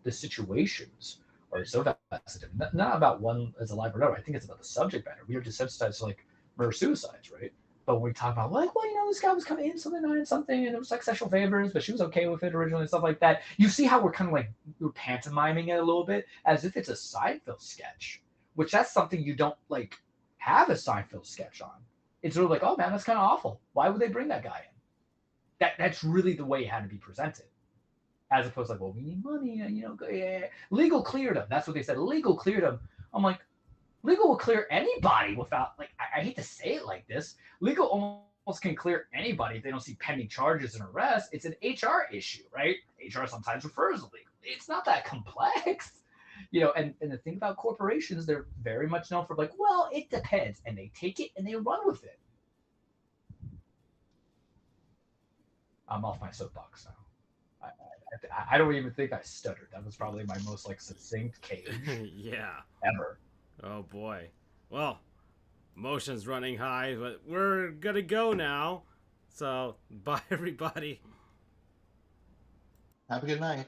the situations are so fascinating. Not about one as alive or not. I think it's about the subject matter. We are desensitized to murder suicides, right? But when we talk about like, well, this guy was kind of in something and something, and it was like sexual favors, but she was okay with it originally and stuff like that. You see how we're kind of like we're pantomiming it a little bit as if it's a Seinfeld sketch, which that's something you don't like have a Seinfeld sketch on. It's sort of like, oh man, that's kind of awful. Why would they bring that guy in? That's really the way it had to be presented, as opposed to like, well, we need money, yeah. Legal cleared him. That's what they said. Legal cleared him. I'm like, legal will clear anybody without like I hate to say it like this. Legal almost can clear anybody if they don't see pending charges and arrest. It's an HR issue, right? HR sometimes refers to legal. It's not that complex. And the thing about corporations, they're very much known for like, well, it depends. And they take it and they run with it. I'm off my soapbox now. I don't even think I stuttered. That was probably my most like succinct cage Yeah. ever. Oh boy. Well, emotions running high, but we're gonna go now. So bye everybody. Have a good night.